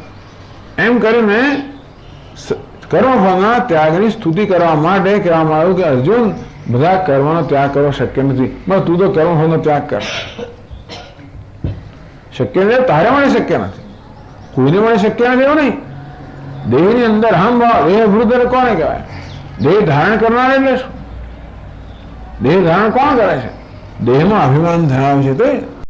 એમ કરીને કર્મફળના ત્યાગની સ્તુતિ કરવા માટે કહેવામાં આવ્યું કે અર્જુન બધા કર્મનો ત્યાગ કરવો શક્ય નથી, પણ તું તો કર્મફળનો ત્યાગ કર. શક્ય નથી, તારે મને શક્ય નથી, કોઈને મને શક્ય નથી એવું નહીં. દેહની અંદર હમ ભાવ, દેહ વૃદ્ધ કોને કહેવાય? દેહ ધારણ કરનાર એટલે શું? દેહ ધારણ કોણ કરે છે? દેહમાં અભિમાન ધરાવે છે તે